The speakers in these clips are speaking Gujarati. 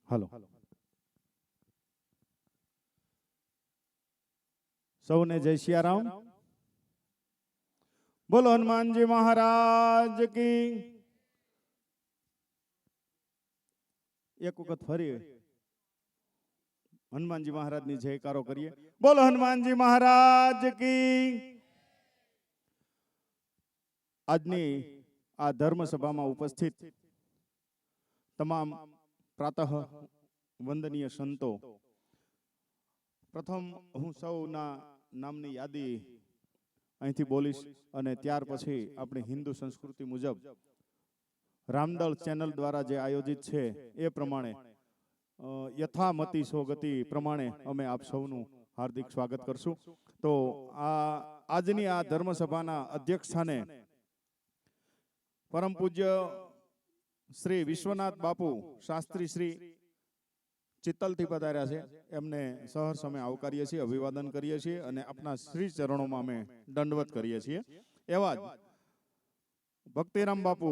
હાલો સૌને જય સિયારામ. બોલો હનુમાનજી મહારાજ કી. એક વખત ફરી હનુમાનજી મહારાજની જયકારો કરીએ. બોલો હનુમાનજી મહારાજ કી. આજની આ ધર્મ સભામાં ઉપસ્થિત તમામ પ્રાતઃ વંદનીય સંતો, પ્રથમ હું સૌના નામની યાદી અહીંથી બોલીશ અને ત્યાર પછી આપણી હિન્દુ સંસ્કૃતિ મુજબ રામદળ ચેનલ દ્વારા જે આયોજિત છે એ પ્રમાણે યથામતી સોગતિ પ્રમાણે અમે આપ સૌનું હાર્દિક સ્વાગત કરશું. તો આજની આ ધર્મસભાના અધ્યક્ષ સ્થાને પરમ પૂજ્ય શ્રી વિશ્વનાથ બાપુ શાસ્ત્રી શ્રી ચિત્તલથી પધાર્યા છે. એમને સહર્ષ અમે આવકારીએ છીએ, અભિવાદન કરીએ છીએ અને આપના શ્રી ચરણોમાં અમે દંડવત કરીએ છીએ. એવા જ ભક્તિરામ બાપુ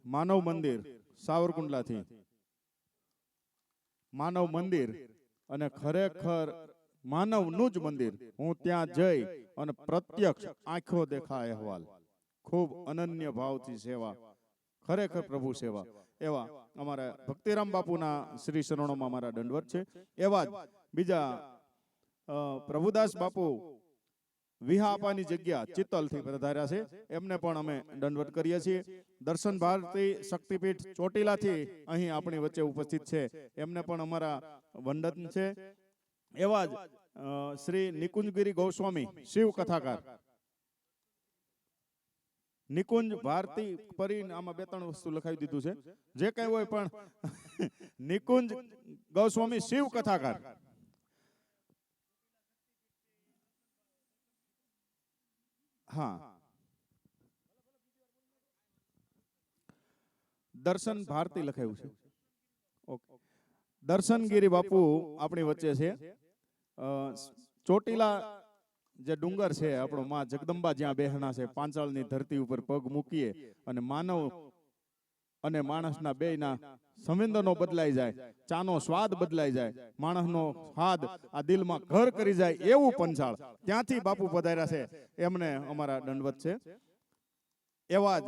માનવ મંદિર સાવરકુંડલાથી, માનવ મંદિર અને ખરેખર માનવનું જ મંદિર, હું ત્યાં જઈ અને પ્રત્યક્ષ આંખો દેખા અહેવાલ, ખૂબ અનન્ય ભાવથી સેવા, ખરેખર પ્રભુ સેવા. એવા અમારા ભક્તિરામ બાપુના શ્રી શરણોમાં અમારા દંડવત છે. એવા જ બીજા પ્રભુદાસ બાપુ વિહાપાની જગ્યા ચિત્તલથી પધાર્યા છે. એમને પણ અમે દંડવત કરીએ છીએ. દર્શન ભારતી શક્તિપીઠ ચોટીલાથી અહીં આપણી વચ્ચે ઉપસ્થિત છે. એમને પણ અમારા વંદન છે. એવા જ શ્રી નિકુંજગીરી ગોસ્વામી શિવ કથાકાર, નિકુંજ ભારતી પરી આમાં બે ત્રણ વસ્તુ લખાવી દીધું છે, જે કઈ હોય પણ નિકુંજ ગોસ્વામી શિવ કથાકાર. હા, દર્શન ભારતી લખાયું છે. ઓકે, દર્શનગીરી બાપુ આપણી વચ્ચે છે. ચોટીલા જે ડુંગર છે આપણો, માં જગદંબા જ્યાં બેહણા છે, પાંચાળની ધરતી ઉપર પગ મૂકીએ અને માનવ અને માણસના બેયના સંવેદનો બદલાઈ જાય, ચાનો સ્વાદ બદલાઈ જાય, માણસનો સ્વાદ આ દિલમાં ઘર કરી જાય એવું પંચાળ, ત્યાંથી બાપુ પધાર્યા છે. એમને અમારા દંડવત છે. એવા જ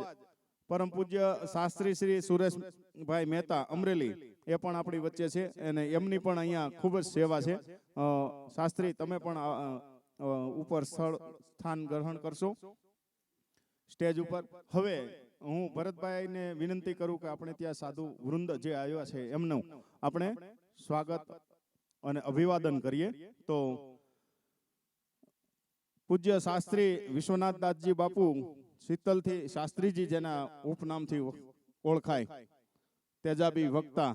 પરમ પૂજ્ય શાસ્ત્રી શ્રી સુરેશભાઈ મહેતા અમરેલી, એ પણ આપણી વચ્ચે છે અને એમની પણ અહીંયા ખૂબ જ સેવા છે. શાસ્ત્રી, તમે પણ ઉપર સ્થાન ગ્રહણ કરશો સ્ટેજ ઉપર. હવે હું ભરતભાઈને વિનંતી કરું કે આપણે ત્યાં સાધુ વૃંદ જે આવ્યા છે એમનું આપણે સ્વાગત અને અભિવાદન કરીએ. તો પૂજ્ય શાસ્ત્રી વિશ્વનાથદાસજી બાપુ શીતલથી, શાસ્ત્રીજી જેના ઉપનામથી ઓળખાય, તેજાબી વક્તા,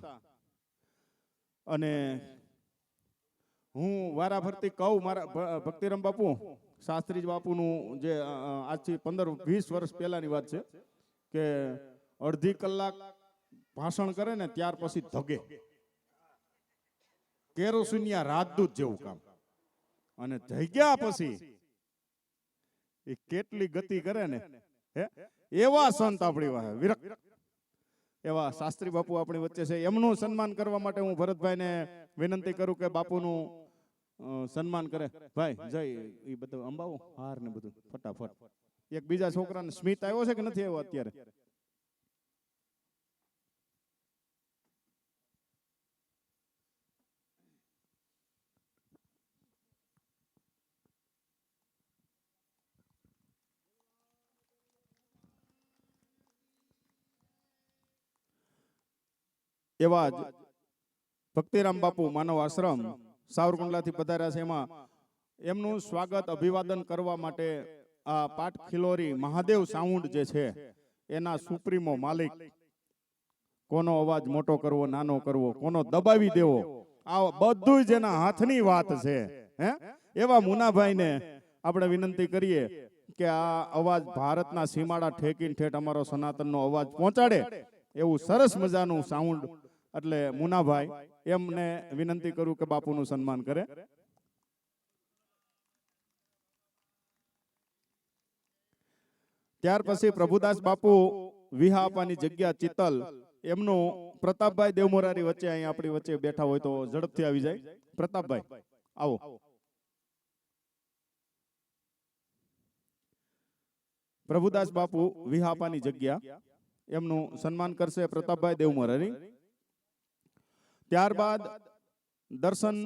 અને હું વારાફરતી કહું મારા ભક્તિરામ બાપુ શાસ્ત્રી બાપુનું જે આજથી 15-20 વર્ષ પહેલાની વાત છે કે અડધી કલાક ભાષણ કરે ને ત્યાર પછી ધગે, કેરોસીનિયા રાજદૂત જેવું કામ, અને ધગ્યા પછી એ કેટલી ગતિ કરે ને, હે એવા સંત આપણી વાહે વિરક્ત. એવા શાસ્ત્રી બાપુ આપણી વચ્ચે છે. એમનું સન્માન કરવા માટે હું ભરતભાઈને વિનંતી કરું કે બાપુનું સન્માન કરે. ભાઈ જય એ બધું અંબાવો હાર ને બધું ફટાફટ. એક બીજા છોકરાને સ્મિત આવ્યો છે કે નથી આવ્યો અત્યારે? એવા જ ભક્તિરામ બાપુ માનવ આશ્રમ સાવરકુંડલાથી પધાર્યા છે. એમાં એમનું સ્વાગત અભિવાદન કરવા માટે આ પાટ ખિલોરી મહાદેવ સાઉન્ડ જે છે એના સુપ્રીમો માલિક, કોનો અવાજ મોટો કરવો નાનો કરવો, કોનો દબાવી દેવો, આ બધું જેના હાથની વાત છે. હે એવા મુનાભાઈને આપણે વિનંતી કરીએ કે આ અવાજ ભારતના સીમાડા ઠેકીને ઠેઠ અમારો સનાતનનો અવાજ પહોંચાડે એવું સરસ મજાનું સાઉન્ડ. એટલે મુનાભાઈ, એમને વિનંતી કરું કે બાપુનું સન્માન કરે. ત્યાર પછી પ્રભુદાસ બાપુ વિહાપાની જગ્યા ચિત્તલ, એમનું પ્રતાપભાઈ દેવમોરારી વચ્ચે અહીં આપણી વચ્ચે બેઠા હોય તો ઝડપથી આવી જાય. પ્રતાપભાઈ આવો. પ્રભુદાસ બાપુ વિહાપાની જગ્યા, એમનું સન્માન કરશે પ્રતાપભાઈ દેવમોરારી. ત્યારબાદ દર્શન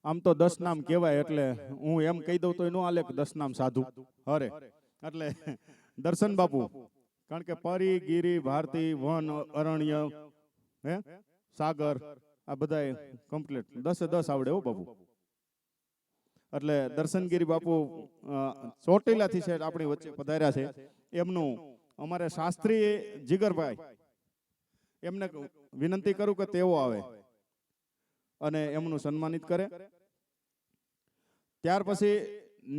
આમ તો 10 નામ કહેવાય એટલે હું એમ કહી દઉં તો એનું આલે 10 નામ સાધુ હરે એટલે દર્શન બાપુ, કારણ કે પરી ગીરી ભારતી વન અરણ્ય હે સાગર આ બધા કમ્પ્લીટ 10 આવડે હો બાપુ. એટલે દર્શનગીરી બાપુ ચોટીલાથી છે આપણી વચ્ચે પધાર્યા છે. એમનું અમારે શાસ્ત્રી જીગરભાઈ, એમને વિનંતી કરું કે તેઓ આવે અને એમનું સન્માનિત કરે. ત્યાર પછી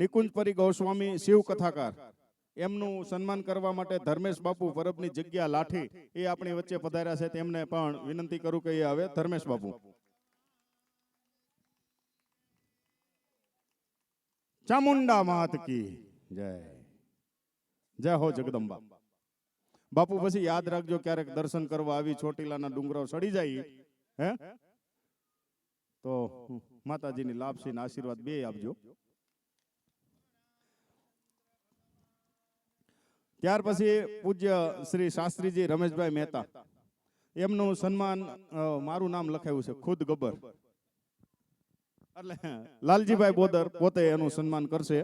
નિકુંજપરી ગોસ્વામી શિવ કથાકાર, એમનું સન્માન કરવા માટે ધર્મેશ બાપુ પરબની જગ્યા લાઠી એ આપણી વચ્ચે પધાર્યા છે. તેમને પણ વિનંતી કરું કે એ આવે. ધર્મેશ બાપુ. ચામુંડા માત કી જય. જય હો જગદંબા. બાપુ પછી યાદ રાખજો ક્યારેક દર્શન કરવા આવી ચોટીલાના ડુંગરો ચડી જાય હે તો માતાજીની લાપસી ના આશીર્વાદ બે આપજો. ત્યાર પછી પૂજ્ય શ્રી શાસ્ત્રીજી રમેશભાઈ મહેતા, એમનું સન્માન મારું નામ લખાયું છે ખુદ ગબ્બર એટલે લાલજીભાઈ બોદર પોતે એનું સન્માન કરશે.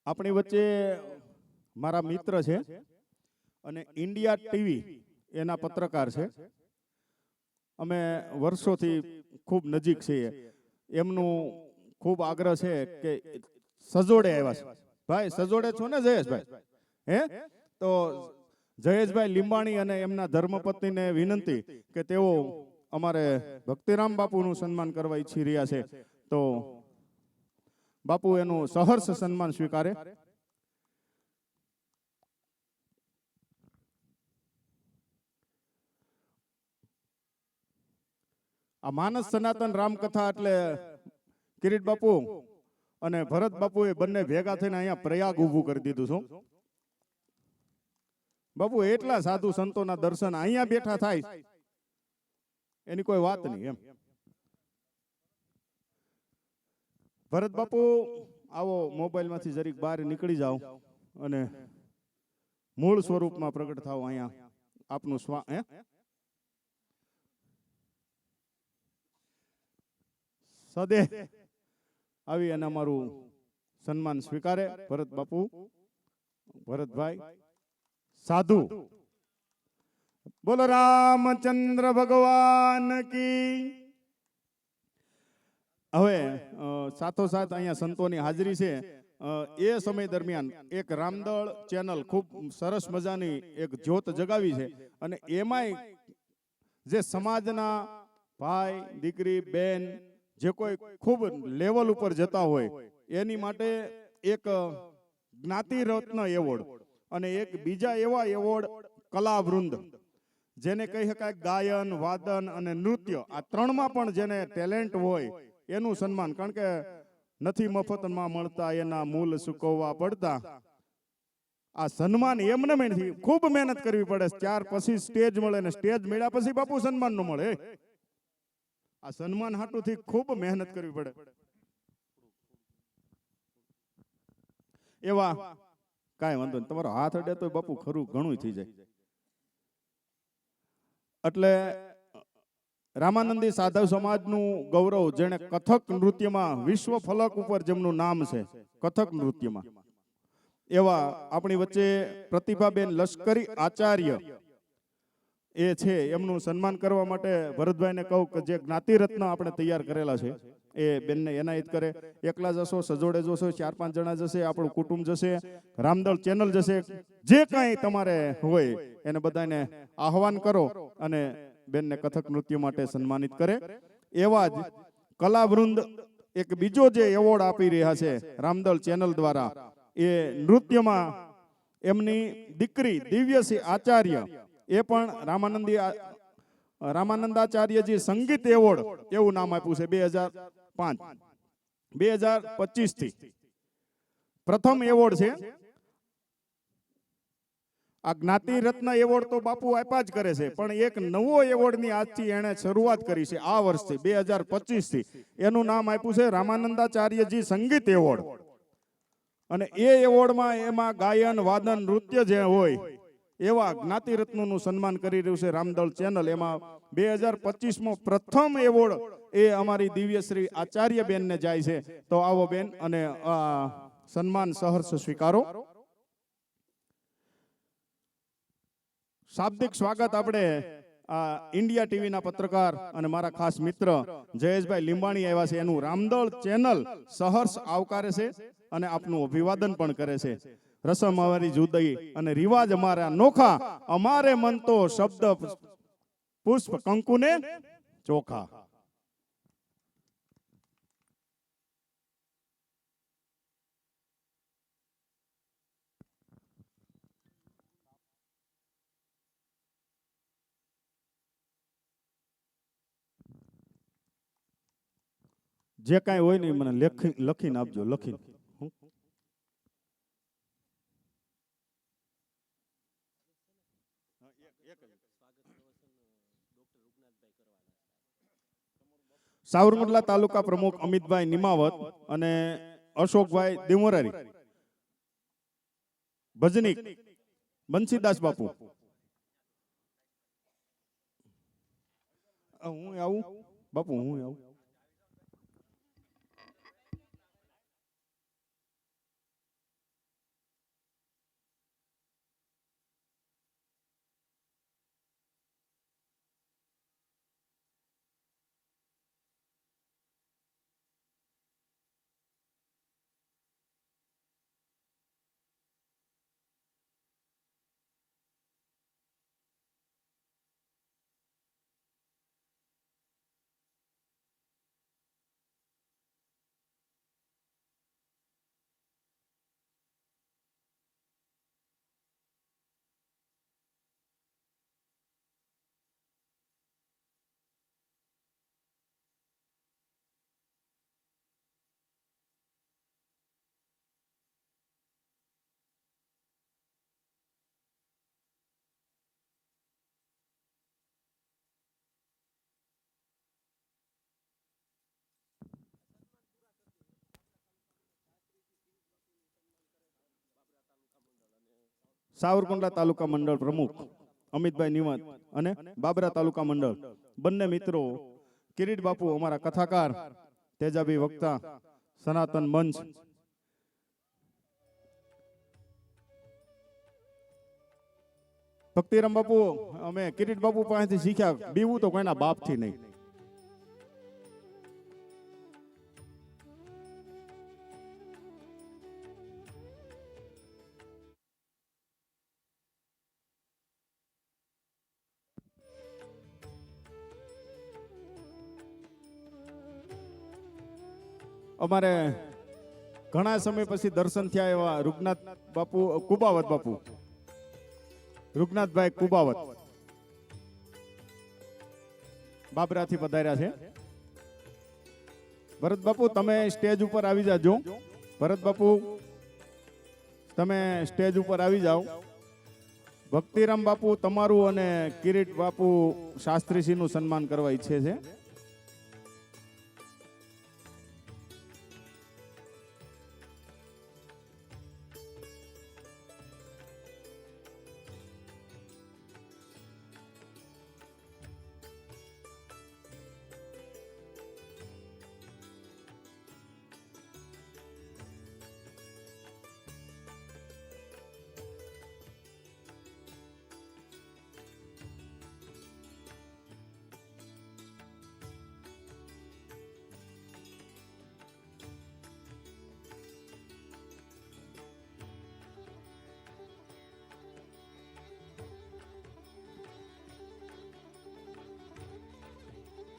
આપણી વચ્ચે મારા મિત્ર છે અને ઇન્ડિયા ટીવી એના પત્રકાર છે. અમે વર્ષોથી ખૂબ નજીક છીએ. એમનું ખૂબ આગ્રહ છે કે સજોડે આવ્યા છે. ભાઈ સજોડે છો ને જયેશભાઈ? હે તો જયેશભાઈ લીંબાણી અને એમના ધર્મપત્નીને વિનંતી કે તેઓ અમારે ભક્તિરામ બાપુનું સન્માન કરવા ઈચ્છી રહ્યા છે. તો બાપુ એનું સહર્ષ સન્માન સ્વીકારે. આ માનસ સનાતન રામકથા એટલે કિરીટ બાપુ અને ભરત બાપુ એ બંને ભેગા થઈને અહીંયા પ્રયાગ ઊભું કરી દીધું છું. બાપુ એટલા સાધુ સંતોના દર્શન અહીંયા બેઠા થાય એની કોઈ વાત નહીં એમ. ભરત બાપુ આવો મોબાઈલ માંથી જરીક બહાર નીકળી જાઓ અને મૂળ સ્વરૂપમાં પ્રગટ થાવ. અહીંયા આપનું સદે આવી અને અમારું સન્માન સ્વીકારે. ભરત બાપુ, ભરતભાઈ સાધુ. બોલો રામચંદ્ર ભગવાન કી. હવે સાથોસાથ અહીંયા સંતોની હાજરી છે. એ સમય દરમિયાન એક રામદળ ચેનલ ખૂબ સરસ મજાની એક જ્યોત જગાવી છે અને એમાંય જે સમાજના ભાઈ દીકરી બેન જે કોઈ ખૂબ લેવલ ઉપર જતા હોય એની માટે એક જ્ઞાતિ રત્ન એવોર્ડ અને એક બીજા એવા એવોર્ડ કલાવૃંદ, જેને કહી શકાય ગાયન, વાદન અને નૃત્ય, આ ત્રણમાં પણ જેને ટેલેન્ટ હોય એનું સન્માન. કારણ કે નથી મફતમાં મળતા એના મૂલ ચૂકવવા પડતા. આ સન્માન એમને નથી, ખૂબ મહેનત કરવી પડે. ત્યાર પછી સ્ટેજ મળે ને સ્ટેજ મળ્યા પછી બાપુ સન્માન ન મળે. આ સન્માન હાટુથી ખૂબ મહેનત કરવી પડે. એવા કાંઈ વાંધો નહીં, તમારો હાથ અડે તો બાપુ ખરું ઘણું થઈ જાય. એટલે રામાનંદી સાધવ સમાજનું ગૌરવ, જેણે કથક નૃત્યમાં વિશ્વ ફલક ઉપર જેમનું નામ છે કથક નૃત્યમાં, એવા આપણી વચ્ચે પ્રતિભાબેન લશ્કરી આચાર્ય એ છે. એમનું સન્માન કરવા માટે ભરતભાઈને કહું કે જે જ્ઞાતિરત્ન આપણે તૈયાર કરેલા છે એ બેનને એનાયત કરે. એકલા જશો, સજોડે જશો, 4-5 જણા જશે, આપણું કુટુંબ જશે, રામદળ ચેનલ જશે, જે કાંઈ તમારે હોય એને બધાને આહવાન કરો અને બેનને કથક નૃત્ય માટે સન્માનિત કરે. એવા જ કલાવૃંદ એક બીજો જે એવોર્ડ આપી રહ્યા છે રામદળ ચેનલ દ્વારા, એ નૃત્યમાં એમની દીકરી દિવ્યસિંહ આચાર્ય, એ પણ રામાનંદાચાર્યજી સંગીત એવોર્ડ એવું નામ આપ્યું છે. 2025 થી પ્રથમ એવોર્ડ છે. આ જ્ઞાતિ રત્ન એવોર્ડ તો બાપુ આપ્યા જ કરે છે, પણ એક નવો એવોર્ડની આજથી એણે શરૂઆત કરી છે આ વર્ષથી 2025 થી. એનું નામ આપ્યું છે રામાનંદાચાર્યજી સંગીત એવોર્ડ. અને એ એવોર્ડમાં એમાં ગાયન, વાદન, નૃત્ય જે હોય એવા જ્ઞાતિરત્નોનું સન્માન કરી રહ્યું છે રામદળ ચેનલ. એમાં 2025માં પ્રથમ એવોર્ડ એ અમારી દિવ્યશ્રી આચાર્ય બેનને જાય છે. તો આવો બેન અને સન્માન સહર્ષ સ્વીકારો. શાબ્દિક સ્વાગત આપણે ઇન્ડિયા ટીવીના પત્રકાર અને મારા ખાસ મિત્ર જયેશભાઈ લીંબાણી આવ્યા છે, એનું રામદળ ચેનલ સહર્ષ આવકારે છે અને આપનું અભિવાદન પણ કરે છે. રસમ અમારી જુદી અને રિવાજ અમારા નોખા, અમારે મન તો શબ્દ પુષ્પ કંકુને ચોખા. જે કાંઈ હોય ને મને લખીને આપજો, લખીને. સાવરકુંડલા તાલુકા પ્રમુખ અમિતભાઈ નિમાવત અને અશોકભાઈ દેમોરારી, ભજનીક બંસીદાસ બાપુ. હું આવું બાપુ, હું આવું. સાવરકુંડલા તાલુકા મંડળ પ્રમુખ અમિતભાઈ નિમત અને બાબરા તાલુકા મંડળ બંને મિત્રો, કિરીટ બાપુ અમારા કથાકાર, તેજાભી વક્તા, સનાતન મંચ, ભક્તિરામ બાપુ. અમે કિરીટ બાપુ પાસેથી શીખ્યા, બીવું તો કોઈના બાપથી નહીં. અમારે ઘણા સમય પછી દર્શન થયા એવા રૂગનાથ બાપુ, કુબાવત બાપુ, રૂગનાથભાઈ કુબાવત બાબરાથી પધાર્યા છે. ભરત બાપુ તમે સ્ટેજ ઉપર આવી જાજો. ભરત બાપુ તમે સ્ટેજ ઉપર આવી જાઓ. ભક્તિરામ બાપુ તમારું અને કિરીટ બાપુ શાસ્ત્રીજીનું સન્માન કરવા ઈચ્છે છે.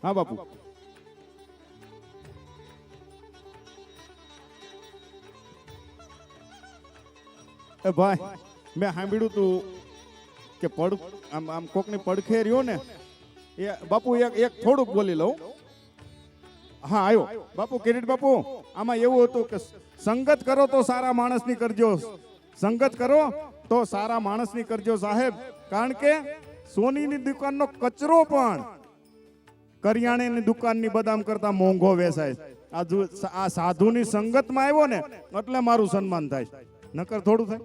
હા બાપુ. એ ભાઈ મેં સાંભળ્યું તું કે આમ કોકની પડખે રહ્યો ને એ બાપુ એક થોડુંક બોલી લઉં. હા આવ્યો બાપુ. કિરીટ બાપુ આમાં એવું હતું કે સંગત કરો તો સારા માણસની કરજો, સંગત કરો તો સારા માણસની કરજો સાહેબ. કારણ કે સોનીની દુકાનનો કચરો પણ કરિયાણાની દુકાનની બદામ કરતા મોંઘો વેચાય. આ સાધુની સંગતમાં આવ્યો ને એટલે મારું સન્માન થાય, નકર થોડું થાય.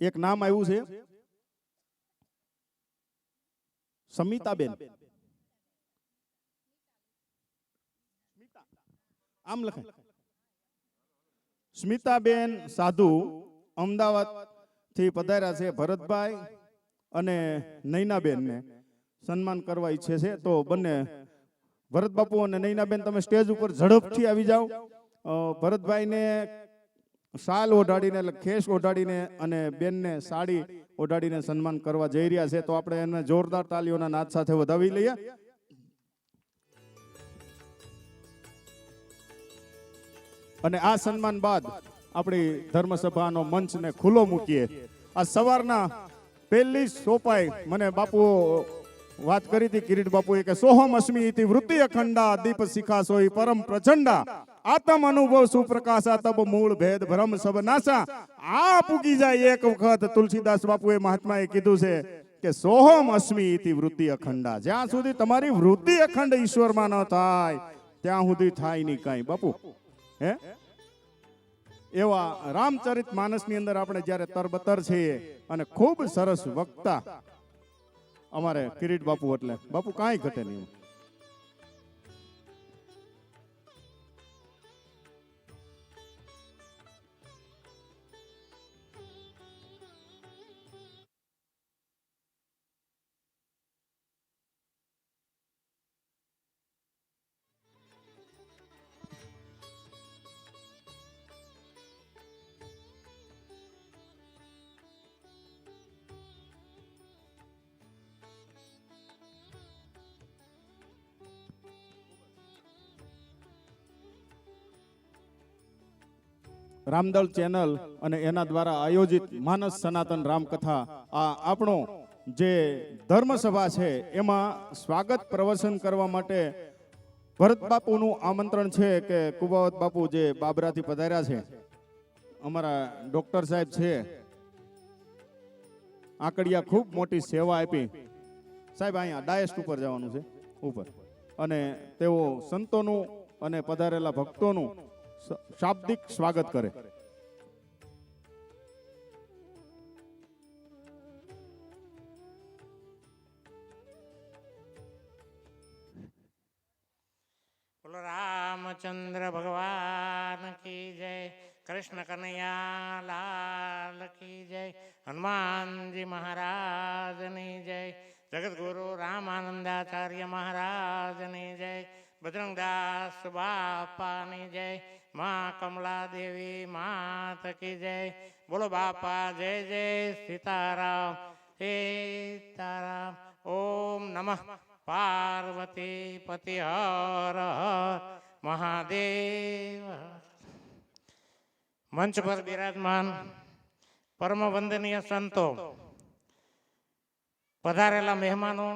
એક નામ આવ્યું છે સમિતાબેન. આમ લખાય સ્મિતાબેન સાધુ અમદાવાદ થી પધાર્યા છે. ભરતભાઈ અને નૈનાબેન ને સન્માન કરવા ઈચ્છે છે. તો બંને ભરત બાપુ અને નૈનાબેન તમે સ્ટેજ ઉપર ઝડપથી આવી જાઓ. ભરતભાઈ ને શાલ ઓઢાડીને એટલે ખેસ ઓઢાડીને અને બેનને સાડી ઓઢાડીને સન્માન કરવા જઈ રહ્યા છે. તો આપણે એને જોરદાર તાલીઓના નાદ સાથે વધાવી લઈએ. અને આ સન્માન બાદ આપણી ધર્મસભાનો મંચને ખુલ્લો મૂકીએ. આ સવારના પહેલી સોપાઈ મને બાપુ વાત કરી હતી કિરીટ બાપુએ કે સોહમ અસ્મિ ઇતિ વૃત્તિ અખંડા દીપ શિખા સોઈ પરમ પ્રચંડા આત્મ અનુભવ સુપ્રકાશા તબ મૂળ ભેદ ભ્રમ સબ નાશા. આ પૂગી જાય એક વખત. તુલસીદાસ બાપુએ મહાત્માએ કીધું છે કે સોહમ અસ્મિ ઇતિ વૃત્તિ અખંડા. જ્યાં સુધી તમારી વૃત્તિ અખંડ ઈશ્વરમાં ન થાય ત્યાં સુધી થાય નહીં કાંઈ બાપુ. હે એવા રામચરિત માનસની અંદર આપણે જ્યારે તરબતર છીએ અને ખૂબ સરસ વક્તા અમારે કિરીટ બાપુ એટલે બાપુ કાંઈ ઘટે નહીં. રામદળ ચેનલ અને એના દ્વારા આયોજિત માનસ સનાતન રામકથા આ આપણો જે ધર્મસભા છે એમાં સ્વાગત પ્રવચન કરવા માટે ભરત બાપુનું આમંત્રણ છે કે કુબાવત બાપુ જે બાબરાથી પધાર્યા છે, અમારા ડોક્ટર સાહેબ છે, આકડિયા ખૂબ મોટી સેવા આપી. સાહેબ અહીંયા ડાયસ્ટ ઉપર જવાનું છે ઉપર, અને તેઓ સંતોનું અને પધારેલા ભક્તોનું શાબ્દિક સ્વાગત કરે. બોલો રામચંદ્ર ભગવાન કી જય, કૃષ્ણ કનૈયા લાલ કી જય, હનુમાનજી મહારાજની જય, જગતગુરુ રામાનંદાચાર્ય મહારાજની જય, બજરંગદાસ બાપાની જય, માં કમલા દેવી માત કી જય. બોલો બાપા જય જય સીતારામ સીતારામ. ઓમ નમઃ પાર્વતી પતિ હર હર મહાદેવ. મંચ પર બિરાજમાન પરમ વંદનીય સંતો, પધારેલા મહેમાનો,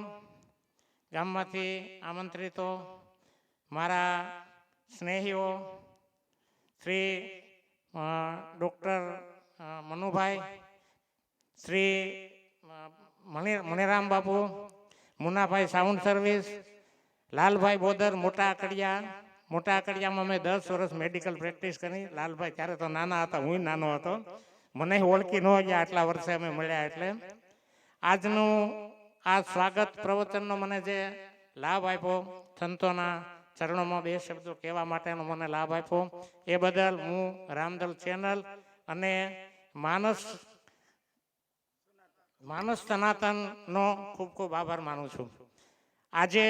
ગામમાંથી આમંત્રિતો, મારા સ્નેહીઓ શ્રી ડૉક્ટર મનુભાઈ, શ્રી મણિરામ બાપુ, મુનાભાઈ સાઉન્ડ સર્વિસ, લાલભાઈ બોદર મોટા આકડિયા, મોટા આકડિયામાં મેં 10 વર્ષ મેડિકલ પ્રેક્ટિસ કરી. લાલભાઈ ત્યારે તો નાના હતા, હું નાનો હતો, મને ઓળખી ન ગયા આટલા વર્ષે અમે મળ્યા. એટલે આજનું આ સ્વાગત પ્રવચનનો મને જે લાભ આપ્યો, સંતોના ચરણોમાં 2 શબ્દો કહેવા માટેનો મને લાભ આપ્યો, એ બદલ હું રામદલ ચેનલ અને માનસ સનાતનનો ખૂબ ખૂબ આભાર માનું છું. આજે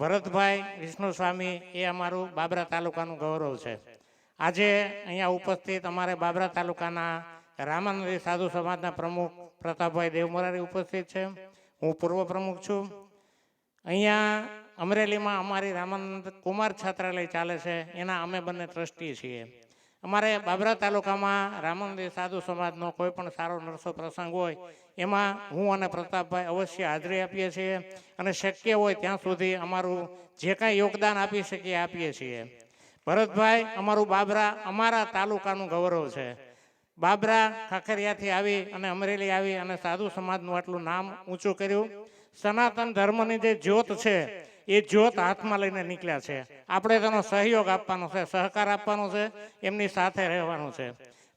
ભરતભાઈ વિષ્ણુ સ્વામી એ અમારું બાબરા તાલુકાનું ગૌરવ છે. આજે અહીંયા ઉપસ્થિત અમારે બાબરા તાલુકાના રામાનંદી સાધુ સમાજના પ્રમુખ પ્રતાપભાઈ દેવમોરારી ઉપસ્થિત છે. હું પૂર્વ પ્રમુખ છું. અહીંયા અમરેલીમાં અમારી રામાનંદ કુમાર છાત્રાલય ચાલે છે, એના અમે બંને ટ્રસ્ટી છીએ. અમારે બાબરા તાલુકામાં રામાનંદી સાધુ સમાજનો કોઈ પણ સારો નરસો પ્રસંગ હોય એમાં હું અને પ્રતાપભાઈ અવશ્ય હાજરી આપીએ છીએ અને શક્ય હોય ત્યાં સુધી અમારું જે કાંઈ યોગદાન આપી શકીએ આપીએ છીએ. ભરતભાઈ અમારું બાબરા અમારા તાલુકાનું ગૌરવ છે. બાબરા ખાખરિયાથી આવી અને અમરેલી આવી અને સાધુ સમાજનું આટલું નામ ઊંચું કર્યું. સનાતન ધર્મની જે જ્યોત છે એ જ્યોત હાથમાં લઈને નીકળ્યા છે. આપણે તેનો સહયોગ આપવાનો છે, સહકાર આપવાનો છે, એમની સાથે રહેવાનું છે.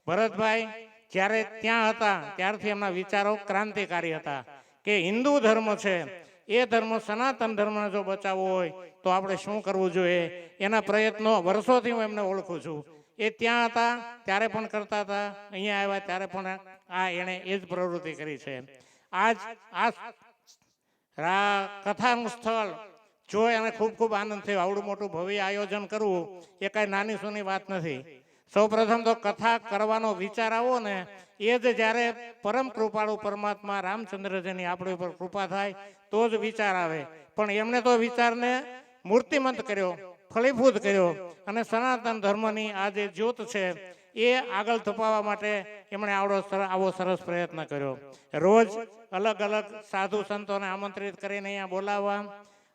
ભરતભાઈ જ્યારે ત્યાં હતા ત્યારથી એમના વિચારો ક્રાંતિકારી હતા કે હિન્દુ ધર્મ છે એ ધર્મ સનાતન ધર્મને જો બચાવવો હોય તો આપણે શું કરવું જોઈએ, એના પ્રયત્નો વર્ષોથી હું એમને ઓળખું છું. એ ત્યાં હતા ત્યારે પણ કરતા હતા, અહીંયા આવ્યા ત્યારે પણ એણે એ જ પ્રવૃત્તિ કરી છે. આજ આ કથાનું સ્થળ જોઈ અને ખૂબ ખૂબ આનંદ થયો. આવડું મોટું ભવ્ય આયોજન કરવું એ કાંઈ નાની સૂની વાત નથી. સૌ પ્રથમ તો કથા કરવાનો વિચાર આવો ને એ જ જ્યારે પરમ કૃપાળુ પરમાત્મા રામચંદ્રજીની આપણી ઉપર કૃપા થાય તો જ વિચાર આવે. પણ એમને તો વિચારને મૂર્તિમંત કર્યો, ફળીભૂત કર્યો અને સનાતન ધર્મની આ જે જ્યોત છે એ આગળ ધપાવવા માટે એમણે આવો સરસ પ્રયત્ન કર્યો. રોજ અલગ અલગ સાધુ સંતોને આમંત્રિત કરીને અહીંયા બોલાવવા.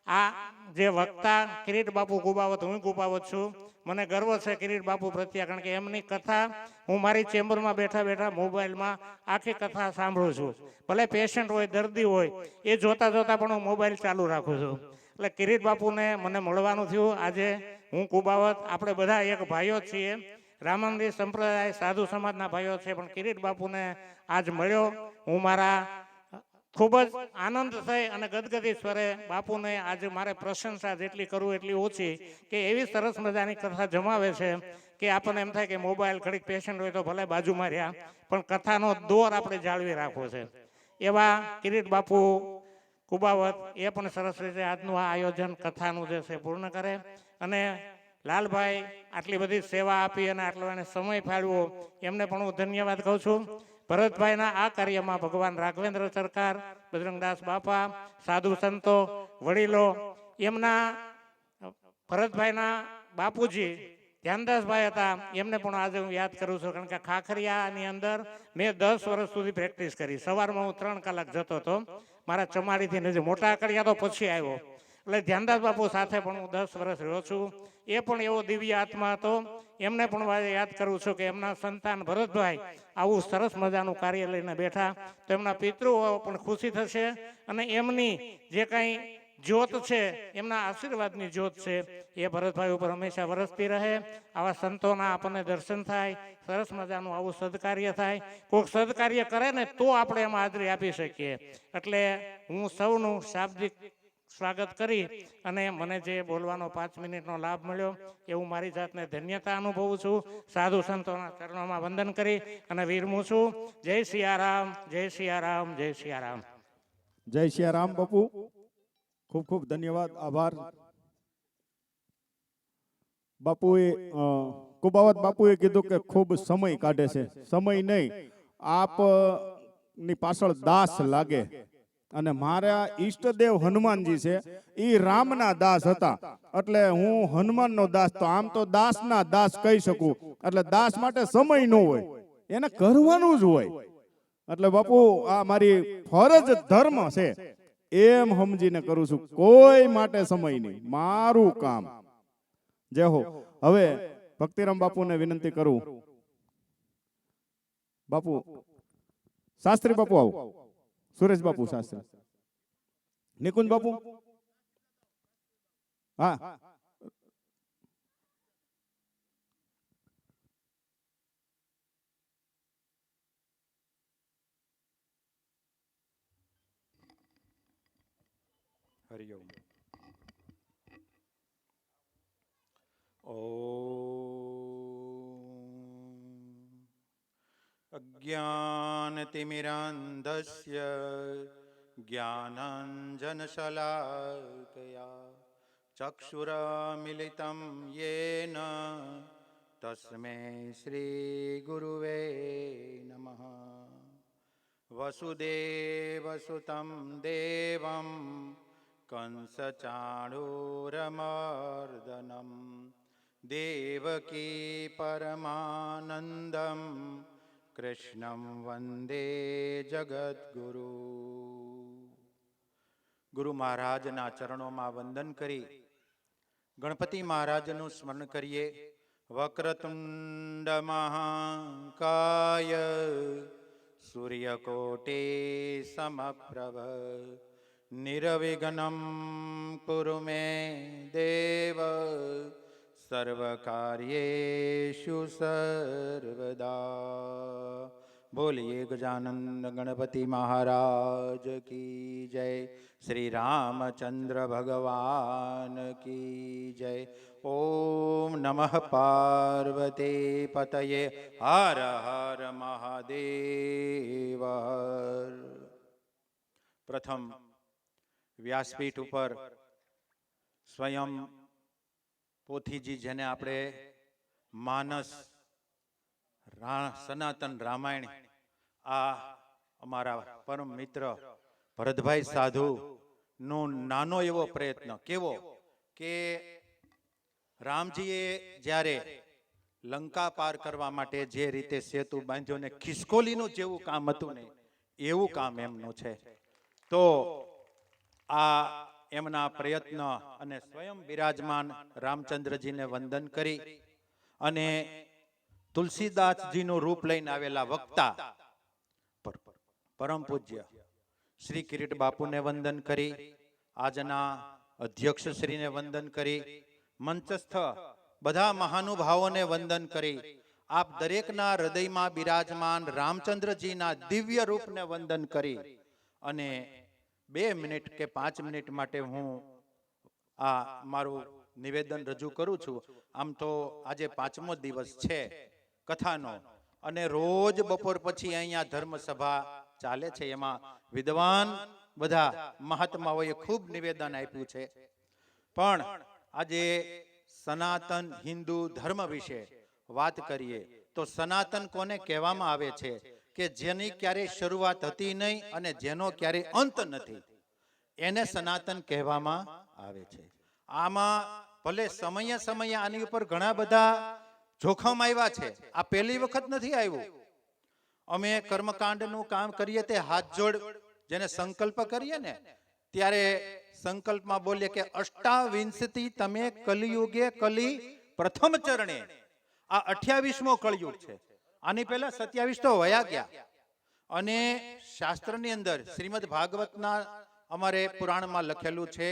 આ જે વક્તા કિરીટ બાપુ કુબાવત, હું કુબાવત છું, મને ગર્વ છે કિરીટ બાપુ પ્રત્યે, કારણ કે એમની કથા હું મારી ચેમ્બરમાં બેઠા બેઠા મોબાઈલમાં આખી કથા સાંભળું છું. ભલે પેશન્ટ હોય, દર્દી હોય, એ જોતા જોતા પણ હું મોબાઈલ ચાલુ રાખું છું. એટલે કિરીટ બાપુને મને મળવાનું થયું. આજે હું કુબાવત, આપણે બધા એક ભાઈઓ છીએ, રામાનંદી સંપ્રદાય સાધુ સમાજના ભાઈઓ છે, પણ કિરીટ બાપુને આજ મળ્યો. હું મારા ખૂબ જ આનંદ થઈ અને ગદગદી સ્વરે બાપુને આજે મારે પ્રશંસા જેટલી કરું એટલી ઓછી કે એવી સરસ મજાની કથા જમાવે છે કે આપણને એમ થાય કે મોબાઈલ ઘડીક પેશન્ટ હોય તો ભલે બાજુમાં રહ્યા, પણ કથાનો દોર આપણે જાળવી રાખવો છે. એવા કિરીટ બાપુ કુબાવત એ પણ સરસ રીતે આજનું આ આયોજન કથાનું જે છે પૂર્ણ કરે. અને લાલભાઈ આટલી બધી સેવા આપી અને આટલો એને સમય ફાળવ્યો, એમને પણ હું ધન્યવાદ કહું છું. ભરતભાઈના આ કાર્યમાં ભગવાન રાઘવેન્દ્ર સરકાર, બજરંગદાસ બાપા, સાધુ સંતો, વડીલો, એમના ભરતભાઈના બાપુજી ધ્યાનદાસભાઈ હતા, એમને પણ આજે હું યાદ કરું છું. કારણ કે ખાખરિયાની અંદર મેં 10 વર્ષ સુધી પ્રેક્ટિસ કરી. સવારમાં હું 3 કલાક જતો હતો મારા ચમાડીથી નજીક. મોટા આકડિયા તો પછી આવ્યો. એટલે ધ્યાનદાસ બાપુ સાથે પણ હું 10 વર્ષ રહ્યો છું. એ પણ એવો દિવ્ય આત્મા હતો. એમને પણ યાદ કરું છું કે એમના સંતાન ભરતભાઈ આવું સરસ મજાનું કાર્ય લઈને બેઠા, તો એમના પિતૃઓ પણ ખુશી થશે અને એમની જે કાંઈ જ્યોત છે, એમના આશીર્વાદની જ્યોત છે, એ ભરતભાઈ ઉપર હંમેશા વરસતી રહે. આવા સંતોના આપણને દર્શન થાય, સરસ મજાનું આવું સદકાર્ય થાય. કોઈક સદકાર્ય કરે ને તો આપણે એમાં હાજરી આપી શકીએ. એટલે હું સૌનું શાબ્દિક સ્વાગત કરી અને મને જે બોલવાનો 5 મિનિટનો લાભ મળ્યો એ હું મારી જાતને ધન્યતા અનુભવું છું. સાધુ સંતોના ચરણોમાં વંદન કરી અને વિરમું છું. જય સિયારામ, જય સિયારામ, જય સિયારામ. જય સિયારામ બાપુ, ખૂબ ખૂબ ધન્યવાદ, આભાર. બાપુએ કુબાવત બાપુએ કીધું કે ખૂબ સમય કાઢે છે. સમય નહીં, આપની પાછળ દાસ લાગે. અને મારા ઈષ્ટદેવ હનુમાનજી છે, એ રામના દાસ હતા. એટલે હું હનુમાનનો દાસ, તો આમ તો દાસના દાસ કહી શકું. એટલે દાસ માટે સમય ન હોય, એને કરવાનું જ હોય. એટલે બાપુ આ મારી ફરજ ધર્મ છે એમ સમજીને કરું છું. કોઈ માટે સમય નહીં, મારું કામ. જય હો. હવે ભક્તિરામ બાપુને વિનંતી કરું. બાપુ શાસ્ત્રી બાપુ આવો. સુરેશ બાપુ શાસ્ત્રી, નિકુંજ બાપુ, હા હરિઓમ. ઓમ અજ્ઞાનતિમિરાંધસ્ય જ્ઞાનાંજનશલાકયા ચક્ષુરમિલિतं યેન તસ્મૈ શ્રી ગુરુવે નમઃ. વસુદેવસુतं દેવં કંસચાણૂરમર્દનમ દેવકી પરમાનંદમ કૃષ્ણં વંદે જગદ્ગુરુ. ગુરુ મહારાજના ચરણોમાં વંદન કરી ગણપતિ મહારાજનું સ્મરણ કરીએ. વક્રતુંડ મહાકાય સૂર્યકોટી સમપ્રભ નિરવિઘ્નં કુરુ મે દેવ સર્વકાર્યેષુ સર્વદા. બોલીએ ગજાનંદ ગણપતિ મહારાજ કી જય. શ્રી રામચંદ્ર ભગવાન કી જય. ઓમ નમઃ પાર્વતી પતયે હર હર મહાદેવ. પ્રથમ વ્યાસપીઠ ઉપર સ્વયં પોથીજી જેને આપણે માનસ સનાતન રામાયણ આ અમારા પરમ મિત્ર ભરતભાઈ સાધુ નો નાનો એવો પ્રયત્ન કેવો કે રામજીએ જ્યારે લંકા પાર કરવા માટે જે રીતે સેતુ બાંધ્યો ને ખિસકોલીનું જેવું કામ હતું ને એવું કામ એમનું છે. તો આ એમના પ્રયત્ન અને સ્વયં બિરાજમાન રામચંદ્રજીને વંદન કરી અને તુલસીદાસજીનું રૂપ લઈને આવેલા વક્તા પરમ પૂજ્ય શ્રી કિરીટ બાપુને વંદન કરી, આજના અધ્યક્ષ શ્રીને વંદન કરી, મંચસ્થ બધા મહાનુભાવોને વંદન કરી, આપ દરેકના હૃદયમાં બિરાજમાન રામચંદ્રજીના દિવ્ય રૂપને વંદન કરી અને 2 મિનિટ કે 5 મિનિટ માટે હું આ મારું નિવેદન રજૂ કરું છું. આમ તો આજે 5મો દિવસ છે કથાનો અને રોજ બપોર પછી અહીંયા ધર્મસભા ચાલે છે. એમાં વિદ્વાન બધા મહાત્માઓએ ખૂબ નિવેદન આપ્યું છે. પણ આજે સનાતન હિન્દુ ધર્મ વિશે વાત કરીએ તો સનાતન કોને કહેવામાં આવે છે કે જેની ક્યારેય શરૂઆત હતી નહીં અને જેનો ક્યારેય અંત નથી, એને સનાતન કહેવામાં આવે છે. આમાં ભલે સમયે સમયે આની ઉપર ઘણા બધા જોખમ આવ્યા છે. આ પહેલી વખત નથી આવ્યું. અમે કર્મકાંડનું કામ કરીએ તે હાથ જોડ જેને સંકલ્પ કરીએ ને ત્યારે સંકલ્પમાં બોલીએ કે અષ્ટાવિંશતિ તમે કલિયુગે કલી પ્રથમ ચરણે. આ 28મો કળયુગ છે. આની પહેલા 27 તો વયા ગયા. અને શાસ્ત્રની અંદર શ્રીમદ ભાગવતના અમારે પુરાણમાં લખેલું છે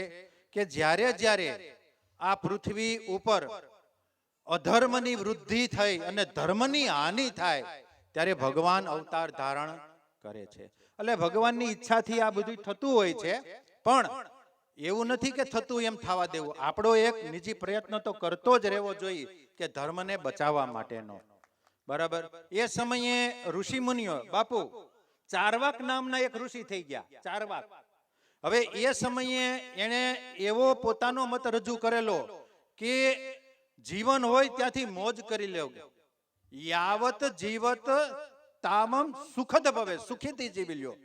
કે જ્યારે જ્યારે આ પૃથ્વી ઉપર અધર્મની વૃદ્ધિ થઈ અને ધર્મની હાનિ થાય ત્યારે ભગવાન અવતાર ધારણ કરે છે. એટલે ભગવાનની ઈચ્છાથી આ બધું થતું હોય છે. પણ એવું નથી કે થતું એમ થવા દેવું. આપણો એક નિજી પ્રયત્ન તો કરતો જ રહેવો જોઈએ કે ધર્મને બચાવવા માટેનો. બરાબર. એ સમયે ઋષિ મુનિઓ બાપુ ચારવાક નામના એક ઋષિ થઈ ગયા. ચારવાક. હવે એ સમયે એને એવો પોતાનો મત રજૂ કરેલો કે જીવન હોય ત્યાંથી મોજ કરી લેવું. યાવત જીવત તામમ સુખદ ભવે, સુખીથી જીવી લ્યો.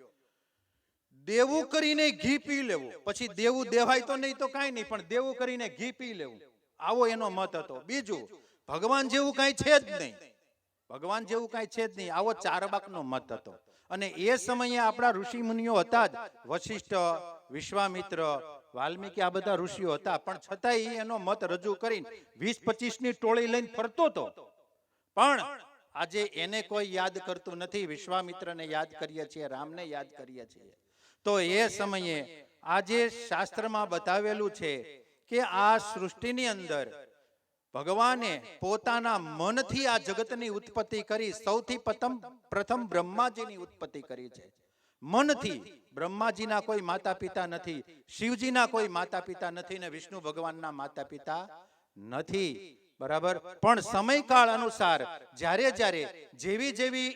દેવું કરીને ઘી પી લેવું. પછી દેવું દેવાય તો નહીં તો કાંઈ નહીં, પણ દેવું કરીને ઘી પી લેવું. આવો એનો મત હતો. બીજું, ભગવાન જેવું કાંઈ છે જ નહીં. ભગવાન જેવું કાંઈ છે જ નહીં, આવો ચારવાકનો મત હતો. અને એ સમયે આપણા ઋષિ મુનિઓ હતા જ. વશિષ્ઠ, વિશ્વામિત્ર, વાલ્મીકી, આ બધા ઋષિઓ હતા. પણ છતાંય એનો મત રજૂ કરીને 20-25ની ટોળી લઈને ફરતો હતો. પણ આજે એને કોઈ યાદ કરતું નથી. વિશ્વામિત્રને યાદ કરીએ છીએ, રામને યાદ કરીએ છીએ. તો એ સમયે આજે શાસ્ત્રમાં બતાવેલું છે કે આ સૃષ્ટિની અંદર ભગવાને પોતાના મનથી આ જગતની ઉત્પત્તિ કરી. સૌથી પ્રથમ બ્રહ્માજીની ઉત્પત્તિ કરી છે. મનથી. બ્રહ્માજીના કોઈ માતા પિતા નથી, શિવજીના કોઈ માતા પિતા નથી, ને વિષ્ણુ ભગવાનના માતા પિતા નથી. બરાબર. પણ સમયકાળ અનુસાર જ્યારે જ્યારે જેવી જેવી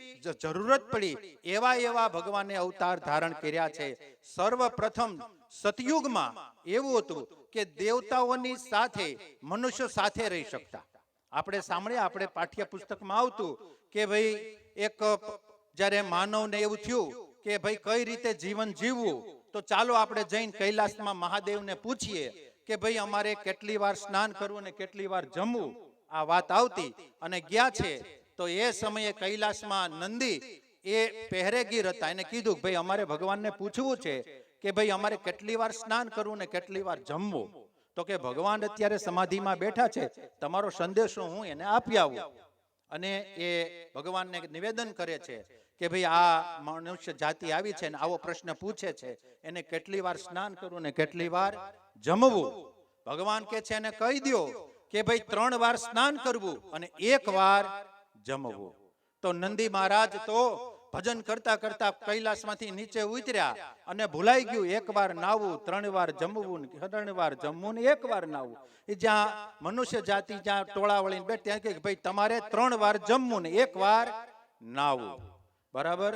જરૂરત પડી એવા એવા ભગવાને અવતાર ધારણ કર્યા છે. સર્વપ્રથમ સતયુગમાં એવું હતું કે દેવતાઓની સાથે મનુષ્ય સાથે રહી શકતા. આપણે સાંભળ્યા, આપણે પાઠ્યપુસ્તકમાં આવતું કે ભાઈ એક જ્યારે માનવને એવું થયું કે ભાઈ કઈ રીતે જીવન જીવવું, તો ચાલો આપણે જઈને કૈલાસમાં મહાદેવને પૂછીએ કે ભાઈ અમારે કેટલી વાર સ્નાન કરવું ને કેટલી વાર જમવું. આ વાત આવતી અને ગયા છે. તો એ સમયે કૈલાસમાં નંદી એ પહેરેગીર હતા, એને કીધું ભાઈ અમારે ભગવાનને પૂછવું છે કે ભાઈ અમારે કેટલી વાર સ્નાન કરવું ને કેટલી વાર જમવું. તો કે ભગવાન અત્યારે સમાધિમાં બેઠા છે, તમારો સંદેશો હું એને આપી આવું. અને એ ભગવાનને નિવેદન કરે છે કે ભાઈ આ મનુષ્ય જાતિ આવી છે ને આવો પ્રશ્ન પૂછે છે, એને કેટલી વાર સ્નાન કરવું ને કેટલી વાર જમવું. ભગવાન કે છે એને કહી દો કે ભાઈ 3 વાર સ્નાન કરવું અને 1 વાર જમવું. તો નંદી મહારાજ તો ભજન કરતા કરતા કૈલાસમાંથી નીચે ઉતર્યા અને ભૂલાઈ ગયું 1 વાર નાવું, 3 વાર જમવું, 3 વાર જમવું ને 1 વાર નાવું. એ જ્યાં મનુષ્ય જાતિ જ્યાં ટોળા વળીને બેઠ ત્યાં કે ભાઈ તમારે 3 વાર જમવું ને 1 વાર નાવું. બરાબર.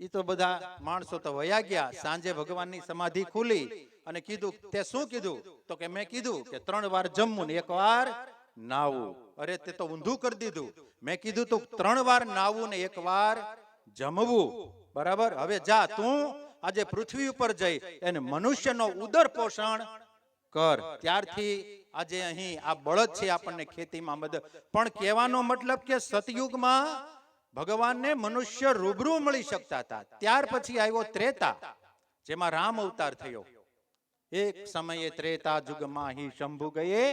એ તો બધા માણસો તો વયા ગયા. સાંજે ભગવાનની સમાધિ ખુલી અને કીધું તે શું કીધું, તો કે મેં કીધું કે 3 વાર જમવું ને 1 વાર નાવું. અરે તે તો ઊંધું કરી દીધું. મેં કીધું તું 3 વાર નાવું ને 1 વાર જમવું. બરાબર. હવે જા તું આજે પૃથ્વી ઉપર જઈ અને મનુષ્યનો ઉદર પોષણ કર. ત્યારથી આજે અહીં આ બળદ છે આપણને ખેતીમાં મદદ. પણ કહેવાનો મતલબ કે સતયુગમાં ભગવાનને મનુષ્ય રૂબરૂ મળી શકતા હતા. ત્યાર પછી આવ્યો ત્રેતા, જેમાં રામ અવતાર થયો. એક સમયે ત્રેતા યુગમાં હી શંભુ ગયે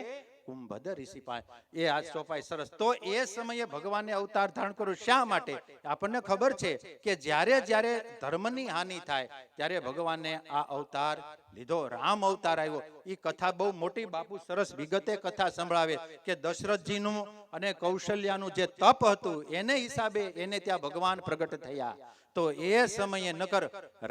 કુંભદ ઋષિ પાસે. એ આજ સોપાય સરસ. તો એ સમયે ભગવાને અવતાર ધારણ કર્યું. શા માટે? આપણને ખબર છે કે જ્યારે જ્યારે ધર્મની હાનિ થાય ત્યારે ભગવાને આ અવતાર લીધો. રામ અવતાર આવ્યો. એ કથા બહુ મોટી, બાપુ સરસ વિગતે કથા સંભળાવે કે દશરથજીનું અને કૌશલ્યાનું જે તપ હતું એને હિસાબે એને ત્યાં ભગવાન પ્રગટ થયા. તો એ સમયે નકર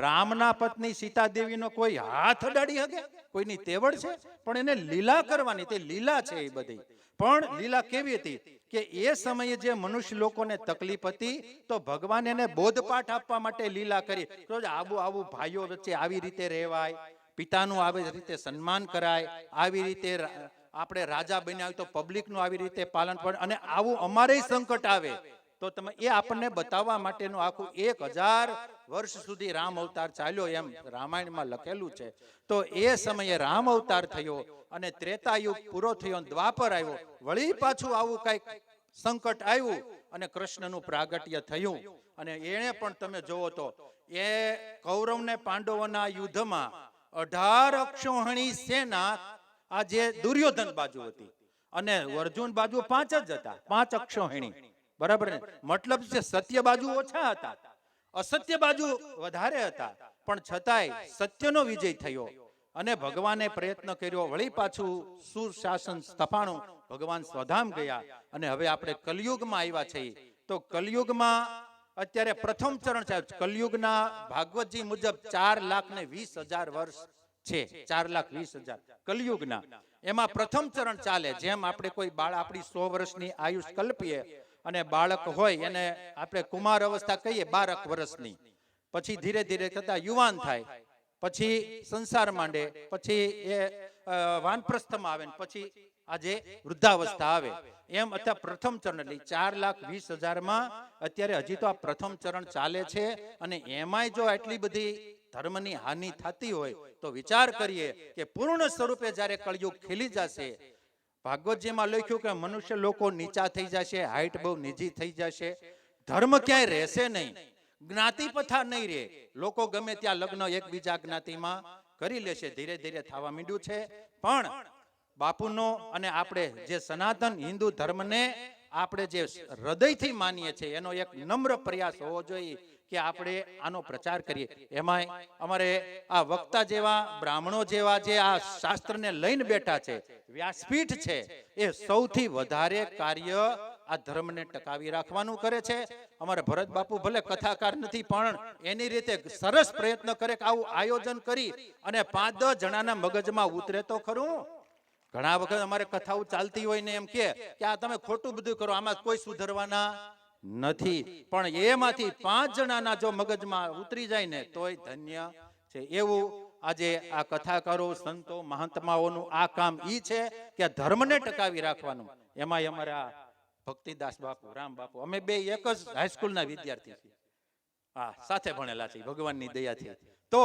રામના પત્ની સીતા દેવીનો કોઈ હાથ અડાડી શકે? કોઈની તેવડ છે? પણ એને લીલા કરવાની, તે લીલા છે એ બધી. પણ લીલા કેવી હતી કે એ સમયે જે મનુષ્ય લોકોને તકલીફ હતી તો ભગવાન એને બોધપાઠ આપવા માટે લીલા કરી. તો આવું ભાઈઓ વચ્ચે આવી રીતે રહેવાય, પિતાનું આવી રીતે સન્માન કરાય, આવી રીતે આપણે રાજા બન્યા હોય તો પબ્લિકનું આવી રીતે પાલન પણ, અને આવું અમારે સંકટ આવે તો તમે એ આપણને બતાવવા માટેનું આખું 1000 વર્ષ સુધી રામ અવતાર ચાલ્યો એમ રામાયણમાં લખેલું છે. તો એ સમયે રામ અવતાર થયો અને ત્રેતાયુગ પૂરો થયો, દ્વાપર આવ્યો. વળી પાછું આવું કઈક સંકટ આવ્યું અને કૃષ્ણનું પ્રાગટ્ય થયું. અને એને પણ તમે જોવો તો એ કૌરવ ને પાંડવોના યુદ્ધમાં 18 અક્ષોહિણી સેના આ જે દુર્યોધન બાજુ હતી અને અર્જુન બાજુ 5 જ હતા, 5 અક્ષોહિણી. બરાબર ને? મતલબ છે સત્ય બાજુ ઓછા હતા, અસત્ય બાજુ વધારે હતા, પણ છતાંય સત્યનો વિજય થયો અને ભગવાને પ્રયત્ન કર્યો. વળી પાછું સુશાસન સ્થપાણું, ભગવાન સ્વધામ ગયા. અને હવે આપણે કલયુગમાં આવ્યા છીએ. તો કલયુગમાં અત્યારે પ્રથમ ચરણ છે. કલયુગના ભાગવતજી મુજબ 4,20,000 વર્ષ છે. 4,20,000 કલયુગના. એમાં પ્રથમ ચરણ ચાલે. જેમ આપણે કોઈ બાળ આપણી 100 વર્ષની આયુષ કલ્પીએ અને બાળક હોય એને આપણે કુમાર અવસ્થા કહીએ 12 વર્ષની, પછી ધીરે ધીરે થતા યુવાન થાય, પછી સંસાર માંડે, પછી એ વાનપ્રસ્થમાં આવે, પછી આજે વૃદ્ધાવસ્થા આવે. એમ અત્યારે પ્રથમ ચરણ એટલે 4,20,000 અત્યારે હજી તો આ પ્રથમ ચરણ ચાલે છે. અને એમાંય જો આટલી બધી ધર્મની હાનિ થતી હોય તો વિચાર કરીએ કે પૂર્ણ સ્વરૂપે જ્યારે કળયુગ ખીલી જશે, ભાગવતજીમાં લખ્યું કે મનુષ્ય લોકો નીચા થઈ જશે, હાઈટ બહુ નીચી થઈ જશે, ધર્મ ક્યાંય રહેશે નહીં, જ્ઞાતિ પથા નહીં રહે, લોકો ગમે ત્યાં લગ્ન એકબીજા જ્ઞાતિમાં કરી લેશે. ધીરે ધીરે થવા માંડ્યું છે. પણ બાપુનો અને આપણે જે સનાતન હિન્દુ ધર્મને આપણે જે હૃદયથી માનીએ છીએ એનો એક નમ્ર પ્રયાસ હોવો જોઈએ કે આપણે આનો પ્રચાર કરીએ. એમાંય અમારે આ વક્તા જેવા બ્રાહ્મણો જેવા જે આ શાસ્ત્રને લઈને બેઠા છે, વ્યાસપીઠ છે, એ સૌથી વધારે કાર્ય આ ધર્મને ટકાવી રાખવાનું કરે છે. અમારા ભરત બાપુ ભલે કથાકાર નથી પણ એની રીતે સરસ પ્રયત્ન કરે કે આવું આયોજન કરી અને 5-10 જણાના મગજમાં ઉતરે તો ખરું. ઘણા વખત અમારે કથાઓ ચાલતી હોય ને એમ કે આ તમે ખોટું બધું કરો, આમાં કોઈ સુધરવાના નથી, પણ એમાંથી 5 જણાના જો મગજમાં ઉતરી જાય ને તોય ધન્ય છે. એવું આજે આ કથાકારો, સંતો, મહાત્માઓનું આ કામ ઈ છે કે ધર્મને ટકાવી રાખવાનું. એમાંય અમારા ભક્તિદાસ બાપુ, રામ બાપુ, અમે બે એક જ હાઈસ્કૂલના વિદ્યાર્થી છીએ, હા સાથે ભણેલા છે ભગવાનની દયાથી. તો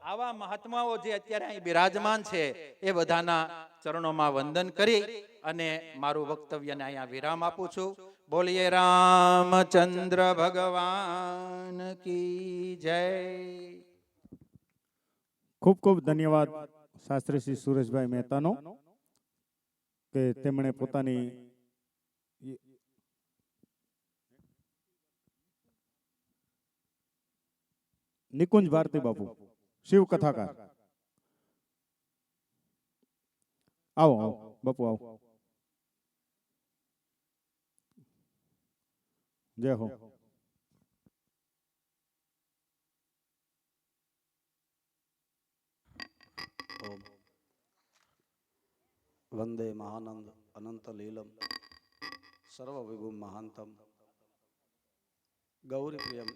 આવા મહાત્માઓ જે અત્યારે અહીં બિરાજમાન છે એ બધાના ચરણોમાં વંદન કરી અને મારું વક્તવ્યને અહીંયા વિરામ આપું છું. બોલીએ રામચંદ્ર ભગવાન કી જય. ખૂબ ખૂબ ધન્યવાદ શાસ્ત્રી શ્રી સુરેશભાઈ મહેતાનો કે તેમણે પોતાની નિકુંજ ભારતી બાપુ શિવ કથાકાર, આવો આવો બાપુ આવો, જય હો. ઓમ વંદે મહાનંદ અનંત લીલમ સર્વ વિભુમ મહાંતમ ગૌરી પ્રિયમ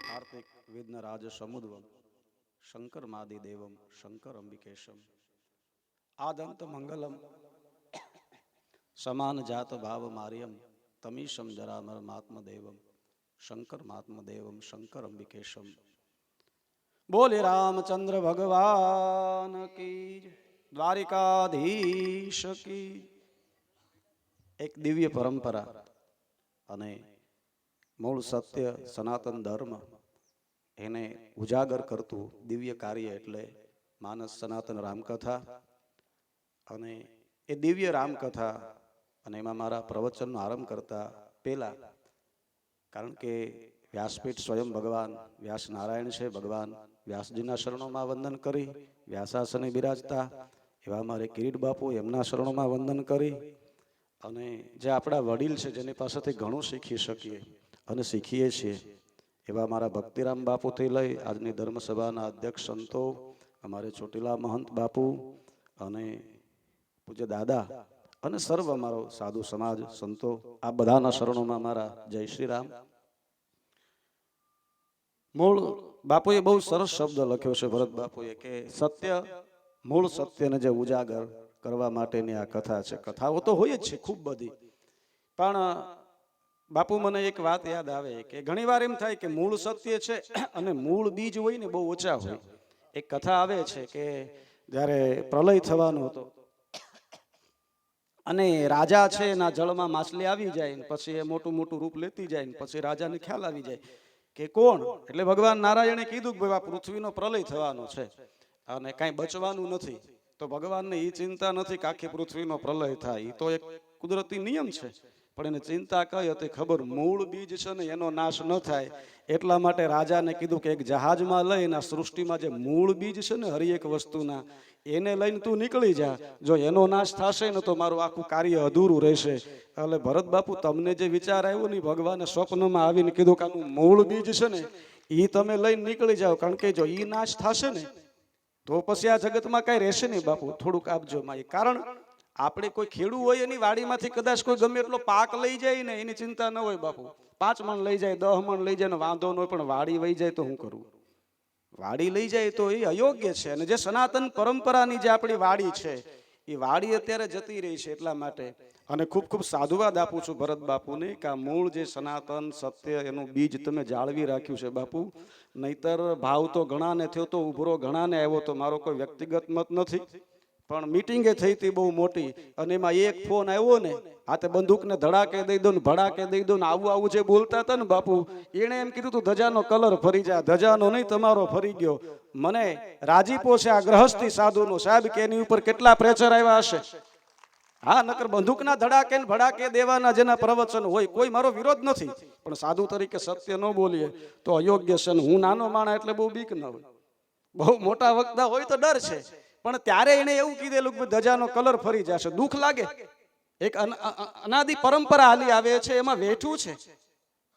કાર્તિક વિઘ્ન રાજ સમુદ્વમ શંકર માદિ દેવમ શંકર અંબિકેશમ આદંત મંગલમ સમાન જાત ભાવ માર્યમ તમીશમ જરામર મહાત્મ દેવમ શંકર મહાત્મ દેવમ શંકર અંબિકેશમ. બોલે રામચંદ્ર ભગવાન કી, દ્વારિકાધીશ કી. એક દિવ્ય પરંપરા અને મૂળ સત્ય સનાતન ધર્મ એને ઉજાગર કરતું દિવ્ય કાર્ય એટલે માનસ સનાતન રામકથા. અને એ દિવ્ય રામકથા અને એમાં મારા પ્રવચનનો આરંભ કરતા પહેલા, કારણ કે વ્યાસપીઠ સ્વયં ભગવાન વ્યાસ નારાયણ છે, ભગવાન વ્યાસજીના શરણોમાં વંદન કરી વ્યાસાસને બિરાજતા એવા મારે કિરીટ બાપુ એમના શરણોમાં વંદન કરી અને જે આપણા વડીલ છે જેની પાસેથી ઘણું શીખી શકીએ અને શીખીએ છીએ એવા મારા ભક્તિરામ બાપુથી લઈ આજની ધર્મસભાના અધ્યક્ષ સંતો, અમારે ચોટીલા મહંત બાપુ અને પૂજ્ય દાદા અને સર્વ અમારો સાધુ સમાજ સંતો, આ બધાના શરણોમાં મારા જય શ્રી રામ. મૂળ બાપુએ બહુ સરસ શબ્દ લખ્યો છે ભરત બાપુએ કે સત્ય, મૂળ સત્યને જે ઉજાગર કરવા માટેની આ કથા છે. કથાઓ તો હોય જ છે ખૂબ બધી, પણ બાપુ મને એક વાત યાદ આવે કે ઘણી વાર એમ થાય કે મૂળ સત્ય છે અને મૂળ બીજ હોય ને બહુ ઓછા હોય. એક કથા આવે છે કે જ્યારે પ્રલય થવાનો હતો અને રાજા છે એના જળમાં માછલી આવી જાય, પછી એ મોટું મોટું રૂપ લેતી જાય, પછી રાજાને ખ્યાલ આવી જાય કે કોણ, એટલે ભગવાન નારાયણે કીધું કે ભાઈ આ પૃથ્વીનો પ્રલય થવાનો છે અને કાંઈ બચવાનું નથી. તો ભગવાનને એ ચિંતા નથી કે આખી પૃથ્વીનો પ્રલય થાય, એ તો એક કુદરતી નિયમ છે, પણ એને ચિંતા કઈ હતી ખબર, મૂળ બીજ છે ને એનો નાશ ન થાય એટલા માટે રાજાને કીધું કે એક જહાજમાં લઈને સૃષ્ટિમાં જે મૂળ બીજ છે ને હરી એક વસ્તુના, એને લઈને તું નીકળી જા, જો એનો નાશ થશે ને તો મારું આખું કાર્ય અધૂરું રહેશે. એટલે ભરત બાપુ તમને જે વિચાર આવ્યો ને ભગવાને સ્વપ્નમાં આવીને કીધું કે આનું મૂળ બીજ છે ને એ તમે લઈને નીકળી જાઓ, કારણ કે જો એ નાશ થશે ને તો પછી આ જગતમાં કઈ રહેશે નહીં. બાપુ થોડુંક આપજો માં, કારણ આપણે કોઈ ખેડૂ હોય એની વાડીમાંથી કદાચ કોઈ ગમે એટલો પાક લઈ જાય ને એની ચિંતા ન હોય બાપુ, 5 મણ લઈ જાય 10 મણ લઈ જાય ને વાંધો ન હોય, પણ વાડી વહી જાય તો શું કરવું? વાડી લઈ જાય તો એ અયોગ્ય છે. અને જે સનાતન પરંપરાની જે આપણી વાડી છે એ વાડી અત્યારે જતી રહી છે. એટલા માટે અને ખૂબ ખૂબ સાધુવાદ આપું છું ભરત બાપુને કે આ મૂળ જે સનાતન સત્ય એનું બીજ તમે જાળવી રાખ્યું છે બાપુ. નહીતર ભાવ તો ઘણાને થયો તો ઉભરો ઘણાને આવ્યો તો, મારો કોઈ વ્યક્તિગત મત નથી, પણ મીટિંગે થઈ હતી બહુ મોટી અને એમાં એક ફોન આવ્યો ને હાથે બંદૂકને ધડાકે દઈ દો ને ભડાકે દઈ દો ને આવું આવું જે બોલતા હતા ને બાપુ, એણે એમ કીધું તું ધજાનો કલર ફરી જા, ધજાનો નહીં તમારો ફરી ગયો. મને રાજીપો છે આ ગ્રહસ્થી સાધુનો, સાહેબ કે એની ઉપર કેટલા પ્રેશર આવ્યા હશે. હા, નકર બંદૂકના ધડાકે ને ભડાકે દેવાના જેના પ્રવચન હોય, કોઈ મારો વિરોધ નથી, પણ સાધુ તરીકે સત્ય ન બોલીએ તો અયોગ્ય છે. હું નાનો માણસ એટલે બહુ બીક ન હોય, બહુ મોટા વક્તા હોય તો ડર છે, પણ ત્યારે એને એવું કીધેલું કે ધજાનો કલર ફરી જશે. દુઃખ લાગે, એક અનાદિ પરંપરા હાલી આવે છે, એમાં વેઠું છે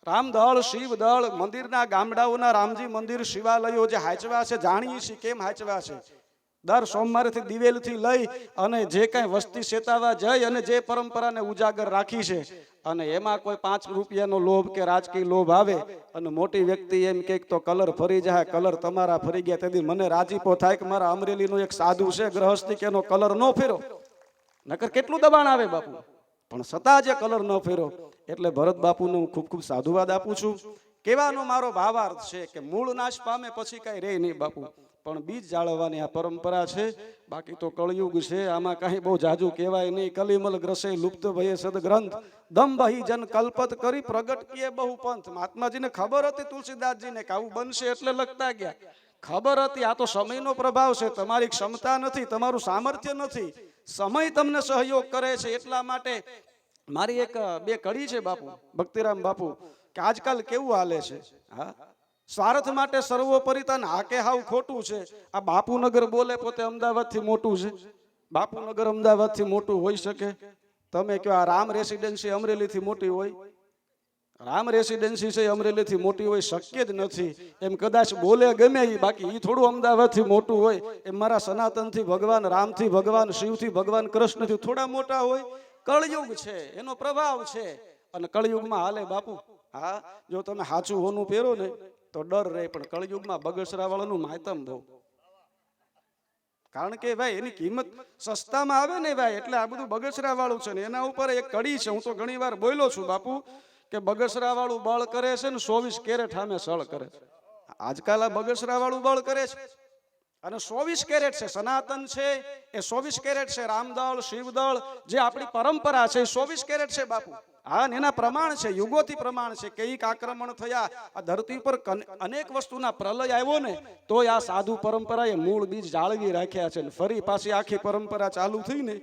રામદળ શિવદળ મંદિરના ગામડાઓના રામજી મંદિર શિવાલયો જે હાચવા છે, જાણીએ છીએ કેમ હાચવા છે. દર સોમવારેથી દિવેલથી લઈ અને જે કાંઈ વસ્તી શેતાવા જઈ અને જે પરંપરાને ઉજાગર રાખી છે, અને એમાં કોઈ 5 રૂપિયાનો લોભ કે રાજકીય લોભ આવે અને મોટી વ્યક્તિ એમ કે તો કલર ફરી જાય, કલર તમારા ફરી ગયા, તેથી મને રાજીપો થાય કે મારા અમરેલીનો એક સાધુ છે ગ્રહસ્થી કે એનો કલર ન ફેરો. નકર કેટલું દબાણ આવે બાપુ, પણ છતાં જે કલર ન ફેરો. એટલે ભરત બાપુને હું ખૂબ ખૂબ સાધુવાદ આપું છું. કહેવાનો મારો ભાવાર્થ છે કે મૂળ નાશ પામે પછી કાંઈ રહે નહીં બાપુ, પણ બીજ જાળવવાની આ પરંપરા છે. બાકી તો કળયુગ છે, આમાં કાંઈ બહુ જાજુ કહેવાય નહીં. કલિમલ ગ્રસે લુપ્ત ભયે સદગ્રંથ દંભહી જન કલ્પત કરી પ્રગટ કિયે બહુ પંથ. મહાત્માજીને ખબર હતી તુલસીદાસજીને કે આવું બનશે એટલે લખતા ગયા. ખબર હતી આ તો સમયનો પ્રભાવ છે, તમારી ક્ષમતા નથી, તમારું સામર્થ્ય નથી, સમય તમને સહયોગ કરે છે. એટલા માટે મારી એક 2 કડી છે બાપુ, ભક્તિરામ બાપુ, કે આજકાલ કેવું હાલે છે. હા, સ્વાર્થ માટે સર્વોપરી તન હાકે હાવ ખોટું છે. આ બાપુનગર બોલે પોતે અમદાવાદથી મોટું છે. બાપુનગર અમદાવાદથી મોટું હોઈ શકે? તમે કહો આ રામ રેસિડેન્સી અમરેલીથી મોટી હોય? રામ રેસિડેન્સી છે અમરેલીથી મોટી હોય? શક્ય જ નથી. એમ કદાચ બોલે ગમે એ, બાકી એ થોડું અમદાવાદથી મોટું હોય. એમ મારા સનાતનથી ભગવાન રામથી ભગવાન શિવથી ભગવાન કૃષ્ણથી થોડા મોટા હોય? કળયુગ છે, એનો પ્રભાવ છે, અને કળયુગમાં હાલે બાપુ. હા, જો તમે સાચું હોનું પહેરો ને તો ડર રહે, પણ કળયુગમાં બગસરા વાળાનું માયતમ બહુ. કારણ કે ભાઈ એની કિંમત સસ્તામાં આવે ને ભાઈ, એટલે આ બધું બગસરા વાળું છે ને એના ઉપર એક કડી છે. હું તો ઘણી વાર બોલ્યો છું બાપુ કે બગસરા વાળું બળ કરે છે ને 24 કેરેટ સામે સળ કરે છે. આજકાલ આ બગસરા વાળું બળ કરે છે અને 24 કેરેટ છે. સનાતન છે એ 24 કેરેટ છે. રામદળ શિવદળ જે આપણી પરંપરા છે એ 24 કેરેટ છે બાપુ. હા, એના પ્રમાણ છે, યુગોથી પ્રમાણ છે. કઈક આક્રમણ થયા, આ ધરતી પર અનેક વસ્તુના પ્રલય આવ્યો ને તો આ સાધુ પરંપરાએ મૂળ બીજ જાળવી રાખ્યા છે. ફરી પાછી આખી પરંપરા ચાલુ થઈ ને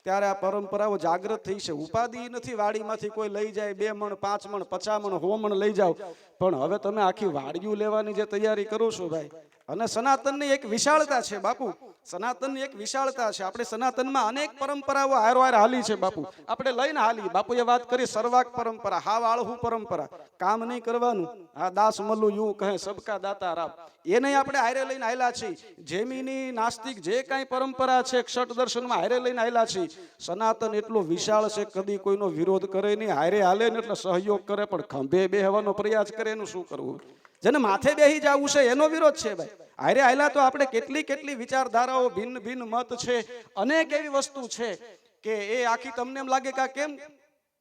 ત્યારે આ પરંપરાઓ જાગૃત થઈ છે. ઉપાધિ નથી વાડીમાંથી કોઈ લઈ જાય 2 મણ 5 મણ 50 મણ 100 મણ લઈ જાઓ, પણ હવે તમે આખી વાડીઓ લેવાની જે તૈયારી કરો છો ભાઈ. અને સનાતનની એક વિશાળતા છે બાપુ, સનાતનની એક વિશાળતા છે. આપણે સનાતનમાં અનેક પરંપરાઓ હારો-હાર હાલી છે બાપુ, આપણે લઈને હાલી. બાપુએ વાત કરી સર્વાક પરંપરા, હાવ આળહું પરંપરા, કામ નહીં કરવાનું, આ દાસ મલ્લુ યુ કહે સબકા દાતા રામ, એને આપણે હારે લઈને હાલ્યા છીએ. જેમીની નાસ્તિક જે કાંઈ પરંપરા છે ક્ષટ દર્શનમાં હારે લઈને હાલ્યા છીએ. સનાતન એટલો વિશાળ છે, કદી કોઈનો વિરોધ કરે નહીં, હારે હાલે ને એટલે સહયોગ કરે, પણ ખંભે બેહવાનો પ્રયાસ કરે એનું શું કરવું? જેને માથે બેહી જવું છે એનો વિરોધ છે ભાઈ. હારે હાલ્યા તો આપણે કેટલી વિચારધારાઓ, ભિન્ન ભિન્ન મત છે, અનેક એવી વસ્તુ છે કે એ આખી તમને એમ લાગે કે કેમ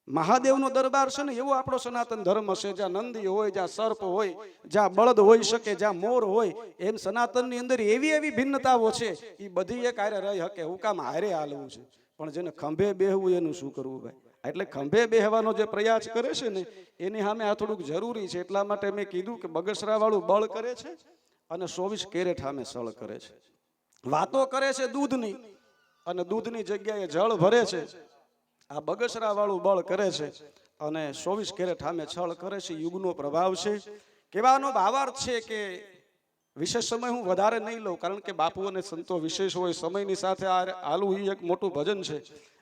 મહાદેવનો દરબાર છે ને એવો આપણો સનાતન ધર્મ છે. જ્યાં નંદી હોય, જ્યાં સર્પ હોય, જ્યાં બળદ હોઈ શકે, જ્યાં મોર હોય, એમ સનાતનની અંદર એવી ભિન્નતાઓ છે. એ બધી એક હારે રહી શકે. હું કામ હારે હાલવું છે, પણ જેને ખંભે બેહવું એનું શું કરવું ભાઈ? એટલે ખંભે બેહવાનો જે પ્રયાસ કરે છે ને એની સામે આ થોડુંક જરૂરી છે. એટલા માટે મેં કીધું કે બગસરા વાળું બળ કરે છે અને 24 કેરેટ સામે સળ કરે છે. વાતો કરે છે દૂધની અને દૂધની જગ્યાએ જળ ભરે છે. આ બગસરા વાળું બળ કરે છે અને 24 કેરેટ સામે છળ કરે છે. યુગનો પ્રભાવ છે. કહેવાનો ભાવાર્થ છે કે વિશેષ સમય હું વધારે નહીં લઉં, કારણ કે બાપુ અને સંતો વિશેષ હોય, સમયની સાથે હાલવું એ એક મોટું ભજન છે.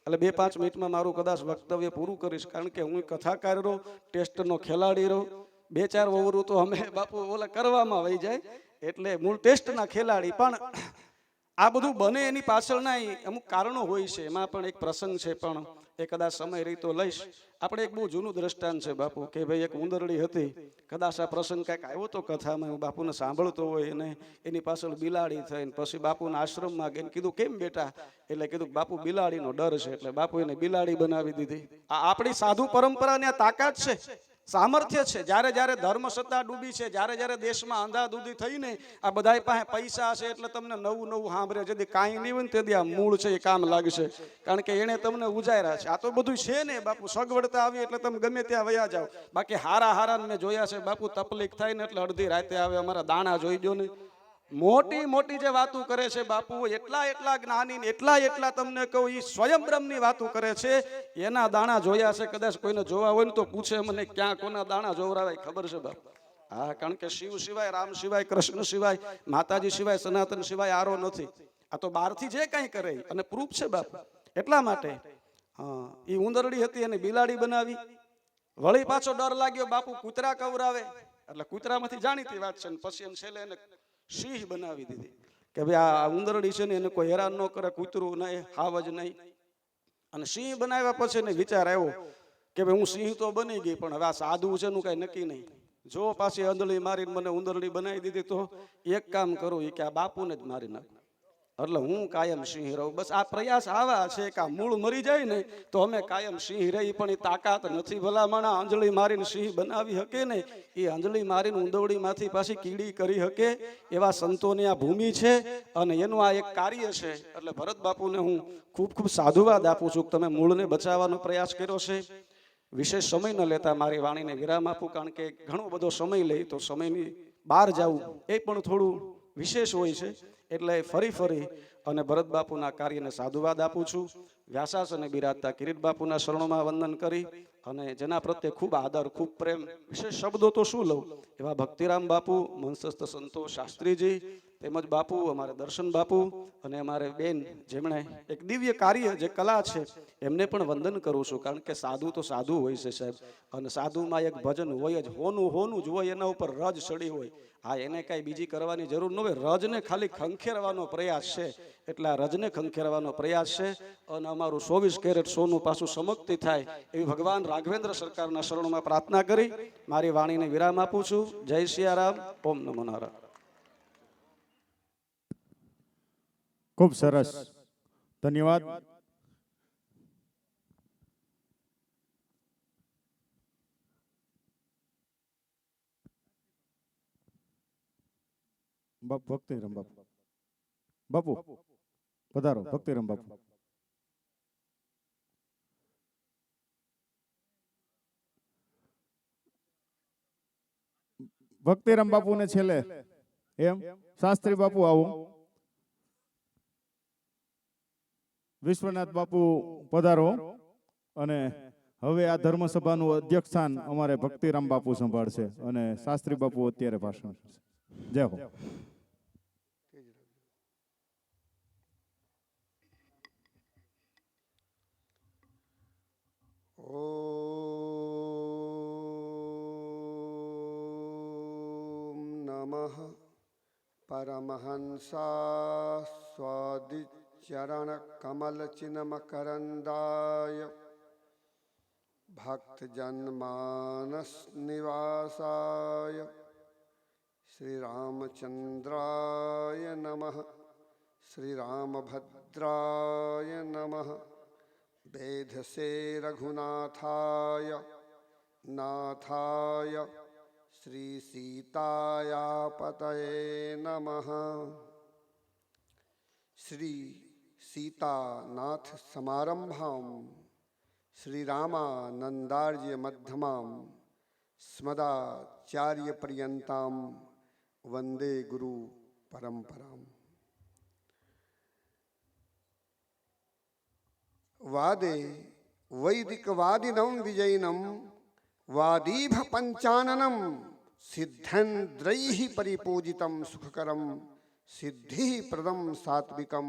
એટલે 2-5 મિનિટમાં મારું કદાચ વક્તવ્ય પૂરું કરીશ, કારણ કે હું કથાકાર રહું, ટેસ્ટનો ખેલાડી રહું. 2-4 ઓવરો તો અમે બાપુ ઓલા કરવામાં વહી જાય, એટલે મૂળ ટેસ્ટના ખેલાડી. પણ આ બધું બને એની પાછળના અમુક કારણો હોય છે. એમાં પણ એક પ્રસંગ છે, પણ એ કદાચ સમય રહી તો લઈશ. આપણે એક બહુ જૂનું દ્રષ્ટાંત છે બાપુ, કે ભાઈ એક ઉંદરડી હતી. કદાચ આ પ્રસંગ કાંઈક આવ્યો તો કથામાં, હું બાપુને સાંભળતો હોય, અને એની પાછળ બિલાડી થઈને પછી બાપુના આશ્રમમાં ગઈને કીધું કેમ બેટા? એટલે કીધું બાપુ બિલાડીનો ડર છે. એટલે બાપુ એને બિલાડી બનાવી દીધી. આ આપણી સાધુ પરંપરાની આ તાકાત છે, સામર્થ્ય છે. જ્યારે જ્યારે ધર્મ સત્તા ડૂબી છે, જ્યારે દેશમાં અંધાધૂંધી થઈને આ બધા પાસે પૈસા છે એટલે તમને નવું સાંભળે. જેથી કાંઈ નહીં હોય ને તેથી આ મૂળ છે એ કામ લાગશે, કારણ કે એને તમને ઉજાયરા છે. આ તો બધું છે ને બાપુ, સગવડતા આવી એટલે તમે ગમે ત્યાં વયા જાઓ. બાકી હારા મેં જોયા છે બાપુ, તકલીફ થાય ને એટલે અડધી રાતે આવે, અમારા દાણા જોઈ દો ને. મોટી જે વાતો કરે છે બાપુ, એટલા જ્ઞાની, એટલા તમને કહું, એ સ્વયં બ્રહ્મની વાતો કરે છે. એના દાણા જોયા છે. કદાચ કોઈને જોવા હોય ને તો પૂછે મને, ક્યાં કોના દાણા જોવરાવાય ખબર છે બાપુ? હા, કારણ કે શિવ સિવાય, રામ સિવાય, કૃષ્ણ સિવાય, માતાજી સિવાય, સનાતન સિવાય આરો નથી. આ તો બહારથી જે કાંઈ કરે અને પ્રૂફ છે બાપુ. એટલા માટે હા, એ ઉંદરડી હતી એને બિલાડી બનાવી. વળી પાછો ડર લાગ્યો બાપુ કૂતરા કવરાવે, એટલે કૂતરામાંથી જાણીતી વાત છે. ને પછી એને છેલ્લે એને સિંહ બનાવી દીધી કે ભાઈ આ ઉંદરડી છે ને એને કોઈ હેરાન ન કરે, કૂતરું નહીં, હાવ જ નહીં. અને સિંહ બનાવ્યા પછી એને વિચાર આવ્યો કે ભાઈ હું સિંહ તો બની ગઈ, પણ હવે આ સાધુ છે નું કઈ નક્કી નહીં. જો પાછી અંજળી મારીને મને ઉંદરડી બનાવી દીધી તો એક કામ કરું, એ કે આ બાપુને જ મારી નાખું, એટલે હું કાયમ સિંહ રહું. બસ આ પ્રયાસ આવા છે કે આ મૂળ મરી જાય ને તો અમે કાયમ સિંહ રહી. પણ એ તાકાત નથી ભલામણા અંજળી મારીને સિંહ બનાવી શકે ને, એ અંજળી મારીને ઉંદરડીમાંથી પાછી કીડી કરી શકે એવા સંતોની આ ભૂમિ છે અને એનું આ એક કાર્ય છે. એટલે ભરત બાપુને હું ખૂબ ખૂબ સાધુવાદ આપું છું કે તમે મૂળને બચાવવાનો પ્રયાસ કર્યો છે. વિશેષ સમય ન લેતા મારી વાણીને વિરામ આપું, કારણ કે ઘણો બધો સમય લે તો સમયની બહાર જવું એ પણ થોડું વિશેષ હોય છે. એટલે ફરી અને ભરત બાપુના કાર્યને સાધુવાદ આપું છું. વ્યાસાસને બિરાજતા કિરીટ બાપુના શરણોમાં વંદન કરી અને જેના પ્રત્યે ખૂબ આદર, ખૂબ પ્રેમ, વિશેષ શબ્દો તો શું લઉં, એવા ભક્તિરામ બાપુ, મંચસ્થ સંતો શાસ્ત્રીજી, તેમજ બાપુ અમારે દર્શન બાપુ અને અમારે બેન જેમણે એક દિવ્ય કાર્ય જે કલા છે એમને પણ વંદન કરું છું. કારણ કે સાધુ તો સાધુ હોય છે સાહેબ, અને સાધુમાં એક ભજન હોય જ, હોનું જ હોય, એના ઉપર રજ ચડી હોય. હા, એને કાંઈ બીજી કરવાની જરૂર ન હોય, રજને ખાલી ખંખેરવાનો પ્રયાસ છે. એટલે આ રજને ખંખેરવાનો પ્રયાસ છે. અને અમારું 24 કેરેટ સોનું પાછું સમક્તિ થાય એવી ભગવાન રાઘવેન્દ્ર સરકારના શરણોમાં પ્રાર્થના કરી મારી વાણીને વિરામ આપું છું. જય સિયારામ, ઓમ નમો નારાયણ. ખૂબ સરસ, ધન્યવાદ. ભક્તિરામ બાપુ, બાપુ પધારો. ભક્તિરામ બાપુ, ભક્તિરામ બાપુ ને છેલ્લે એમ શાસ્ત્રી બાપુ આવું, વિશ્વનાથ બાપુ પધારો. અને હવે આ ધર્મસભાનું અધ્યક્ષ સ્થાન અમારે ભક્તિરામ બાપુ સંભાળશે અને શાસ્ત્રી બાપુ અત્યારે ભાષણ કરશે. જય હો. ઓમ નમઃ પરમહંસા સ્વાદિચરણ કમલ ચિન્મકરંદાય ભક્તજનમાનસ નિવાસાય શ્રી રામચંદ્રાય નમઃ શ્રી રામભદ્રાય નમઃ વેધસે રઘુનાથાય નાથાય શ્રી સીતાયાપતये નમઃ. શ્રી સીતાનાથ સમારંભામ શ્રી રામાનંદાર્ય મધ્યમામ સ્મદાચાર્ય પર્યંતામ વંદે ગુરુ પરંપરામ. વાદે વૈદિક વાદિનમ વિજયનમ વાદીભ પંચાનનમ સિદ્ધેન્દ્રૈઃ પરિપૂજિતમ સુખકરમ સિદ્ધિ પ્રદમ સાત્વિકમ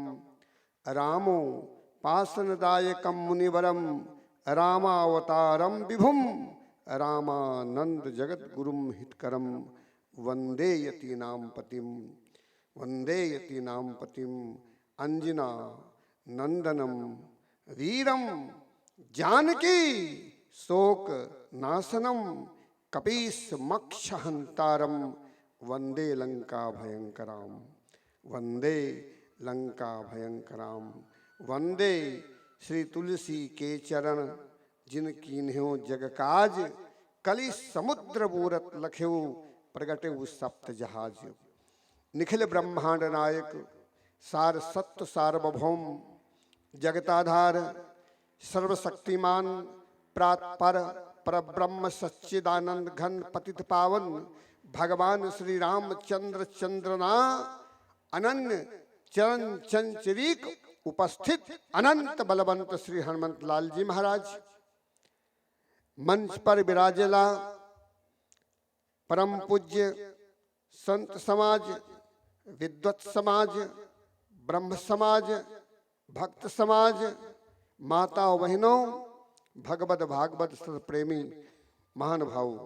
રામો પાસનદાયકમ મુનિવરમ રામાવતારમ વિભુમ રામાનંદ જગદ્ગુરુમ હિતકરમ વંદે યતીનામ પતિમ અંજના નંદનમ વીરમ જાનકી શોક નાશનમ કપીસ મક્ષહંતારમ વંદે લંકા ભયંકરામ વંદે શ્રી તુલસી કે ચરણ जिन कीन्ह्यो जग काज कलि समुद्र बूरत लख्यो प्रगटे सप्त जहाज. निखिल ब्रह्मांड नायक सार सत्य सार्वभौम जगताधार सर्वशक्तिमान प्रात्पर परब्रह्म सच्चिदानंद घन पतित पावन भगवान श्री रामचंद्र चंद्रना अनन्य चरण चंचरीक उपस्थित अनंत बलवंत श्री हनुमंत लाल जी महाराज, मंच पर विराजेला परम पूज्य संत समाज, विद्वत समाज, ब्रह्म समाज, भक्त समाज, માતાઓ બહેનો, ભગવદ ભાગવત પ્રેમી મહાનુભાવો,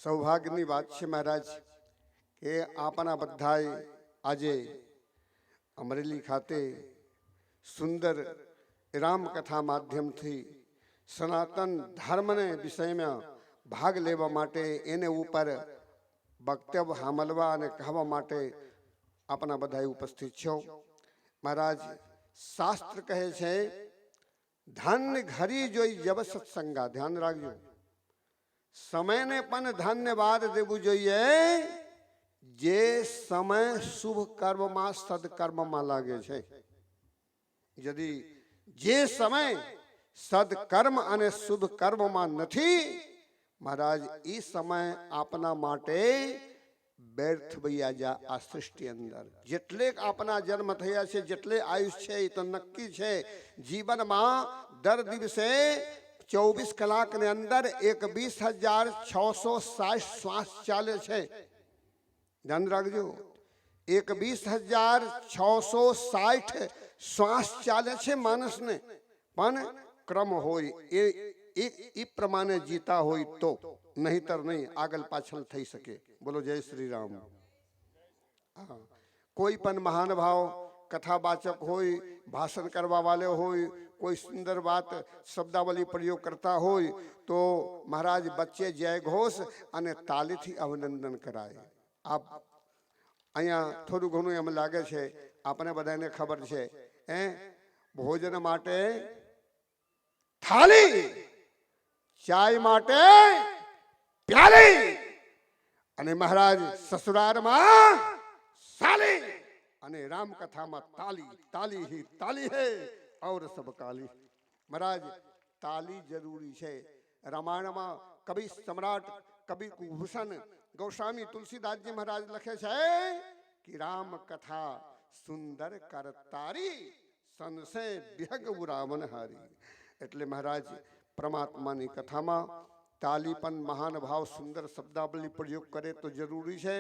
સૌભાગ્યની વાત છે મહારાજ કે આપણા બધાએ આજે અમરેલી ખાતે સુંદર રામકથા માધ્યમથી સનાતન ધર્મને વિષયમાં ભાગ લેવા માટે, એને ઉપર વક્તવ્ય સાંભળવા અને કહેવા માટે આપણા બધાએ ઉપસ્થિત છો. મહારાજ, શાસ્ત્ર કહે છે ધન ઘરી જોઈ જબ સત્સંગા. ધ્યાન રાખજો, સમયને પણ ધન્યવાદ દેવું જોઈએ જે સમય શુભ કર્મમાં સદકર્મમાં લાગે છે. यदि જે સમય સદકર્મ અને શુભ કર્મમાં નથી મહારાજ, એ સમય આપના માટે વ્યર્થ વયા જા આ સૃષ્ટિ અંદર. જેટલે આપના જન્મ થયા છે, જેટલે આયુષ છે, એ તો નક્કી છે. જીવનમાં દર દિવસે 24 કલાકની અંદર 21,660 શ્વાસ ચાલે છે. ધ્યાન રાખજો, 21,660 શ્વાસ ચાલે છે માણસને. પણ ક્રમ હોય એ પ્રમાણે જીતા હોય તો, નહીતર નહીં, આગળ પાછળ થઈ શકે. બોલો જય શ્રી રામ. હા, કોઈ પણ મહાન ભાવ કથાવાચક હોય, ભાષણ કરવા વાલે હોય, કોઈ સુંદર વાત શબ્દાવલી પ્રયોગ કરતા હોય તો મહારાજ બચ્ચે જય ઘોષ અને તાલીથી અભિનંદન કરાય. આપ અહીંયા થોડું ઘણું એમ લાગે છે, આપણે બધાને ખબર છે, ભોજન માટે થાળી, ચાય માટે પ્યાલી, અને મહારાજ સસુરાલમાં સાલી, અને રામકથામાં તાલી. તાલી હી તાલી હે और सब काली. મહારાજ, તાલી જરૂરી છે. રામાયણમાં કવિ સમ્રાટ કવિ કુભૂષણ ગોસ્વામી તુલસીદાસજી મહારાજ લખે છે કે રામ કથા સુંદર કર તારી, સંસે વિહગ રાવણ હારી. એટલે મહારાજ, પરમાત્માની કથામાં તાલી પણ મહાન ભાવ સુંદર શબ્દાવલી પ્રયોગ કરે તો જરૂરી છે.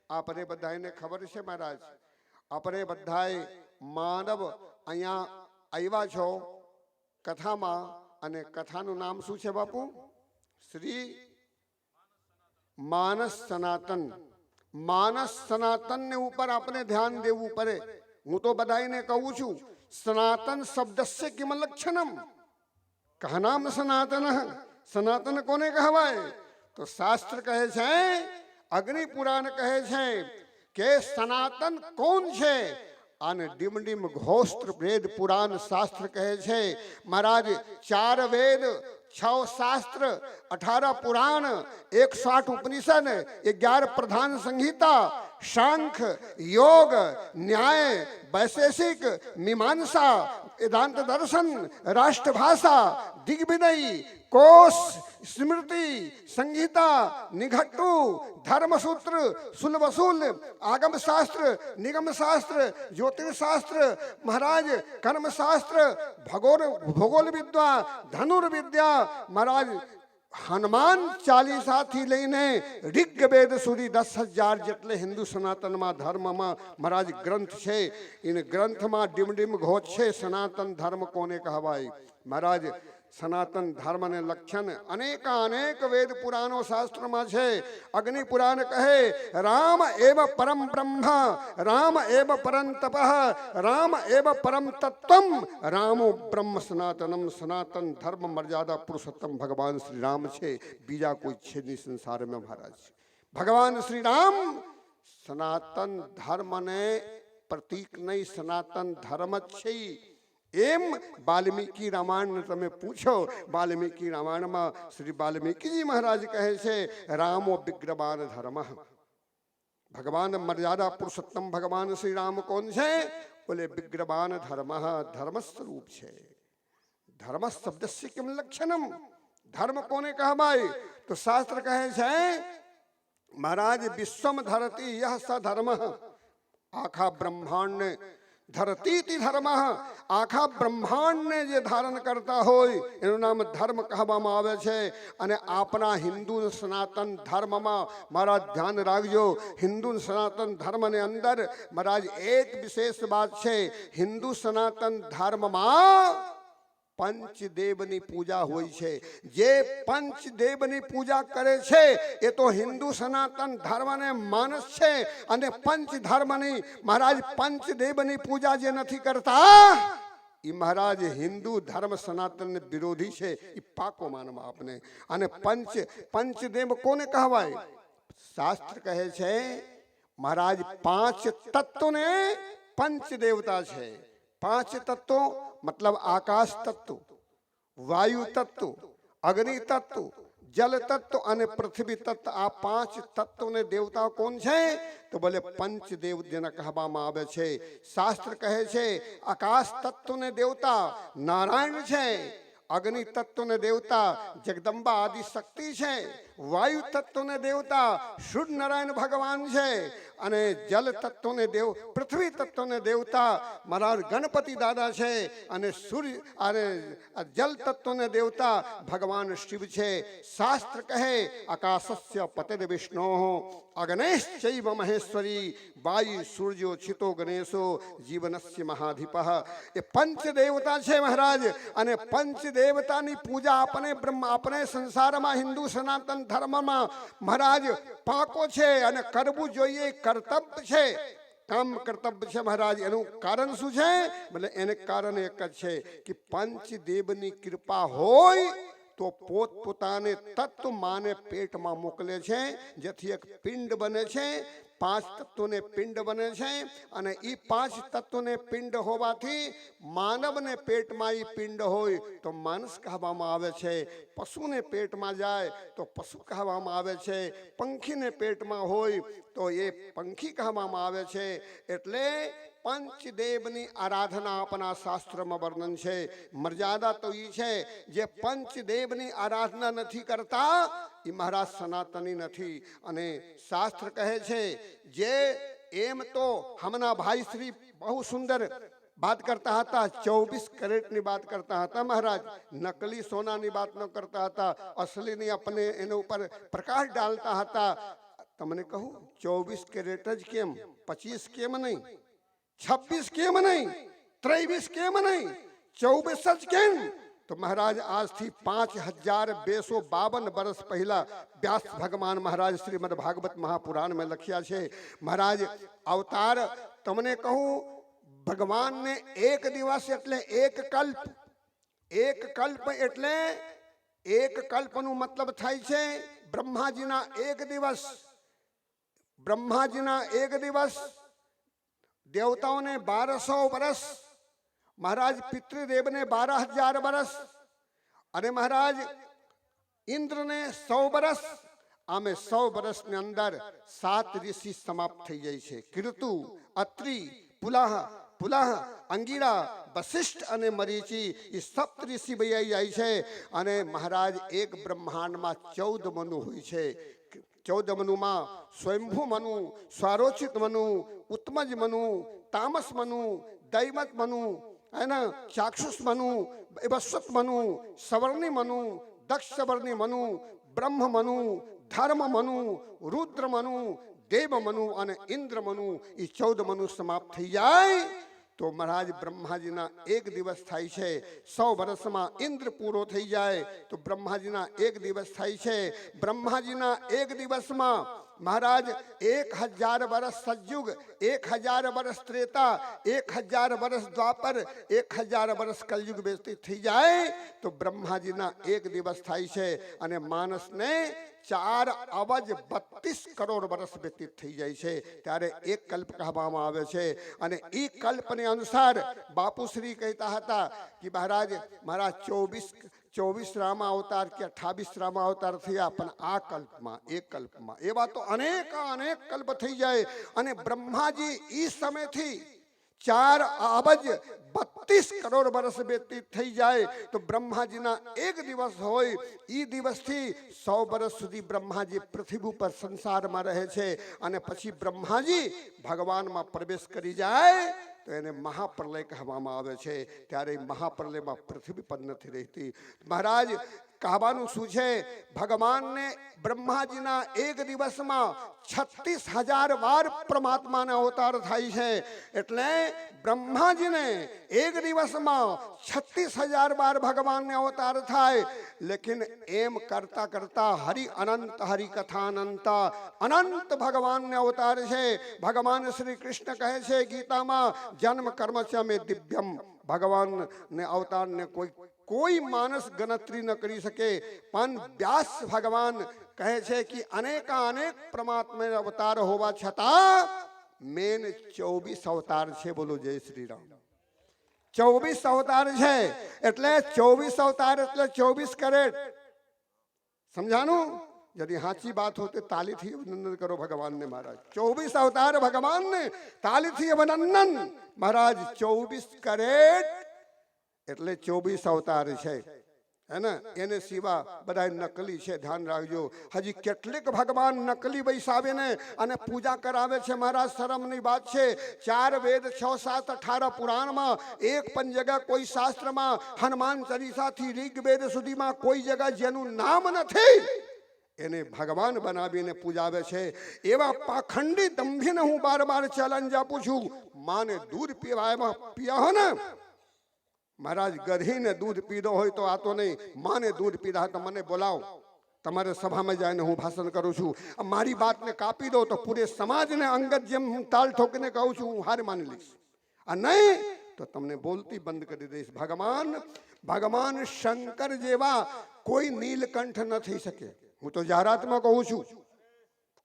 આપણે બધાને ખબર છે મહારાજ, આપણે બધાએ માનવ અહીંયા આવ્યા છો કથામાં, અને કથાનું નામ શું છે બાપુ? શ્રી માનસ સનાતન. માનસ સનાતન ને ઉપર આપણે ધ્યાન દેવું પડે. હું તો બધાને કહું છું, સનાતન શબ્દસ્ય કિમ લક્ષણમ? કહા નામ સનાતન. સનાતન કોને કહેવાય? તો શાસ્ત્ર કહે છે, અગ્નિ પુરાણ કહે છે કે સનાતન કોણ છે? અને ડીમ ડીમ ઘોસ્ત્ર વેદ પુરાણ શાસ્ત્ર કહે છે મહારાજ, 4 વેદ, 6 શાસ્ત્ર, 18 પુરાણ, 108 ઉપનિષદ, 11 પ્રધાન સંહિતા, શાંખ, યોગ, ન્યાય, વૈશેષિક, મીમાંસા, વેદાંત દર્શન, રાષ્ટ્રભાષા, દિગ્વિનય, કોશ, સ્મૃતિ, સંહિતા, નિઘટ્ટુ, ધર્મસૂત્ર, સુલવસુલ, આગમ શાસ્ત્ર, નિગમ શાસ્ત્ર, જ્યોતિષશાસ્ત્ર, મહારાજ કર્મશાસ્ત્ર, ભૂગોળ વિદ્યા, ધનુર્વિદ્યા, મહારાજ હનુમાન ચાલીસાથી લઈને ઋગ્વેદ સુધી 10,000 જેટલે હિન્દુ સનાતનમાં ધર્મમાં મહારાજ ગ્રંથ છે. એને ગ્રંથમાં ડીમ ડીમ ઘોષ છે સનાતન ધર્મ કોને કહેવાય. મહારાજ, સનાતન ધર્મને લક્ષણ અનેક વેદ પુરાણો શાસ્ત્રમાં છે. અગ્નિ પુરાણ કહે રામ એવ પરમ બ્રહ્મ, રામ એવ પરમ તપ, રામ એવ પરમ તત્વમ, રામો બ્રહ્મ સનાતનમ. સનાતન ધર્મ મર્યાદા પુરુષોત્તમ ભગવાન શ્રી રામ છે, બીજા કોઈ છે નહીં સંસારમાં મહારાજ. ભગવાન શ્રી રામ સનાતન ધર્મને પ્રતીક નહીં, સનાતન ધર્મ જ છે. એમ વાલ્મીકી રામાયણ તમે પૂછો, વાલ્મીકી રામાયણમાં શ્રી વાલ્મીકીજી મહારાજ કહે છે રામો વિગ્રહવાન ધર્મ. ભગવાન મર્યાદા પુરુષોત્તમ ભગવાન શ્રી રામ કોણ છે? બોલે વિગ્રહવાન ધર્મ, ધર્મ સ્વરૂપ છે. ધર્મ શબ્દસ્ય કિમ લક્ષણમ? ધર્મ કોને કહેવાય? તો શાસ્ત્ર કહે છે મહારાજ, વિશ્વમ ધરતી યહ સ ધર્મ. આખા બ્રહ્માંડ ધરતીતિ ધર્મ, આખા બ્રહ્માંડને જે ધારણ કરતા હોય એનું નામ ધર્મ કહેવામાં આવે છે. અને આપણા હિન્દુ સનાતન ધર્મમાં મહારાજ ધ્યાન રાખજો, હિન્દુ સનાતન ધર્મની અંદર મહારાજ એક વિશેષ વાત છે. હિન્દુ સનાતન ધર્મમાં પંચદેવની પૂજા હોય છે. જે પંચદેવની પૂજા કરે છે એ તો હિન્દુ સનાતન ધર્મને માનસ છે. અને પંચ ધર્મની મહારાજ પંચદેવની પૂજા જે નથી કરતા એ મહારાજ હિન્દુ ધર્મ સનાતન વિરોધી છે. એ પાકો માનવા આપને. અને પંચદેવ કોને કહેવાય? શાસ્ત્ર કહે છે મહારાજ પાંચ તત્વને પંચ દેવતા છે. પાંચ તત્વો मतलब आकाश तत्व, वायु तत्व, अग्नि तत्व, जल तत्व અને પૃથ્વી તત્વ. આ પાંચ તત્વને દેવતા કોણ છે? તો બોલે પંચદેવ જેને કહેવામાં આવે છે. શાસ્ત્ર કહે છે આકાશ તત્વને દેવતા નારાયણ છે, અગ્નિ તત્વને દેવતા જગદંબા આદિ શક્તિ છે, વાયુ તત્વને દેવતા શુદ્ધ નારાયણ ભગવાન છે, અને જલ તત્વને દેવ પૃથ્વી તત્વને દેવતા મહારાજ ગણપતિ દાદા છે, અને સૂર્ય અને જલ તત્વને દેવતા ભગવાન શિવ છે. શાસ્ત્ર કહે આકાશસ્ય પતિર વિષ્ણુ અગ્નેશ્ચૈવ મહેશ્વરી વાયુ સૂર્યો છિતો ગણેશો જીવનસ્ય મહાધિપ. એ પંચ દેવતા છે મહારાજ. અને પંચ દેવતાની પૂજા આપણે સંસારમાં હિન્દુ સનાતન ધર્મમાં મહારાજ પાકો છે અને કરવું જોઈએ, કર્તવ્ય છે, કામ કર્તવ્ય છે મહારાજ. એનું કારણ શું છે? એટલે એને કારણ એક જ છે કે પંચદેવની કૃપા હોય તો પોતપોતાને તત્વ માને પેટમાં મોકલે છે, જેથી એક પિંડ બને છે. પાંચ તત્વોને પિંડ બને છે. અને એ પાંચ તત્વોને પિંડ હોવાથી માનવને પેટમાં એ પિંડ હોય તો માણસ કહેવામાં આવે છે, પશુને પેટમાં જાય તો પશુ કહેવામાં આવે છે, પંખીને પેટમાં હોય તો એ પંખી કહેવામાં આવે છે. એટલે પંચદેવની આરાધના આપણા શાસ્ત્રમાં વર્ણન છે. મર્યાદા તો એ છે જે પંચદેવની આરાધના નથી કરતા એ મહારાજ સનાતની નથી. અને શાસ્ત્ર કહે છે જે એમ તો હમણાં ભાઈ શ્રી બહુ સુંદર बात करता था, 24 कैरेट ની बात करता था महाराज. नकली सोना ની बात न करता था, असली ની अपने એના ઉપર પ્રકાશ ડાલતા હતા. તમને કહું 24 कैरेट જ કેમ, 25 કેમ નહીં, 26 કેમ નહીં, 23 કેમ નહીં, 24 જ કેમ? તો મહારાજ આજથી 5252 વર્ષ પહેલા વ્યાસ ભગવાન મહારાજ શ્રીમદ ભાગવત મહાપુરાણ में લખ્યા છે. મહારાજ અવતાર તમને કહું ભગવાન ને એક દિવસ એટલે એક કલ્પ. એક કલ્પ એટલે એક કલ્પનું મતલબ થાય છે બ્રહ્માજીના એક દિવસ. બ્રહ્માજીના એક દિવસ, દેવતાઓને 1200 વર્ષ, મહારાજ પિતૃદેવને 12000 વર્ષ, અને મહારાજ ઇન્દ્રને 100 વર્ષ. આમે 100 વર્ષની અંદર 7 ઋષિ સમાપ્ત થઈ જાય છે. કીર્તુ, અત્રિ, પુલાહ, અંગીરા, વશિષ્ઠ અને મરીચી એ સપ્ત ઋષિ વૈયા જાય છે. અને મહારાજ એક બ્રહ્માંડમાં 14 મનુ હોય છે. 14 મનુમાં સ્વયંભૂ મનુ, સ્વારોચિત મનુ, ઉત્તમજ મનુ, તામસ મનુ, દૈવત મનુ, ચાક્ષુષ મનુ, વસ્વત મનુ, સવર્ણી મનુ, દક્ષ સવર્ણી મનુ, બ્રહ્મ મનુ, ધર્મ મનુ, રુદ્ર મનુ, દેવ મનુ અને ઇન્દ્ર મનુ. એ 14 મનુ સમાપ્ત થઈ જાય તો મહારાજ બ્રહ્માજીના એક દિવસ થાય છે. 100 વર્ષમાં ઇન્દ્ર પૂરો થઈ જાય તો બ્રહ્માજીના એક દિવસ થાય છે. બ્રહ્માજીના એક દિવસમાં મહારાજ 1000 વર્ષ સતયુગ, 1000 વર્ષ ત્રેતા, 1000 વર્ષ દ્વાપર, 1000 વર્ષ કલયુગ વ્યતીત થઈ જાય તો બ્રહ્માજીના એક દિવસ થાય છે. અને માણસને 4 અબજ 32 કરોડ વર્ષ વ્યતીત થઈ જાય છે. ત્યારે એક કલ્પ કહેવામાં આવે છે. અને એ કલ્પને અનુસાર બાપુશ્રી કહેતા હતા કે મહારાજ મારા 24 રામા અવતાર કે 28 રામા અવતાર થયા, પણ આ કલ્પમાં એક કલ્પમાં એવા તો અનેક કલ્પ થઈ જાય. અને બ્રહ્માજી એ સમયથી 4 અબજ 32 કરોડ વર્ષ વ્યતીત થઈ જાય તો બ્રહ્માજીના એક દિવસ હોય. એ દિવસથી 100 વર્ષ સુધી બ્રહ્માજી પૃથ્વી ઉપર સંસારમાં રહે છે. અને પછી બ્રહ્માજી ભગવાનમાં પ્રવેશ કરી જાય તો એને મહાપ્રલય કહેવામાં આવે છે. ત્યારે મહાપ્રલયમાં પૃથ્વી પર નથી રહેતી. મહારાજ કહેવાનું શું છે, ભગવાનને બ્રહ્માજીના એક દિવસમાં 36,000 વાર પરમાત્માના અવતાર થાય છે. એટલે બ્રહ્માજીને એક દિવસમાં 36,000 વાર ભગવાનને અવતાર થાય. લેકિન એમ કરતા કરતા હરિ અનંત, હરિ કથા અનંત, અનંત ભગવાનને અવતાર છે. ભગવાન શ્રી કૃષ્ણ કહે છે ગીતામાં, જન્મ કર્મ ચ મે દિવ્યમ. ભગવાનને અવતારને કોઈ માણસ ગણતરી ન કરી શકે. પણ વ્યાસ ભગવાન કહે છે કે અનેક પરમાત્મા અવતાર હોવા છતાં મેન 24 અવતાર છે. બોલો જય શ્રી રામ. 24 અવતાર છે. એટલે 24 અવતાર એટલે 24 कैरेट. समझानु? यदि साची बात हो तो ताली थी अभिनंदन करो भगवान ने महाराज. 24 अवतार भगवान ने, ताली थी अभिनंदन महाराज. 24 कैरेट એટલે 24 અવતાર છે. હે ને? એને સિવા બધા નકલી છે. ધ્યાન રાખજો. હજી કેટલીક ભગવાન નકલી વૈસાવે ને અને પૂજા કરાવે છે મહારાજ. શરમની વાત છે. 4 વેદ 6 7 18 પુરાણમાં એક પણ જગા કોઈ શાસ્ત્રમાં હનુમાન ચાલીસાથી ઋગ્વેદ સુધીમાં કોઈ જગા જેનું નામ નથી એને ભગવાન બનાવીને પૂજાવે છે. એવા પાખંડી દંભીને હું બાર ચેલેન્જ આપું છું. માને દૂધ પીવાયમાં પીયા હો ને મહારાજ, ગધેને દૂધ પીધો હોય તો આ તો નહીં, માને દૂધ પીધા તો મને બોલાવો. તમારે સભામાં જઈને હું ભાષણ કરું છું. મારી વાતને કાપી દો તો પૂરે સમાજને અંગત જેમ હું તાલ ઠોકીને કહું છું હું હાર માની લઈશ. આ નહીં તો તમને બોલતી બંધ કરી દઈશ. ભગવાન શંકર જેવા કોઈ નીલકંઠ ન થઈ શકે. હું તો જાહેરાતમાં કહું છું,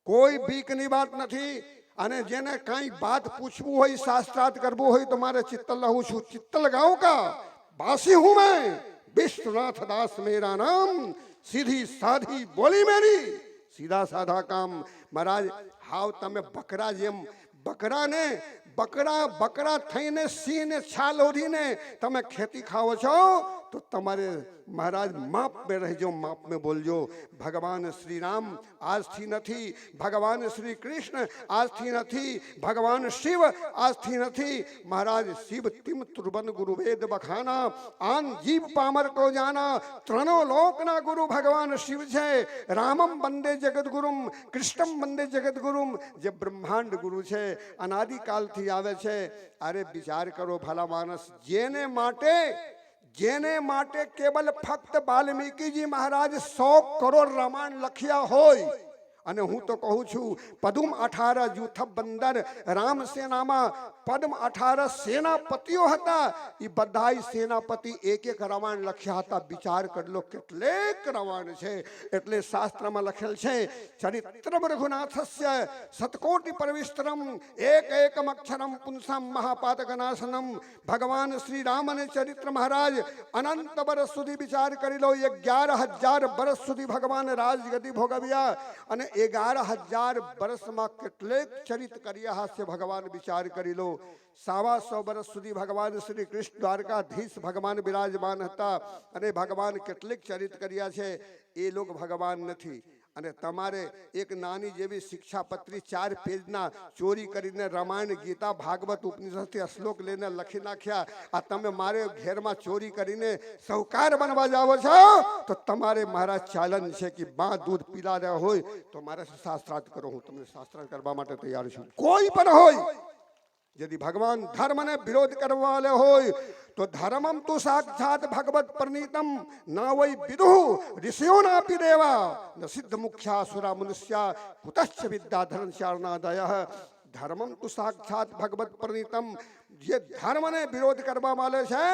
કોઈ બીકની વાત નથી. અને જેને કઈ बात पूछવું હોય, शास्त्रार्थ करવું હોય तो मारे चित्तल रहूं છું. चित्तल गांव का बासी हूं मैं, विश्वनाथ दास मेरा नाम, सीधी साधी बोली मेरी, सीधा साधा काम. महाराज हाव તમે બકરા જેમ બકરા થઈને સિંહને છાલ ઓઢીને તમે ખેતી ખાઓ છો તો તમારે महाराज माप में रहजो, माप में बोलजो. भगवान श्री राम आज थी नहीं, भगवान श्री कृष्ण आज थी नहीं, भगवान शिव आज थी नहीं. महाराज शिव तिम तुरबन गुरु वेद बखाना, आन जीव पामर को जाना. त्रणो लोकना गुरु भगवान शिव छे. रामम वंदे जगत गुरुम, कृष्णम वंदे जगत गुरुम. जे ब्रह्मांड गुरु छे, अनादिकाल थी आवे छे. अरे विचार करो भला मानस, જેને માટે કેવલ ફક્ત વાલ્મીકીજી મહારાજ 100 કરોડ રામાયણ લખ્યા હોય. અને હું તો કહું છું પદમ 18 જૂથ બંદર રામ સેનામાં પદમ 18 સેનાપતિઓ હતા. એ બધાય સેનાપતિ એક રામાયણ લખ્યા હતા. વિચાર કરી લો કેટલેક રામાયણ છે. એટલે શાસ્ત્રમાં લખેલ છે, ચરિત્ર રઘુનાથસ્ય શતકોટિ પરવિસ્તરમ, એક અક્ષરમ પુંસમ મહાપાતકનાશનમ. ભગવાન શ્રી રામને ચરિત્ર મહારાજ અનંત વર્ષ સુધી વિચાર કરી લો. 11,000 વર્ષ સુધી ભગવાન રાજગતિ ભોગવ્યા અને 11,000 વર્ષમાં કેટલેક ચરિત કર્યા હશે ભગવાન. વિચાર કરી લો. 125 વર્ષ સુધી ભગવાન શ્રી કૃષ્ણ દ્વારકાધીશ ભગવાન બિરાજમાન હતા અને ભગવાન કેટલેક ચરિત કર્યા છે. એ લોક ભગવાન નથી. અને તમારે એક નાની જેવી શિક્ષાપત્રી 4 પેજના ચોરી કરીને રામાયણ, ગીતા, ભાગવત, ઉપનિષદથી શ્લોક લઈને લખી નાખ્યા. આ તમે મારે ઘેરમાં ચોરી કરીને સૌકાર બનવા જાઓ છો તો તમારે મારા ચેલેન્જ છે કે બા દૂધ પીલા રહ્યા હોય તો મારે શાસ્ત્રાર્થ કરો. હું તમને શાસ્ત્રાર્થ કરવા માટે તૈયાર છું. કોઈ પણ હોય, यदि भगवान धर्म ने विरोध करने वाले हो तो धर्मम तो साक्षात भगवत प्रणीतम न वै विदु ऋषियों नापि देवा न सिद्ध मुख्या सुरा मनुष्या कुतश्च विद्या धर्मचारणादय. धर्मम तो साक्षात भगवत प्रणीतम. ये धर्म ने विरोध करवा वाले है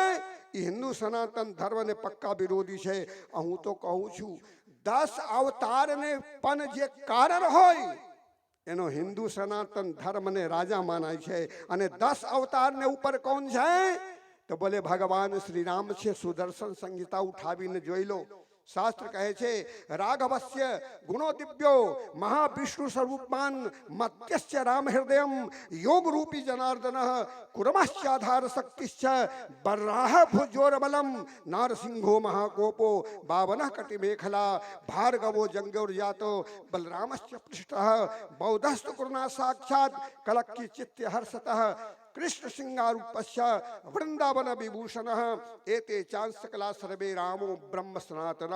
हिंदू सनातन धर्म ने पक्का विरोधी है. हूँ तो कहूँ छू 10 अवतार ने पण जे कारण होय એનો હિન્દુ સનાતન ધર્મને રાજા માનાય છે. અને 10 અવતારને ઉપર કોણ છે તો બોલે ભગવાન શ્રી રામ છે. સુદર્શન સંહિતા ઉઠાવીને જોઈ લો. શાસ્ત્ર કહે છે રાઘવસ્ય ગુણો દિવ્યો મહાવિષ્ણુ સ્વરૂપાન મત્યસ્ય રામ હૃદયમ યોગ રૂપી જનાર્દન કુર્મશ્ચાધાર શક્તિશ્ચ બરાહ ભુજોરબલમ નારસિંહો મહાકોપો બાવનઃ કટિ મેખલા ભાર્ગવો જંગોર જાતો બલરામશ્ચ પૃષ્ઠઃ બૌદ્ધસ્તુ કરુણા સાક્ષાત કલક્કી ચિત્ત હર્ષતઃ. कृष्ण सिंगारूपस्य वृंदावन विभूषण एते चांस सकला सर्वे रामो ब्रह्म सनातन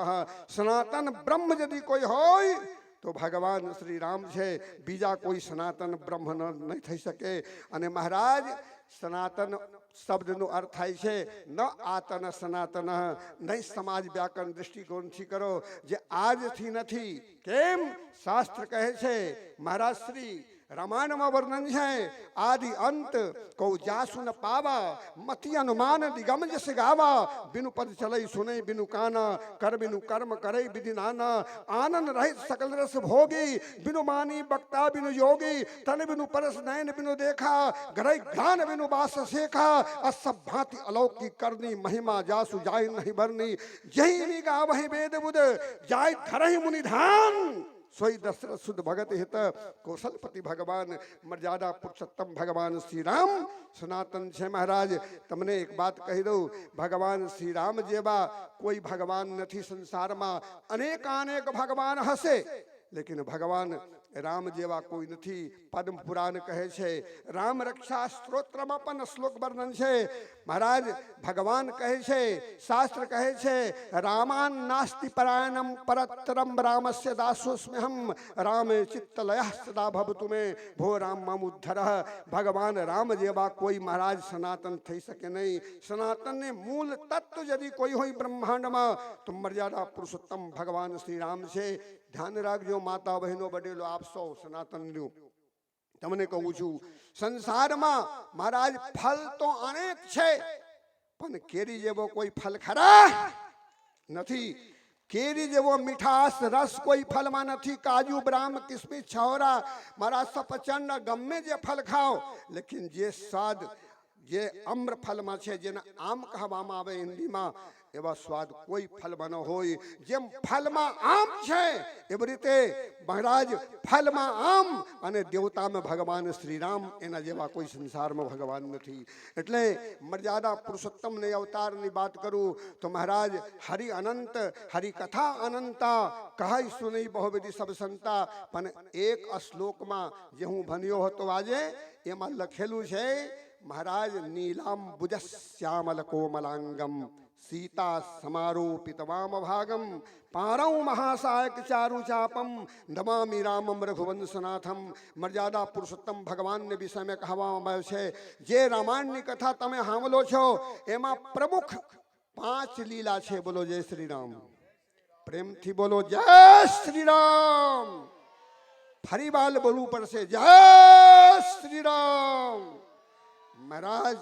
सनातन ब्रह्म यदि कोई होय तो भगवान श्री राम છે બીજા કોઈ સનાતન બ્રહ્મ નહીં થઈ શકે અને મહારાજ સનાતન શબ્દનો અર્થ થાય છે ન આતન સનાતન નહીં સમાજ વ્યાકરણ દૃષ્ટિકોણથી કરો જે આજથી નથી કેમ શાસ્ત્ર કહે છે મહારાજ શ્રી રામાયણમાં વર્ણન છે આદિ અંત કૌ જાસુ ન પાવા મતિ અનુમાન દિગમ જસ ગાવા બિનુ પદ ચલઈ સુનઈ બિનુ કાના કર બિનુ કર્મ કરે વિધિ નાના આનંદ રહિત સકલ રસ ભોગી બિનુ માની બક્તા બિનુ યોગી તન બિનુ પરસ નયન બિનુ દેખા ઘરઈ જ્ઞાન બિનુ બાસ શેખા અસબ ભાંતિ અલૌકિક કરની મહિમા જાસુ જાય નહીં બરની જઈ ની ગા વહી વેદ બુદ જાય ધરઈ મુનિ ધાન सोई दशरथ शुद्ध भगत हित कौशलपति भगवान मर्यादा पुरुषोत्तम भगवान श्री राम सनातन છે મહારાજ તમને એક વાત કહી દઉં ભગવાન શ્રી રામ જેવા કોઈ ભગવાન નથી સંસારમાં અનેક ભગવાન હશે લેકિન ભગવાન રામ જેવા કોઈ નથી પદ્મ પુરાણ કહે છે રામ રક્ષા સ્ત્રોત્રમાં પણ શ્લોક વર્ણન છે મહારાજ ભગવાન કહે છે શાસ્ત્ર કહે છે રામાન નાસ્તિ પરાયણમ પરત્તરમ રામસ્ય દાસોસ્મ્યહમ રામે ચિત્તલયઃ સદા ભવતુ મે ભો રામ મામુદ્ધર ભગવાન રામ જેવા કોઈ મહારાજ સનાતન થઈ શકે નહીં સનાતનને મૂળ તત્વ यदि કોઈ હોય બ્રહ્માંડમાં તો મર્યાદા પુરુષોત્તમ ભગવાન શ્રી રામ છે ધ્યાન રાખજો માતા બહેનો વડેલો આપ સૌ સનાતનનું તમને કહું છું સંસારમાં મહારાજ ફલ તો અનેક છે પણ કેરી જેવો કોઈ ફલ ખરા નથી કેરી જેવો મીઠાશ રસ કોઈ ફલમાં નથી કાજુ બદામ કિસમિસ છોરા મારા સફરજન ગમે જે ફલ ખાઓ લેકિન જે સ્વાદ જે અમ્ર ફલમાં છે જેને આમ કહેવામાં આવે હિન્દીમાં એવા સ્વાદ કોઈ ફલમાં ન હોય જેમ ફલમાં આમ છે એવી રીતે મહારાજ ફલમાં આમ અને દેવતામાં ભગવાન શ્રી રામ એના જેવા કોઈ સંસારમાં ભગવાન નથી એટલે મર્યાદા પુરુષોત્તમને અવતારની વાત કરું તો મહારાજ હરિ અનંત હરિ કથા અનંતા કહી સુની બહુવિધિ સબ સંતા પણ એક શ્લોકમાં જે હું ભણ્યો હતો આજે એમાં લખેલું છે મહારાજ નીલામ ભુજશ્યામલ કોમલાંગમ सीता समारोपित वाम भागम पारौ महासायक चारु चापम नमामि रामम रघुवंशनाथम मर्यादा पुरुषोत्तम भगवान ने विषय में कહેવામાં આવ્યું છે જે રામાયણની કથા તમે સાંભળો છો એમાં પ્રમુખ 5 લીલા છે બોલો જય શ્રી રામ પ્રેમથી બોલો જય શ્રી રામ ફરી વાર બોલવું પડશે જય શ્રી રામ મહારાજ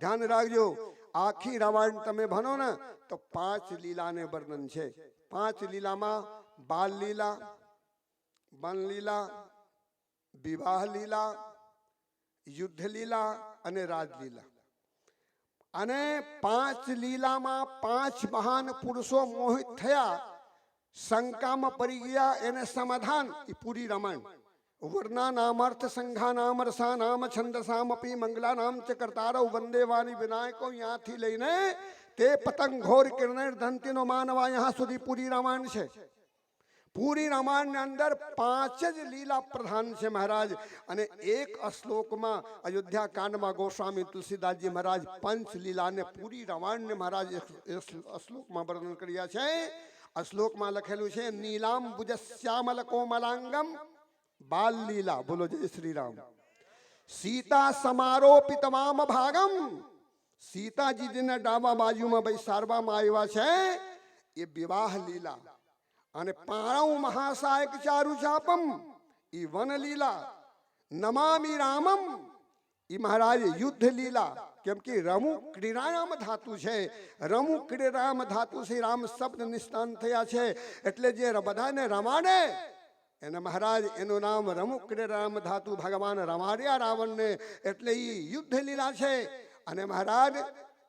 ધ્યાન રાખજો આખી રામાયણ તમે ભણો ને તો 5 લીલાને વર્ણન છે 5 લીલામાં બાલ લીલા વન લીલા વિવાહ લીલા યુદ્ધ લીલા અને રાજલીલા અને 5 લીલામાં 5 મહાન પુરુષો મોહિત થયા શંકામાં પડી ગયા એને સમાધાન એ પૂરી રામાયણ वर्णा नामर्थ संघा नाम रसा नाम छंदसाम अपि मंगला नाम च करतारव वंदे वाणी विनायको यहाँ थी लઈને તે પતંગ ઘોર કિરણ ધંતીનો માનવા यहाँ સુધી પૂરી રામાયણ છે પૂરી રામાયણની અંદર 5 જ લીલા પ્રધાન છે મહારાજ અને એક શ્લોકમાં અયોધ્યા કાંડમાં ગોસ્વામી તુલસીદાસજી મહારાજ પંચ લીલાને પૂરી રામાયણને મહારાજ શ્લોકમાં વર્ણન કર્યા છે આ શ્લોકમાં લખેલું છે નીલામ ભુજશ્યામલ કોમલાંગમ बाल लीला बोलो जय श्री राम सीता समारोपित वाम भागम सीताजी जी ने डाबा बाजूમાં બેસાડવામાં આવ્યા છે એ વિવાહ લીલા અને પારૌ મહાસાયક ચારુ ચાપમ એ વન લીલા નમામિ રામમ એ મહારાજ યુદ્ધ લીલા કેમ કે રમુ ક્રીડારામ ધાતુ છે રમુ ક્રીડારામ ધાતુ છે રામ શબ્દ નિષ્ણાંત થયા છે એટલે જે બધાને રમાડે એને મહારાજ એનું નામ રમુક્ર રામ ધાતુ ભગવાન રમાડ્યા રાવણને એટલે એ યુદ્ધ લીલા છે અને મહારાજ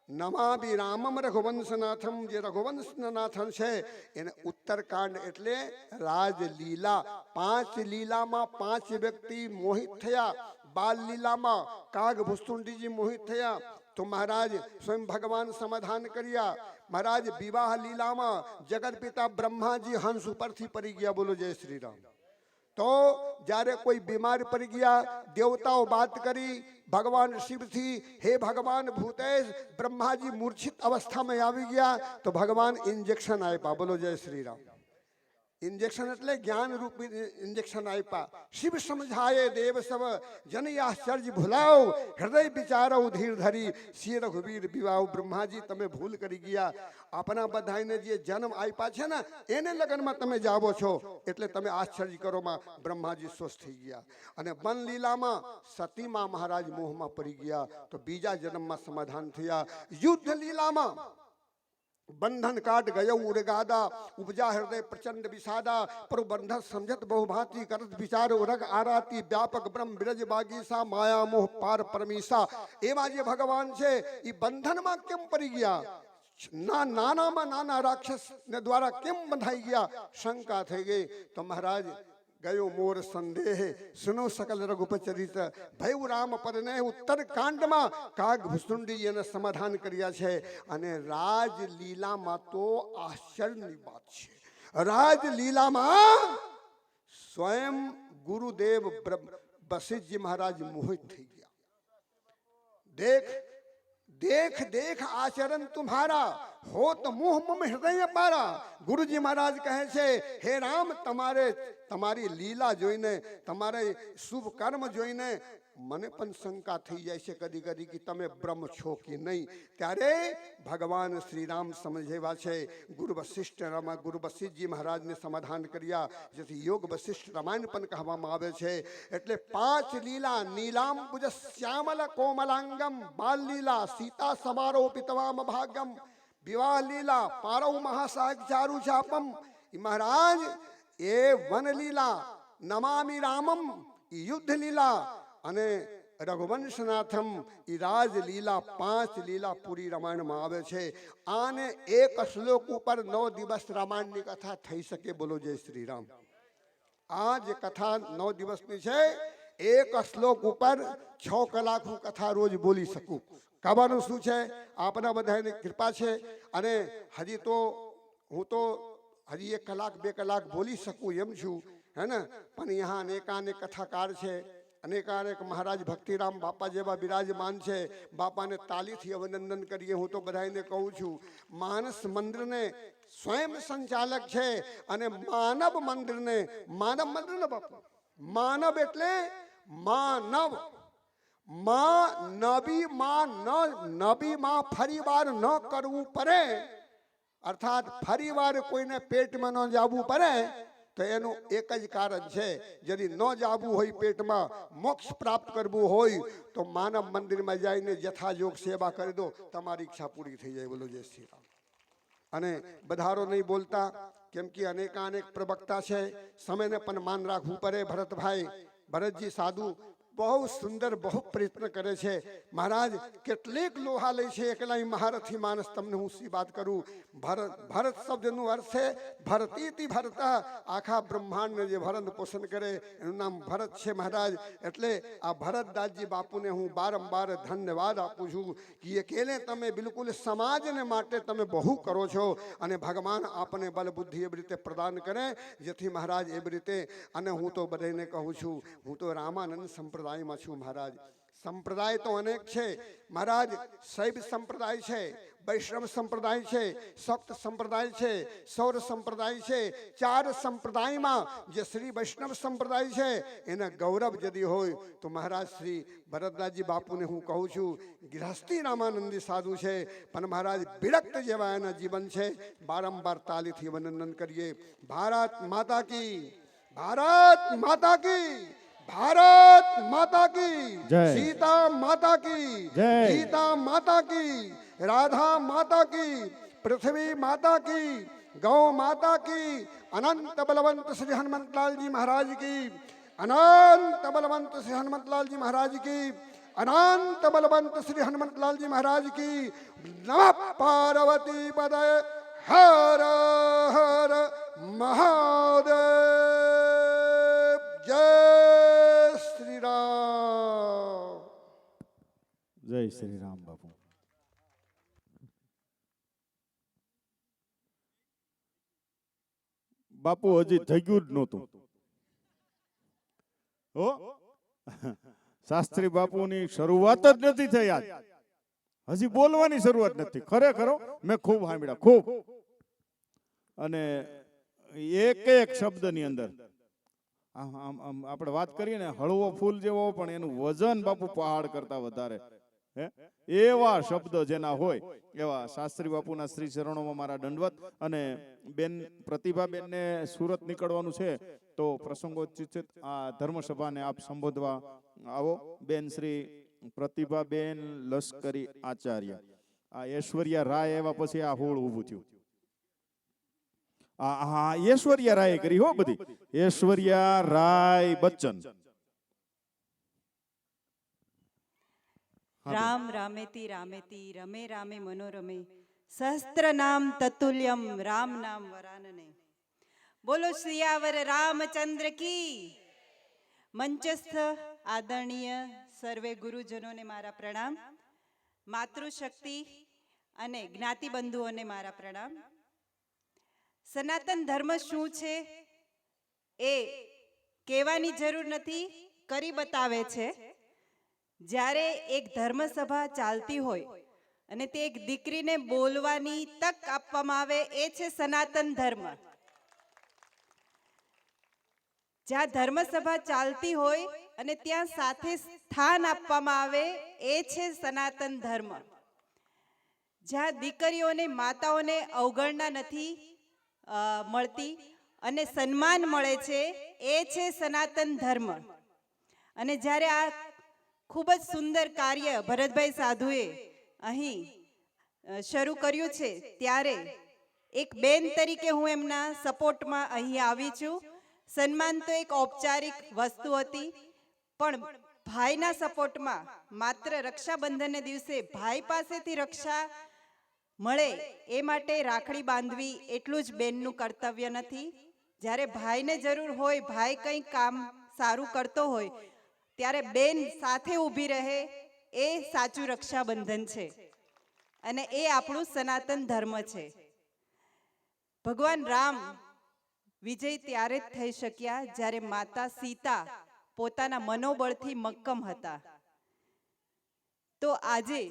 નમામિ રામમ રઘુવંશનાથમ જે રઘુવંશનાથન છે એને ઉત્તરકાંડ એટલે રાજલીલા 5 લીલામાં 5 વ્યક્તિ મોહિત થયા બાલ લીલામાં કાગ ભુસ્તુંડીજી મોહિત થયા તો મહારાજ સ્વયં ભગવાન સમાધાન કર્યા મહારાજ વિવાહ લીલામાં જગત પિતા બ્રહ્માજી હંસ ઉપરથી પડી ગયા બોલો જય શ્રી રામ તો જ્યારે કોઈ બીમાર પડી ગયા, દેવતાઓ વાત કરી ભગવાન શિવથી, હે ભગવાન ભૂતેશ, બ્રહ્માજી મૂર્છિત અવસ્થામાં આવી ગયા તો ભગવાન ઇન્જેક્શન આપ્યા. બોલો જય શ્રી રામ. ઇન્જેક્શન એટલે જ્ઞાન રૂપી ઇન્જેક્શન આપ્યા. શિવ સમજાય દેવ સવ જન આશ્ચર્ય ભૂલાવ, હૃદય વિચારો ધીર ધરી સિંહ રઘુવીર વિવાવ. બ્રહ્માજી તમે ભૂલ કરી ગયા. આપણા બધાને જે જન્મ આપ્યા છે ને એને લગ્નમાં તમે જાવો છો એટલે તમે આશ્ચર્ય કરોમાં બ્રહ્માજી સ્વસ્થ થઈ ગયા. અને વન લીલામાં સતીમાં મહારાજ મોહમાં પડી ગયા તો બીજા જન્મમાં સમાધાન થયા. યુદ્ધ લીલામાં બંધન કાટ ગયો ઉરગાદા, ઉપજા હૃદય પ્રચંડ વિષાદા, પર બંધન સમજત બહુભાતી કરત વિચાર ઉરગ આરાતી, વ્યાપક બ્રહ્મ બિરજ બાગીસા, માયા મોહ પાર પરમીસા. એમાં જે ભગવાન છે એ બંધનમાં કેમ પડી ગયા? નાનામાં નાના રાક્ષસ ને દ્વારા કેમ બંધાઈ ગયા? શંકા થઈ ગઈ. તો મહારાજ ગયો મોર સંદેહ, સુનો સકલ રઘુપચરિત, ભયુ રામ પરને ઉત્તર કાંડમાં કાગ ભુસુંડી એને સમાધાન કર્યા છે. અને રાજલીલામાં તો આશ્ચર્યની વાત છે. રાજલીલામાં સ્વયં ગુરુદેવ વશિષ્ઠજી મહારાજ મોહિત થઈ ગયા. દેખ देख देख आचरण तुम्हारा हो तो मुह मम हृदय पारा. गुरुजी महाराज કહે છે, હે રામ, તમારી લીલા જોઈને, તમારે શુભ કર્મ જોઈને મને પણ શંકા થઈ જાય છે કદી કદી કે તમે બ્રહ્મ છો કે નહીં. ત્યારે ભગવાન શ્રી રામ સમજેવા છે. ગુરુ વશિષ્ઠજી મહારાજને સમાધાન કર્યા, જેથી યોગ વશિષ્ઠ રામાયણ પણ કહેવામાં આવે છે. એટલે 5 લીલા, નીલામ ભુજ શ્યામલ કોમલાંગમ, બાલ લીલા સીતા સમારોપિતવામ ભાગમ, વિવાહ લીલા પારવ મહાસાગ ચારુ ચાપમ. મહારાજ એ વન લીલા, નમામિ રામમ યુદ્ધ લીલા અને રઘુવંશનાથમ એ રાજલીલા, 5 લીલા પૂરી રામાયણમાં આવે છે. આને એક શ્લોક ઉપર 9 દિવસ રામાયણની કથા થઈ શકે. બોલો જય શ્રી રામ. આ જે કથા 9 દિવસની છે, એક શ્લોક ઉપર 6 કલાક હું કથા રોજ બોલી શકું. કહેવાનું શું છે, આપણા બધાની કૃપા છે. અને હજી તો હું તો હજી 1 કલાક 2 કલાક બોલી શકું એમ છું, હે ને. પણ અહીંયા અનેકાનેક કથાકાર છે, અનેકાનેક મહારાજ ભક્તિરામ બાપા જેવા બિરાજમાન છે. બાપાને તાલીથી અભિનંદન કરીએ. હું તો બધાને કહું છું, માનસ મંદિરને સ્વયં સંચાલક છે અને માનવ મંદિરને બાપુ, માનવ એટલે માનવ, નબીમાં ફરીવાર ન કરવું પડે, અર્થાત ફરીવાર કોઈને પેટમાં ન જવું પડે. તો એનું એક જ કારણ છે, যদি ન જવું હોય પેટમાં, મોક્ષ પ્રાપ્ત કરવું હોય તો માનવ મંદિરમાં જઈને યથાયોગ સેવા કરી દો, તમારી ઈચ્છા પૂરી થઈ જાય. બોલો જય શ્રી રામ. અને બધારો નહીં બોલતા, કેમ કે અનેકાનેક પ્રવક્તા છે, સમયને પણ માન રાખવું પડે. ભરતજી સાધુ બહુ સુંદર, બહુ પ્રયત્ન કરે છે. મહારાજ કેટલીક લોહા લે છે એકલા મહારથી માણસ. તમને હું સી વાત કરું, ભરત શબ્દનું અર્થ છે ભરતીતિ ભરતા. આખા બ્રહ્માંડને જે ભરણ પોષણ કરે એનું નામ ભરત છે મહારાજ. એટલે આ ભરતદાસજી બાપુને હું બારંબાર ધન્યવાદ આપું છું કે અકેલે તમે બિલકુલ સમાજને માટે તમે બહુ કરો છો. અને ભગવાન આપને બલ બુદ્ધિ એવી રીતે પ્રદાન કરે જેથી મહારાજ એવી રીતે. અને હું તો બધાને કહું છું, હું તો રામાનંદ સંપ્રદાયમાં છું મહારાજ. સંપ્રદાય તો અનેક છે મહારાજ. શૈવ સંપ્રદાય છે, વૈષ્ણવ સંપ્રદાય છે, સપ્ત સંપ્રદાય છે, સૌર સંપ્રદાય છે. 4 સંપ્રદાયમાં જે શ્રી વૈષ્ણવ સંપ્રદાય છે એના ગૌરવ જદી હોય તો મહારાજ શ્રી ભરતદાસજી બાપુને હું કહું છું, ગૃહસ્થી રામાનંદી સાધુ છે પણ મહારાજ વિરક્ત જેવા એના જીવન છે. બારંબાર તાલીથી વંદન કરીએ. ભારત માતા કી, ભારત માતા કી, भारत माता की जय। सीता माता की जय। गीता माता की, राधा माता की, पृथ्वी माता की, गौ माता की, अनंत बलवंत श्री हनुमंतलाल जी महाराज की, अनंत बलवंत श्री हनुमंतलाल जी महाराज की, अनंत बलवंत श्री हनुमंतलाल जी महाराज की। नमः पार्वती पदय हर हर महादेव। जय श्री राम। જય શ્રી રામ બાપુ. બાપુ હજી જગ્યું જ નહોતું. હો શાસ્ત્રી બાપુની શરૂઆત જ નથી થઈ આજ, હજી બોલવાની શરૂઆત નથી. ખરેખર મેં ખૂબ સાંભળ્યા, ખૂબ. અને એક એક શબ્દની અંદર આપણે વાત કરીએ ને હળવો ફૂલ જેવો, પણ એનું વજન બાપુ પહાડ કરતા વધારે. હે એવા શબ્દ જેના હોય એવા શાસ્ત્રી બાપુના શ્રી ચરણોમાં મારા દંડવત. અને બેન પ્રતિભાબેનને સુરત નીકળવાનું છે, તો પ્રસંગોચિત આ ધર્મસભાને આપ સંબોધવા આવો. બેન શ્રી પ્રતિભાબેન લશ્કરી આચાર્ય. આ ઐશ્વર્યા રાય એવા પછી આ હોળ ઊભું થયું. હા ઐશ્વર્યા રાય કરી હો બધી. ઐશ્વર્યા રાય બચ્ચન. રામ રામેતિ રામેતિ રમે રામે મનોરમે સહસ્ત્ર નામ તતુલ્યમ રામ નામ વરાનને. બોલો શ્રીયાવર રામચંદ્ર કી. મંચસ્થ આદરણીય સર્વે ગુરુજનોને મારા પ્રણામ, માતૃશક્તિ અને જ્ઞાતિ બંધુઓને મારા પ્રણામ. સનાતન ધર્મ શું છે એ કહેવાની જરૂર નથી, કરી બતાવે છે. જ્યારે એક ધર્મસભા ચાલતી હોય અને તે એક દીકરીને બોલવાની તક આપવામાં આવે, એ છે સનાતન ધર્મ. જ્યાં ધર્મસભા ચાલતી હોય અને ત્યાં સાથે સ્થાન આપવામાં આવે, એ છે સનાતન ધર્મ. જ્યાં દીકરીઓને, માતાઓને અવગણના નથી મળતી અને સન્માન મળે છે, એ છે સનાતન ધર્મ. અને જ્યારે આ ખૂબ જ સુંદર કાર્ય ભરતભાઈ સાધુએ અહીં શરૂ કર્યું છે, ત્યારે એક બેન તરીકે હું એમના સપોર્ટમાં અહીં આવી છું. સન્માન તો એક ઔપચારિક વસ્તુ હતી, પણ ભાઈના સપોર્ટમાં માત્ર રક્ષાબંધનને દિવસે ભાઈ પાસેથી રક્ષા મળે એ માટે રાખડી બાંધવી એટલું જ બેનનું કર્તવ્ય નથી. જ્યારે ભાઈને જરૂર હોય, ભાઈ કંઈ કામ સારું કરતો હોય, ત્યારે બેન સાથે ઊભી રહે, એ સાચું રક્ષાબંધન છે. અને એ આપણું સનાતન ધર્મ છે. ભગવાન રામ વિજય ત્યારે જ થઈ શક્યા જ્યારે માતા સીતા પોતાના મનોબળથી મક્કમ હતા. તો આજે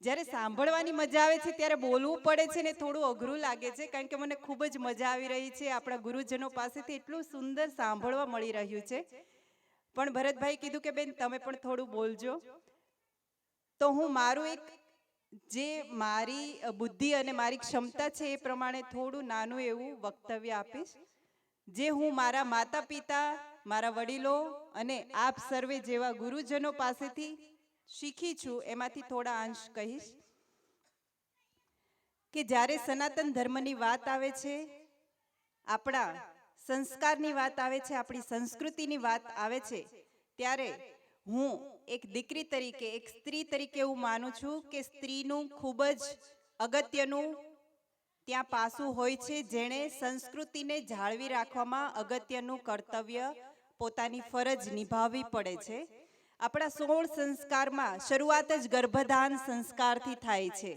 જ્યારે સાંભળવાની મજા આવે છે ત્યારે બોલવું પડે છે ને થોડું અઘરું લાગે છે, કારણ કે મને ખૂબ જ મજા આવી રહી છે. આપણા ગુરુજનો પાસેથી એટલું સુંદર સાંભળવા મળી રહ્યું છે. પણ ભરતભાઈ કીધું કે બેન તમે પણ થોડું બોલજો, તો હું મારું એક જે મારી બુદ્ધિ અને મારી ક્ષમતા છે એ પ્રમાણે થોડું નાનું એવું વક્તવ્ય આપીશ, જે હું મારા માતા પિતા, મારા વડીલો અને આપ સર્વે જેવા ગુરુજનો પાસેથી શીખી છું. એમાંથી થોડા અંશ કહીશ. કે જ્યારે સનાતન ધર્મની વાત આવે છે, આપણા સંસ્કારની વાત આવે છે, આપણી સંસ્કૃતિની વાત આવે છે, ત્યારે હું એક દીકરી તરીકે, એક સ્ત્રી તરીકે એવું માનું છું કે સ્ત્રીનું ખૂબ જ અગત્યનું ત્યાં પાસું હોય છે, જેણે સંસ્કૃતિને જાળવી રાખવામાં અગત્યનું કર્તવ્ય, પોતાની ફરજ નિભાવવી પડે છે. આપણા 16 સંસ્કારમાં શરૂઆત જ ગર્ભધાન સંસ્કારથી થાય છે.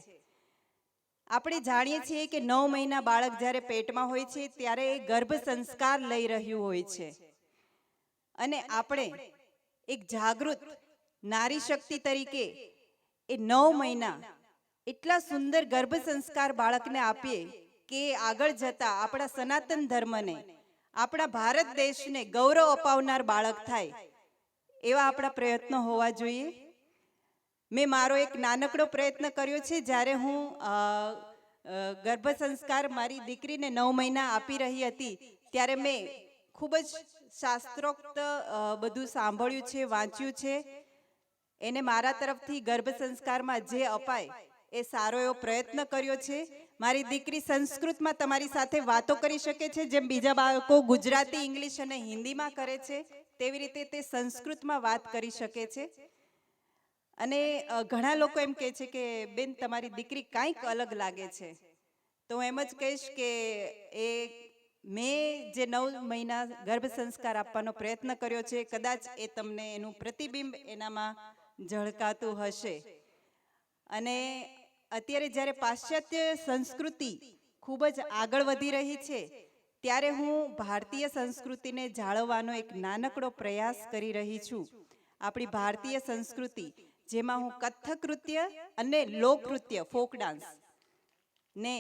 આપણે જાણીએ છીએ કે 9 મહિના બાળક જ્યારે પેટમાં હોય છે ત્યારે એ ગર્ભ સંસ્કાર લઈ રહ્યું હોય છે. અને આપણે એક જાગૃત નારી શક્તિ તરીકે એ 9 મહિના એટલા સુંદર ગર્ભ સંસ્કાર બાળકને આપીએ કે આગળ જતા આપણા સનાતન ધર્મને, આપણા ભારત દેશને ગૌરવ અપાવનાર બાળક થાય, એવા આપણા પ્રયત્નો હોવા જોઈએ. મેં મારો એક નાનકડો પ્રયત્ન કર્યો છે. જ્યારે હું ગર્ભ સંસ્કાર મારી દીકરીને 9 મહિના આપી રહી હતી, ત્યારે મેં ખૂબ જ શાસ્ત્રોક્ત બધું સાંભળ્યું છે, વાંચ્યું છે. એને મારા તરફથી ગર્ભ સંસ્કારમાં જે અપાય એ સારો એવો પ્રયત્ન કર્યો છે. મારી દીકરી સંસ્કૃતમાં તમારી સાથે વાતો કરી શકે છે, જેમ બીજા બાળકો ગુજરાતી, ઇંગ્લિશ અને હિન્દીમાં કરે છે, તેવી રીતે તે સંસ્કૃતમાં વાત કરી શકે છે. અને ઘણા લોકો એમ કહે છે કે બેન તમારી દીકરી કાંઈક અલગ લાગે છે. તો હું એમ જ કહીશ કે એ મેં જે 9 મહિના ગર્ભ સંસ્કાર આપવાનો પ્રયત્ન કર્યો છે, કદાચ એ તમને એનું પ્રતિબિંબ એનામાં ઝળકાતું હશે. અને અત્યારે જ્યારે પાશ્ચાત્ય સંસ્કૃતિ ખૂબ જ આગળ વધી રહી છે, ત્યારે હું ભારતીય સંસ્કૃતિને જાળવવાનો એક નાનકડો પ્રયાસ કરી રહી છું. આપણી ભારતીય સંસ્કૃતિ જેમાં હું કથક નૃત્ય અને લોકનૃત્ય ફોક ડાન્સ ને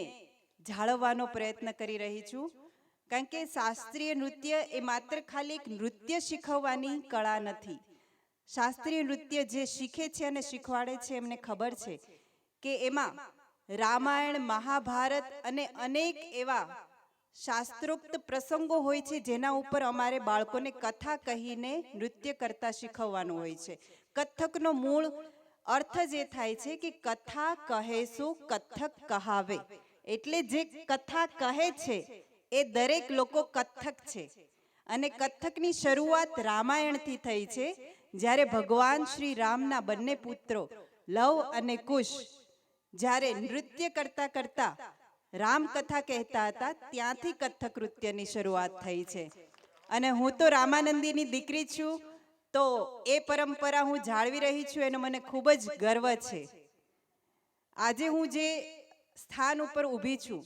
જાળવવાનો પ્રયત્ન કરી રહી છું. કારણ કે શાસ્ત્રીય નૃત્ય એ માત્ર ખાલી એક નૃત્ય શીખવવાની કળા નથી. શાસ્ત્રીય નૃત્ય જે શીખે છે અને શીખવાડે છે એમને ખબર છે કે એમાં રામાયણ, મહાભારત અને અનેક એવા શાસ્ત્રોક્ત પ્રસંગો હોય છે જેના ઉપર અમારે બાળકોને કથા કહીને નૃત્ય કરતા શીખવવાનું હોય છે. કથકનો મૂળ અર્થ જ એ થાય છે કે કથા કહેશું કથક કહાવે, એટલે જે કથા કહે છે એ દરેક લોકો કથક છે. અને કથકની શરૂઆત રામાયણથી થઈ છે, જ્યારે ભગવાન શ્રી રામના બંને પુત્રો લવ અને કુશ જ્યારે નૃત્ય કરતા કરતા રામકથા કહેતા હતા, ત્યાંથી કથક નૃત્યની શરૂઆત થઈ છે. અને હું તો રામાનંદીની દીકરી છું, તો એ પરંપરા હું જાળવી રહી છું એનો મને ખૂબ જ ગર્વ છે. આજે હું જે સ્થાન ઉપર ઊભી છું,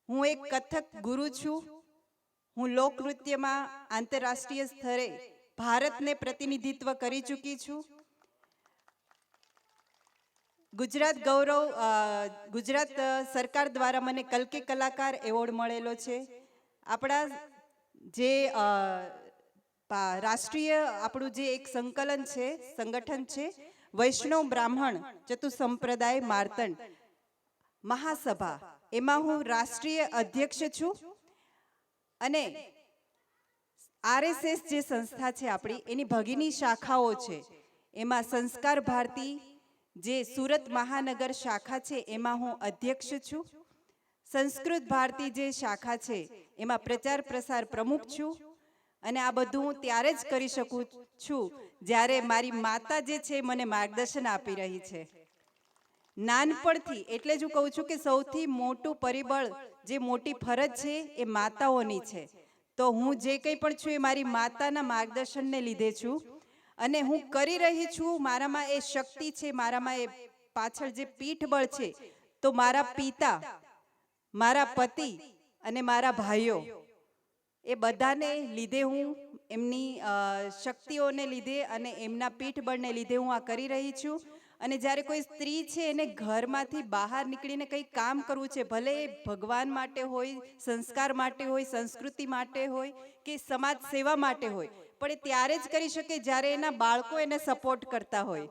હું એક કથક ગુરુ છું. હું લોકનૃત્યમાં આંતરરાષ્ટ્રીય સ્તરે ભારતને પ્રતિનિધિત્વ કરી ચૂકી છું. ગુજરાત સરકાર દ્વારા મને કલકી કલાકાર એવોર્ડ મળેલો છે. આપણા જે રાષ્ટ્રીય આપણું જે એક સંકલન છે, સંગઠન છે વૈષ્ણવ બ્રાહ્મણ ચતુસંપ્રદાય માર્તંડ મહાસભા, એમાં હું રાષ્ટ્રીય અધ્યક્ષ છું. અને RSS જે સંસ્થા છે આપણી, એની ભગીની શાખાઓ છે. એમાં સંસ્કાર ભારતી જે સુરત મહાનગર શાખા છે એમાં હું અધ્યક્ષ છું. સંસ્કૃત ભારતી જે શાખા છે એમાં પ્રચાર પ્રસાર પ્રમુખ છું. અને આ બધું હું ત્યારે જ કરી શકું છું જ્યારે મારી માતા જે છે મને માર્ગદર્શન આપી રહી છે નાનપણથી. એટલે જ હું કહું છું કે સૌથી મોટું પરિબળ, જે મોટી ફરજ છે એ માતાઓની છે. તો હું જે કંઈ પણ છું એ મારી માતાના માર્ગદર્શનને લીધે છું. અને હું કરી રહી છું, મારામાં એ શક્તિ છે, મારામાં એ પાછળ જે પીઠબળ છે, તો મારા પિતા, મારા પતિ અને મારા ભાઈઓ એ બધાને લીધે, હું એમની શક્તિઓને લીધે અને એમના પીઠબળને લીધે હું આ કરી રહી છું. અને જ્યારે કોઈ સ્ત્રી છે એને ઘરમાંથી બહાર નીકળીને કંઈ કામ કરવું છે, ભલે એ ભગવાન માટે હોય, સંસ્કાર માટે હોય, સંસ્કૃતિ માટે હોય કે સમાજ સેવા માટે હોય, પણ એ ત્યારે જ કરી શકે જ્યારે એના બાળકો એને સપોર્ટ કરતા હોય.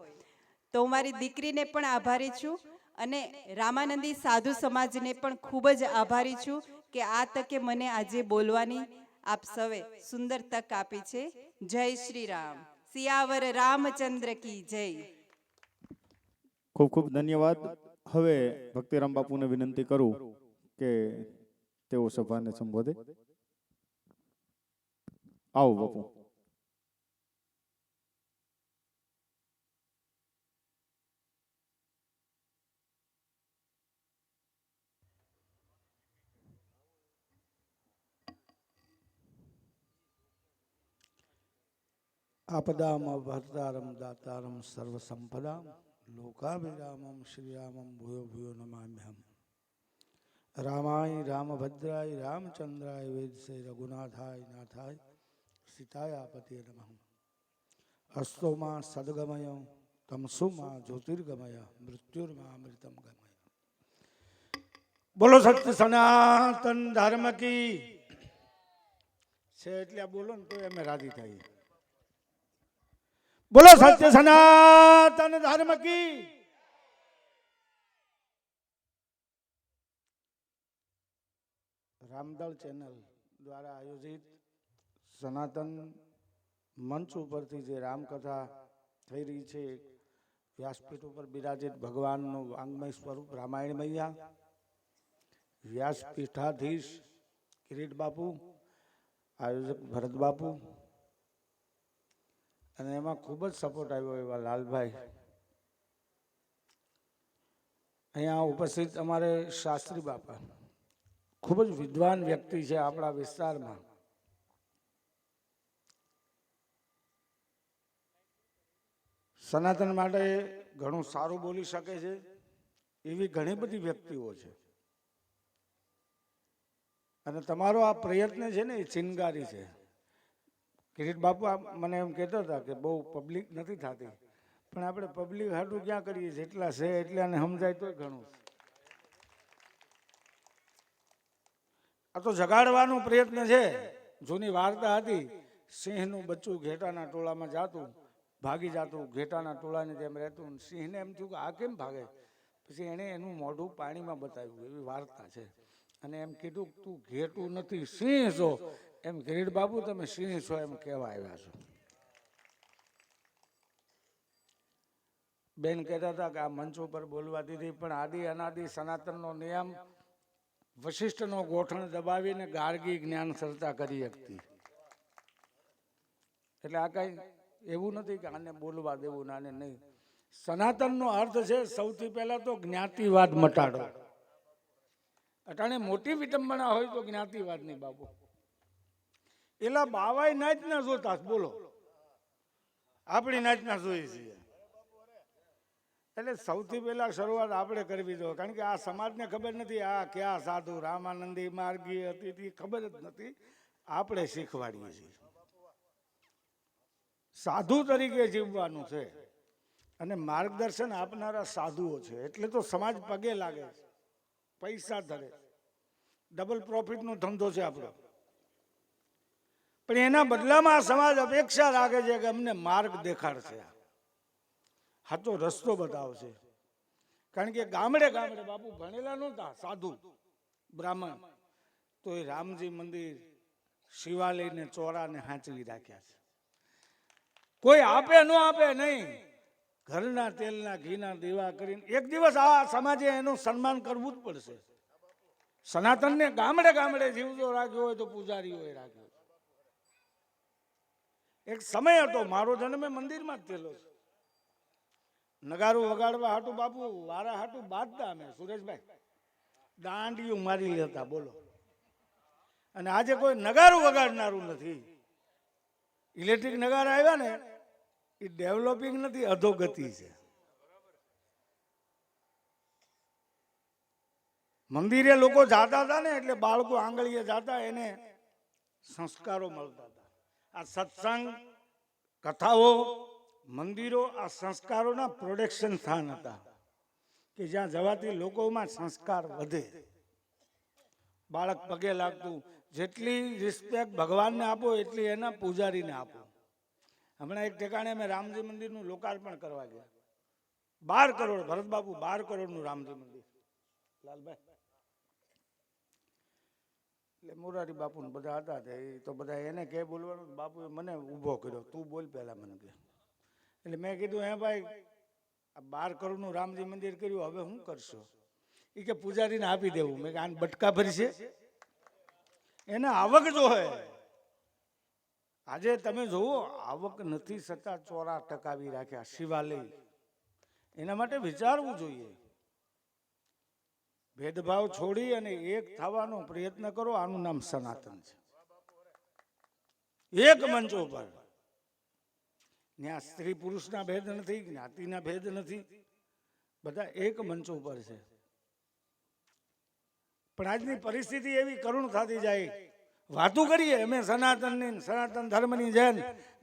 તો હું મારી દીકરીને પણ આભારી છું અને રામાનંદી સાધુ સમાજને પણ ખૂબ જ આભારી છું કે આ તકે મને આજે બોલવાની આપ સૌએ સુંદર તક આપી છે. જય શ્રી રામ. સિયાવર રામચંદ્ર કી જય. ખૂબ ખૂબ ધન્યવાદ. હવે ભક્તિરામ બાપુને વિનંતી કરું કે તેઓ સભાને સંબોધે. આવો બાપુ. આપદામ ભરતારમ દાતારમ સર્વ સંપદામ લોકાભિરામમ શ્રીરામમ ભૂયો ભૂયો નમામ્યહમ. રામાય રામભદ્રાય રામચંદ્રાય વેદસે રઘુનાથાય નાથાય સીતાય આપતે નમઃ. અસ્તોમાં સદગમય તમસુમાં જ્યોતિર્ગમય મૃત્યુર્મા અમૃતમ ગમય. બોલો સત્ય સનાતન ધર્મ કી છે. એટલે બોલો ને તો એમ રાજી થાય. બોલો સત્ય સનાતન ધર્મ કી. રામદળ ચેનલ દ્વારા આયોજિત સનાતન મંચ ઉપરથી જે રામકથા થઈ રહી છે, વ્યાસપીઠ ઉપર બિરાજિત ભગવાનનું વાંગમય સ્વરૂપ રામાયણ મૈયા, વ્યાસપીઠાધીશ કિરીટ બાપુ, આયોજક ભરત બાપુ, અને એમાં ખૂબ જ સપોર્ટ આવ્યો એવા લાલભાઈ. અહીંયા ઉપસ્થિત અમારે શાસ્ત્રી બાપા, ખૂબ જ વિદ્વાન વ્યક્તિ છે આપણા વિસ્તારમાં. સનાતન માટે ઘણું સારું બોલી શકે છે એવી ઘણી બધી વ્યક્તિઓ છે. અને તમારો આ પ્રયત્ન છે ને એ ચિનગારી છે. કિરીટ બાપુ મને એમ કહેતા હતા કે બહુ પબ્લિક નથી થતી, પણ આપણે પબ્લિક હાટું ક્યાં કરીએ? જેટલા છે એટલાને સમજાય તોય ઘણું. આ તો જગાડવાનો પ્રયત્ન છે. જૂની વાર્તા હતી, સિંહનું બચ્ચું ઘેટાના ટોળામાં જાતું, ભાગી જાતું, ઘેટાના ટોળાની જેમ રહેતું. સિંહને એમ થયું કે આ કેમ ભાગે? પછી એણે એનું મોઢું પાણીમાં બતાવ્યું, એવી વાર્તા છે. અને એમ કીધું તું ઘેટું નથી, સિંહ છો. એમ કિરીટ બાપુ તમે સિંહ છો એમ કહેવા આવ્યા છો. બેન કહેતા હતા કે આ મંચ ઉપર બોલવા દીધી, પણ આદિ અનાદિ સનાતનનો નિયમ વશિષ્ઠનો ગોઠણ દબાવીને ગાર્ગી જ્ઞાન ચર્ચા કરી હતી. એટલે આ કઈ એવું નથી કે આને બોલવા દેવું ને આને નહીં. સનાતનનો અર્થ છે સૌથી પહેલા તો જ્ઞાતિવાદ મટાડો. અટાણે મોટી વિટંબના હોય તો જ્ઞાતિવાદની બાબુ. એલા બાવાય નાચના જોતા બોલો, આપણી નાચના જોઈએ છીએ. એટલે સૌથી પહેલા શરૂઆત આપણે કરવી જોઈએ, કારણ કે આ સમાજને ખબર નથી આ ક્યાં સાધુ રામાનંદી માર્ગી હતી, ખબર જ નથી. આપણે શીખવાડીએ છીએ. સાધુ તરીકે જીવવાનું છે અને માર્ગદર્શન આપનારા સાધુઓ છે. એટલે તો સમાજ પગે લાગે છે, પૈસા ધરે, ડબલ પ્રોફિટનો ધંધો છે આપણો. પણ એના બદલામાં આ સમાજ અપેક્ષા રાખે છે કે અમને માર્ગ દેખાડશે, સાચો રસ્તો બતાવશે. કારણ કે ગામડે ગામડે બાપુ ભણેલા નહોતા સાધુ બ્રાહ્મણ, તો એ રામજી મંદિર, શિવાલયને, ચોરાને હાંચવી રાખ્યા છે. કોઈ આપે ન આપે નહીં, ઘરના તેલના ઘીના દીવા કરીને એક દિવસ આ સમાજે એનું સન્માન કરવું જ પડશે. સનાતનને ગામડે ગામડે જીવતો રાખ્યો હોય તો પૂજારીઓએ રાખ્યો. એક સમય હતો, મારો જન્મ મંદિરમાં જ થયેલો છે. નગારું વગાડવા હાટું બાપુ વારા હાટું બાંધતા અમે સુરેશભાઈ, દાંડિયું મારી લેતા બોલો. અને આજે કોઈ નગારું વગાડનારું નથી. ઇલેક્ટ્રિક નગારા આવ્યા ને એ ડેવલપિંગ નથી, અધોગતિ છે. મંદિરે લોકો જાતા હતા ને એટલે બાળકો આંગળીએ જાતા, એને સંસ્કારો મળતા હતા. આ સત્સંગ, કથાઓ, મંદિરો આ સંસ્કારોના પ્રોડક્શન સ્થાન હતા કે જ્યાં જવાથી લોકોમાં સંસ્કાર વધે. બાળક પગે લાગતું, જેટલી રિસ્પેક્ટ ભગવાનને આપો એટલી એના પૂજારીને આપો. હમણાં એક ઠેકાણે અમે રામજી મંદિરનું લોકાર્પણ કરવા ગયા. 12 કરોડ, ભરતબાપુ 12 કરોડનું રામજી મંદિર. લાલભાઈ એટલે મોરારી બાપુ બધા હતા, એ તો બધા એને કે બોલવાનું, બાપુએ મને ઊભો કર્યો, તું બોલ પહેલા મને કે. એટલે મેં કીધું હે ભાઈ, આ 12 કરોડનું રામજી મંદિર કર્યું, હવે શું કરશો? એ કે પૂજારીને આપી દેવું. મેં કે આને બટકા ભરશે, એને આવક જો હે. આજે તમે જુઓ, આવક નથી છતાં ચોરા ટકાવી રાખ્યા શિવાલય. એના માટે વિચારવું જોઈએ. ભેદભાવ છોડી અને એક થવાનો પ્રયત્ન કરો. આનું નામ સનાતન છે. એક મંચ ઉપર ત્યાં સ્ત્રી પુરુષના ભેદ નથી, જ્ઞાતિના ભેદ નથી, બધા એક મંચ ઉપર છે. પણ આજની પરિસ્થિતિ એવી કરુણ થતી જાય. વાતું કરીએ અમે સનાતનની, સનાતન ધર્મની જેન,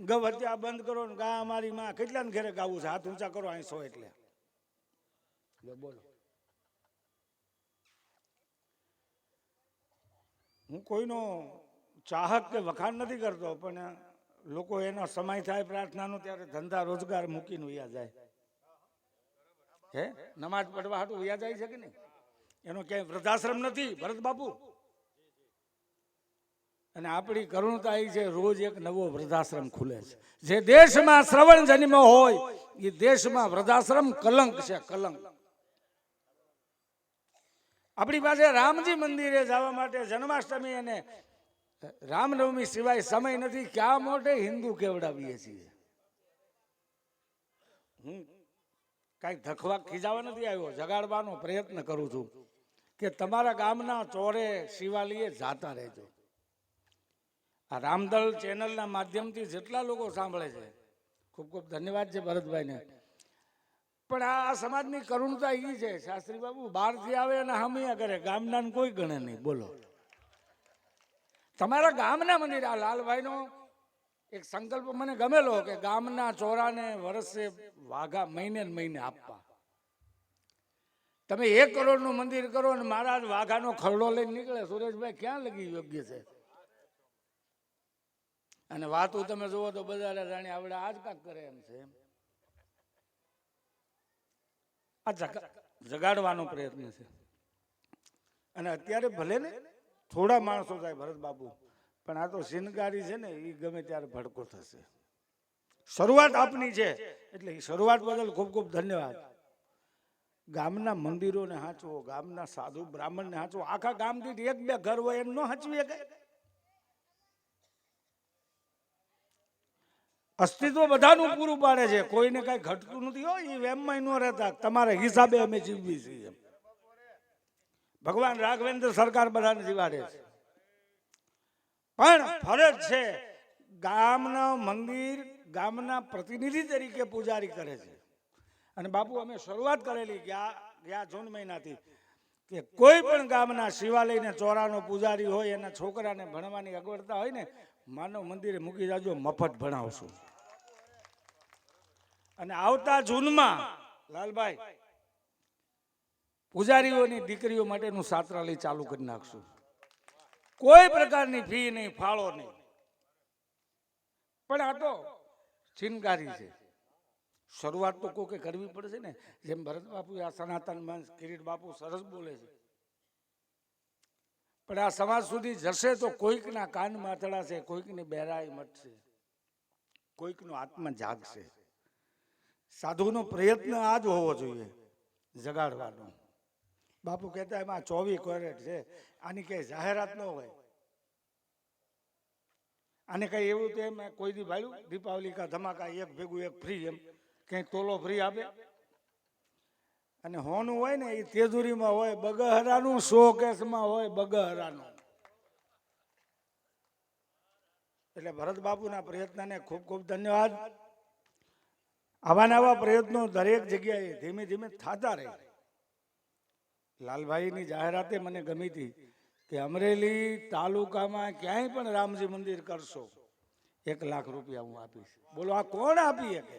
ગૌ હત્યા બંધ કરો ને ગા અમારી માં, કેટલાને ઘેરે ગાવું છે? હાથ ઊંચા કરો અહીં 100 એટલે બોલો. હું કોઈનો ચાહક કે વખાણ નથી કરતો, પણ લોકો એનો સમય થાય પ્રાર્થનાનો ત્યારે ધંધા રોજગાર મૂકીને વયા જાય. હે નમાજ પડવા હાટું વયા જાય છે કે નહીં? એનો ક્યાંય વૃદ્ધાશ્રમ નથી ભરત બાપુ. અને આપણી કરુણતા એ છે, રોજ એક નવો વૃદ્ધાશ્રમ ખુલે છે. જે દેશમાં શ્રવણ જન્મ હોય એ દેશમાં વૃદ્ધાશ્રમ કલંક છે, કલંક. આપણી પાસે રામજી મંદિરે જવા માટે જન્માષ્ટમી અને રામનવમી સિવાય સમય નથી. ક્યાં મોટે હિન્દુ કેવડાવીએ છીએ. હું કઈ ધખવા ખીજાવા નથી આવ્યો, જગાડવાનો પ્રયત્ન કરું છું કે તમારા ગામના ચોરે શિવાલયે જાતા રહેજો. આ રામદળ ચેનલના માધ્યમથી જેટલા લોકો સાંભળે છે, ખૂબ ખૂબ ધન્યવાદ છે ભરતભાઈને. પણ આ સમાજની કરુણતા એ છે, શાસ્ત્રી બાબુ બહારથી આવે અને હમિયા કરે, ગામના કોઈ ગણે નહીં. બોલો, તમારા ગામના મંદિર આ લાલભાઈનો એક સંકલ્પ મને ગમેલો કે ગામના ચોરાને વર્ષે વાઘા મહિને ને મહિને આપવા. તમે 1 કરોડનું મંદિર કરો અને મારા વાઘાનો ખરડો લઈને નીકળે, સુરેશભાઈ ક્યાં લગી યોગ્ય છે? અને વાતું તમે જુઓ તો બધા જાણે આવડે આજ કાક કરે એમ છે. આ જગાડવાનો પ્રયત્ન છે. અને અત્યારે ભલે ને થોડા માણસો થાય ભરત બાપુ, પણ આ તો શિનગારી છે ને એ ગમે ત્યારે ભડકો થશે. શરૂઆત આપની છે એટલે એ શરૂઆત બદલ ખૂબ ખૂબ ધન્યવાદ. ગામના મંદિરોને હાંચવો, ગામના સાધુ બ્રાહ્મણને હાંચવો. આખા ગામથી 1-2 ઘર હોય એમ ન હાંચવી શકે. અસ્તિત્વ બધાનું પૂરું પાડે છે, કોઈને કઈ ઘટતું નથી. હોય એ વેમમાં ન રહેતા, તમારા હિસાબે અમે જીવવી છીએ. ભગવાન રાઘવેન્દ્ર સરકાર બધાને જીવાડે છે, પણ ફરજ છે ગામના મંદિર ગામના પ્રતિનિધિ તરીકે પૂજારી કરે છે. અને બાપુ અમે શરૂઆત કરેલી ગયા જૂન મહિનાથી કે કોઈ પણ ગામના શિવાલયને ચોરાનો પૂજારી હોય એના છોકરાને ભણવાની અગવડતા હોય ને, માનવ મંદિરે મૂકી જાજો, મફત ભણાવશું. અને આવતા જૂનમાં લાલભાઈ પૂજારીઓની દીકરીઓ માટેનું છાત્રાલય ચાલુ કરી નાખશું. કોઈ પ્રકારની ફી નહીં, ફાળો નહીં. પણ આ તો ચિનગારી છે. શરૂઆત તો કોકે કરવી પડશે ને. જેમ ભરત બાપુ આ સનાતન મંચ કિરીટ બાપુ સરસ બોલે છે, પણ આ સમાજ સુધી જશે તો કોઈકના કાન માથડાશે, કોઈકની બહેરાઈ મટશે, કોઈકનો આત્મા જાગશે. સાધુનો પ્રયત્ન આ જ હોવો જોઈએ, જગાડવાનો. બાપુ કહેતા એમાં 24 કેરેટ છે, આની કઈ જાહેરાત ન હોય. આને કઈ એવું તો એમ કોઈ દી ભાડ્યું દીપાવલી કા ધમાકા 1 ભેગું 1 ફ્રી, એમ કઈ તોલો ફ્રી આપે? અને હોનું હોય ને એ તેજુરીમાં હોય બગહરાનું, શોકેસમાં હોય બગહરાનું. એટલે ભરત બાપુના પ્રયત્નને ખૂબ ખૂબ ધન્યવાદ. આવા નવા પ્રયત્નો દરેક જગ્યાએ ધીમે ધીમે થતા રહે. લાલભાઈની જાહેરાતે મને ગમી હતી કે અમરેલી તાલુકામાં ક્યાંય પણ રામજી મંદિર કરશો 1 લાખ રૂપિયા હું આપીશ. બોલો આ કોણ આપી શકે?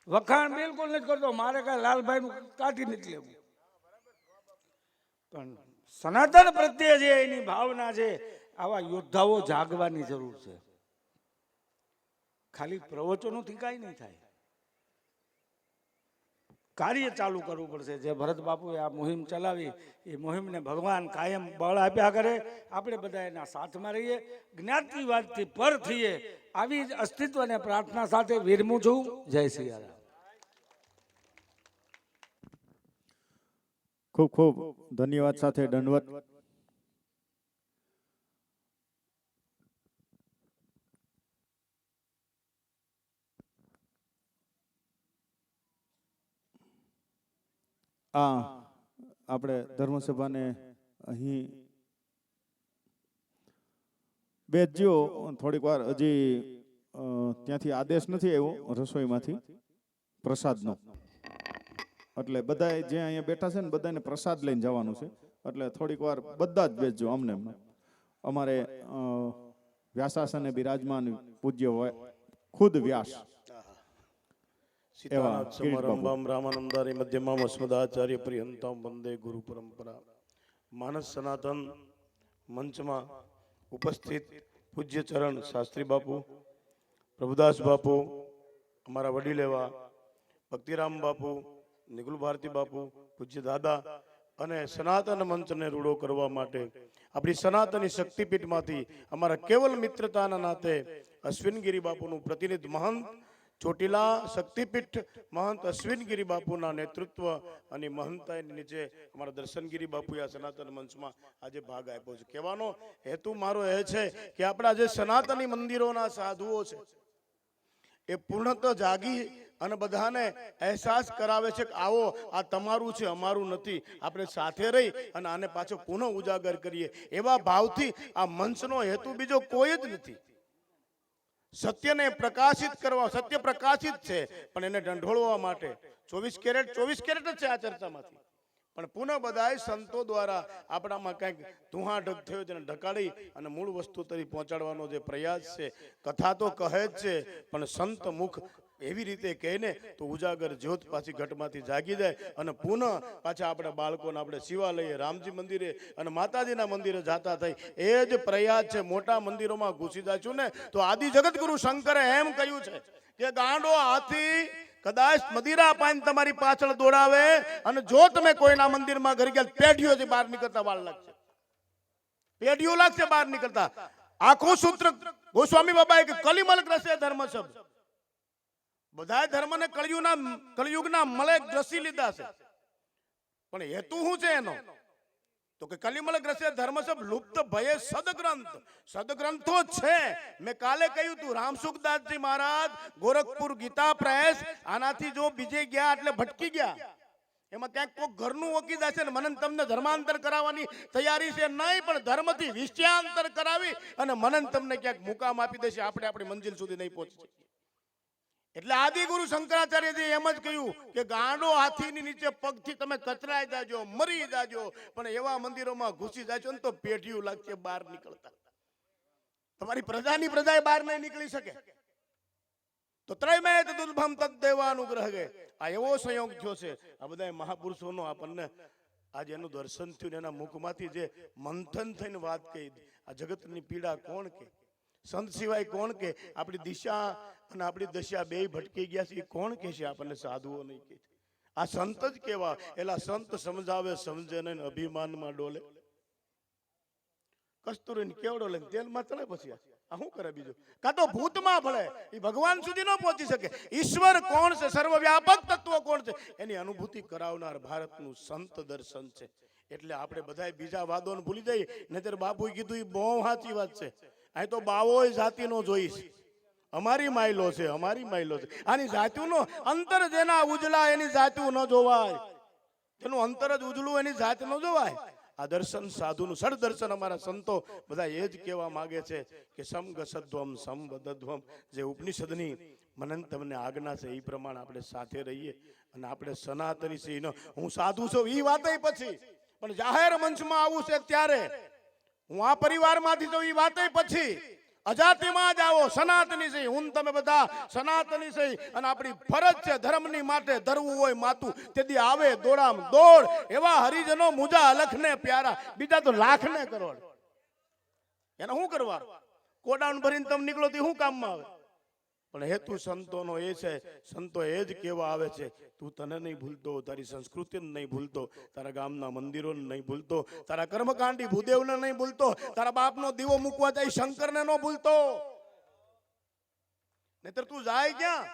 વખાણ બિલકુલ નથી કરતો, મારે કઈ લાલભાઈનું કાઢી નથી લેવું, પણ સનાતન પ્રત્યે જે એની ભાવના છે, આવા યોદ્ધાઓ જાગવાની જરૂર છે. ખાલી પ્રવચનોથી કાંઈ નહીં થાય, કાર્ય ચાલુ કરવું પડશે. જે ભરત બાપુએ આ મુહિમ ચલાવી એ મુહિમને ભગવાન કાયમ બળ આપ્યા કરે. આપણે બધા એના સાથમાં રહીએ, જ્ઞાતિવાદથી પર થઈએ, આવી જ અસ્તિત્વને પ્રાર્થના સાથે વિરમું છું. જય સિયારામ. ખૂબ ખૂબ ધન્યવાદ સાથે દંડવત. આપણે ધર્મસભાને અહીં બેસજો. થોડીક વાર હજી ત્યાંથી આદેશ નથી આવ્યો રસોઈમાંથી પ્રસાદનો, એટલે બધા જે અહીંયા બેઠા છે ને બધાને પ્રસાદ લઈને જવાનું છે. એટલે થોડીક વાર બધા જ બેસજો. અમને અમારે વ્યાસાસને બિરાજમાન પૂજ્ય હોય ખુદ વ્યાસ સમારંભમ રામાનંદારી મધ્યમાં અસ્મદાચાર્ય પર્યંતમ વંદે ગુરુ પરંપરા. માનસ સનાતન મંચમાં ઉપસ્થિત પૂજ્ય ચરણ શાસ્ત્રી બાપુ, પ્રભુદાસ બાપુ, અમારા વડીલ એવા ભક્તિરામ બાપુ, નિગુલ ભારતી બાપુ, પૂજ્ય દાદા, અને સનાતન મંચને રૂડો કરવા માટે આપણી સનાતની શક્તિપીઠમાંથી અમારા કેવલ મિત્રતાના નાતે અશ્વિનગીરી બાપુનું પ્રતિનિધિ મહંત ચોટીલા શક્તિપીઠ મહંત અશ્વિનગીરી બાપુના નેતૃત્વ અને મહંતાઈની નીચે અમારા દર્શનગીરી બાપુએ આ સનાતન મંચમાં આજે ભાગ આપ્યો છે. કહેવાનો હેતુ મારો એ છે કે આપણા જે સનાતની મંદિરોના સાધુઓ છે એ પૂર્ણતઃ જાગી અને બધાને અહેસાસ કરાવે છે કે આવો આ તમારું છે, અમારું નથી. આપણે સાથે રહી અને આને પાછો પુનઃ ઉજાગર કરીએ, એવા ભાવથી આ મંચનો હેતુ બીજો કોઈ જ નથી. સત્યને પ્રકાશિત કરવા, સત્ય પ્રકાશિત છે પણ એને ઢંઢોળવા માટે 24 કેરેટ જ છે આ ચર્ચામાંથી, પણ પુનઃ બધાય સંતો દ્વારા આપણામાં કંઈક ધુહાઢક થયો તેને ઢકાડી અને મૂળ વસ્તુ તરી પહોંચાડવાનો જે પ્રયાસ છે. કથા તો કહે જ છે, પણ સંત મુખ એવી રીતે કહે ને તો ઉજાગર જ્યોત પાછી ઘટમાંથી જાગી જાય અને પુનઃ પાછા આપણે બાળકોને આપણે શિવાલયે, રામજી મંદિરે અને માતાજીના મંદિરે જાતા થઈ એ જ પ્રયાસ છે. મોટા મંદિરોમાં ઘૂસી જશું ને તો આદિ જગતગુરુ શંકરે એમ કહ્યું છે કે ગાંડો હાથી કદાચ મદિરા પાન તમારી પાછળ દોડાવે અને જો તમે કોઈના મંદિરમાં ઘરે ગયા પેઢીઓથી બહાર નીકળતા વાર લાગશે, પેઢીઓ લાગશે બહાર નીકળતા. આખું સૂત્ર ગોસ્વામી બાબાએ કે કલિમલ ગ્રસે ધર્મ શબ્દ, બધા ધર્મને કળિયુગના મળે ગ્રસી લીધા છે, પણ હેતુ શું છે એનો? તો કે કલિમલ ગ્રસે ધર્મ શબ્દ લુપ્ત ભયે સદગ્રંથ, સદગ્રંથો છે. મેં કાલે કહ્યું તું રામસુખદાસજી મહારાજ ગોરખપુર ગીતા પ્રેસ, આનાથી જો બીજે ગયા એટલે ભટકી ગયા. એમાં ક્યાંક કોઈ ઘરનું ઓકી જશે ને મને તમને ધર્માંતર કરાવવાની તૈયારી છે નહીં, પણ ધર્મથી વિષયાંતર કરાવી અને મને તમને ક્યાંક મુકામ આપી દેશે, આપણે આપણી મંજિલ સુધી નહીં પહોંચી શકીએ. એટલે આદિગુરુ શંકરાચાર્યજી એમ જ કહ્યું કે ગાંડો હાથીની નીચે પગથી તમે કચરાઈ જાજો, મરી જાજો, પણ એવા મંદિરોમાં ઘૂસી જાજો ને તો પેઢીઓ લાગશે બહાર નીકળતા. તમારી પ્રજાની પ્રજાએ બહાર નહીં નીકળી શકે. તો ત્રયમેત દુર્ભમ તદ્દેવાનુગ્રહ ગે, આ એવો સંયોગ થયો છે. આ બધા મહાપુરુષોનો આપણને આજે એનું દર્શન થયું, એના મુખમાંથી જે મંથન થઈને વાત કહી, આ જગતની પીડા કોણ કે? સંત સિવાય કોણ કે? આપણી દિશા અને આપણી દશા બે ભટકી ગયા છે, કોણ કે છે આપણને? સાધુઓ નહીં કે. આ સંત જ કેવા. એલા સંત સમજાવે સમજે નહીં, અભિમાનમાં ડોલે. કસ્તુરીને કેવડો લઈને તેલમાં તળે પછી આ શું કરે બીજું? કાં તો ભૂતમાં ભળે, એ ભગવાન સુધી ન પહોંચી શકે. ઈશ્વર કોણ છે, સર્વવ્યાપક તત્વ કોણ છે, એની અનુભૂતિ કરાવનાર ભારતનું સંત દર્શન છે. એટલે આપણે બધા બીજા વાદોને ભૂલી જઈએ. નહીતર બાપુએ કીધું એ બહુ સાચી વાત છે. અહીં તો બાવોય જાતિનો જોઈશ, અમારી માયલો છે, અમારી માયલો છે. આની જાતિનો અંતર જેના ઉજળા એની જાતિ ન જોવાય, જેનું અંતર જ ઉજળું એની જાત ન જોવાય. આ દર્શન સાધુનું સડ દર્શન અમારા સંતો બધા એ જ કહેવા માંગે છે કે સમગસદ્વમ સંવદધ્વમ, જે ઉપનિષદની મને તમને આજ્ઞા છે એ પ્રમાણે આપણે સાથે રહીએ અને આપણે સનાતની છીએ. હું સાધુ છું એ વાત પછી, પણ જાહેર મંચમાં આવું છે ત્યારે હું આ પરિવારમાંથી તો એ વાત પછી અજાતિમાં જ આવો, સનાતની છે. હું તમે બધા સનાતની છે અને આપણી ફરજ છે ધર્મની માટે ધરવું હોય માતું તેથી આવે દોડામ દોડ. એવા હરિજનો મુજા અલખને પ્યારા, બીજા તો લાખને કરોડ. એને શું કરવા? કોડાઉન ભરીને તમે નીકળો તો શું કામમાં આવે? પણ હેતુ સંતોનો એ છે, સંતો એ જ કહેવા આવે છે તું તને નહીં ભૂલતો, તારી સંસ્કૃતિને નહીં ભૂલતો, તારા ગામના મંદિરોને નહીં ભૂલતો, તારા કર્મકાંડી ભૂદેવને નહીં ભૂલતો, તારા બાપનો દીવો મૂકવા જાય શંકરને ન ભૂલતો. નહીતર તું જાય ક્યાં?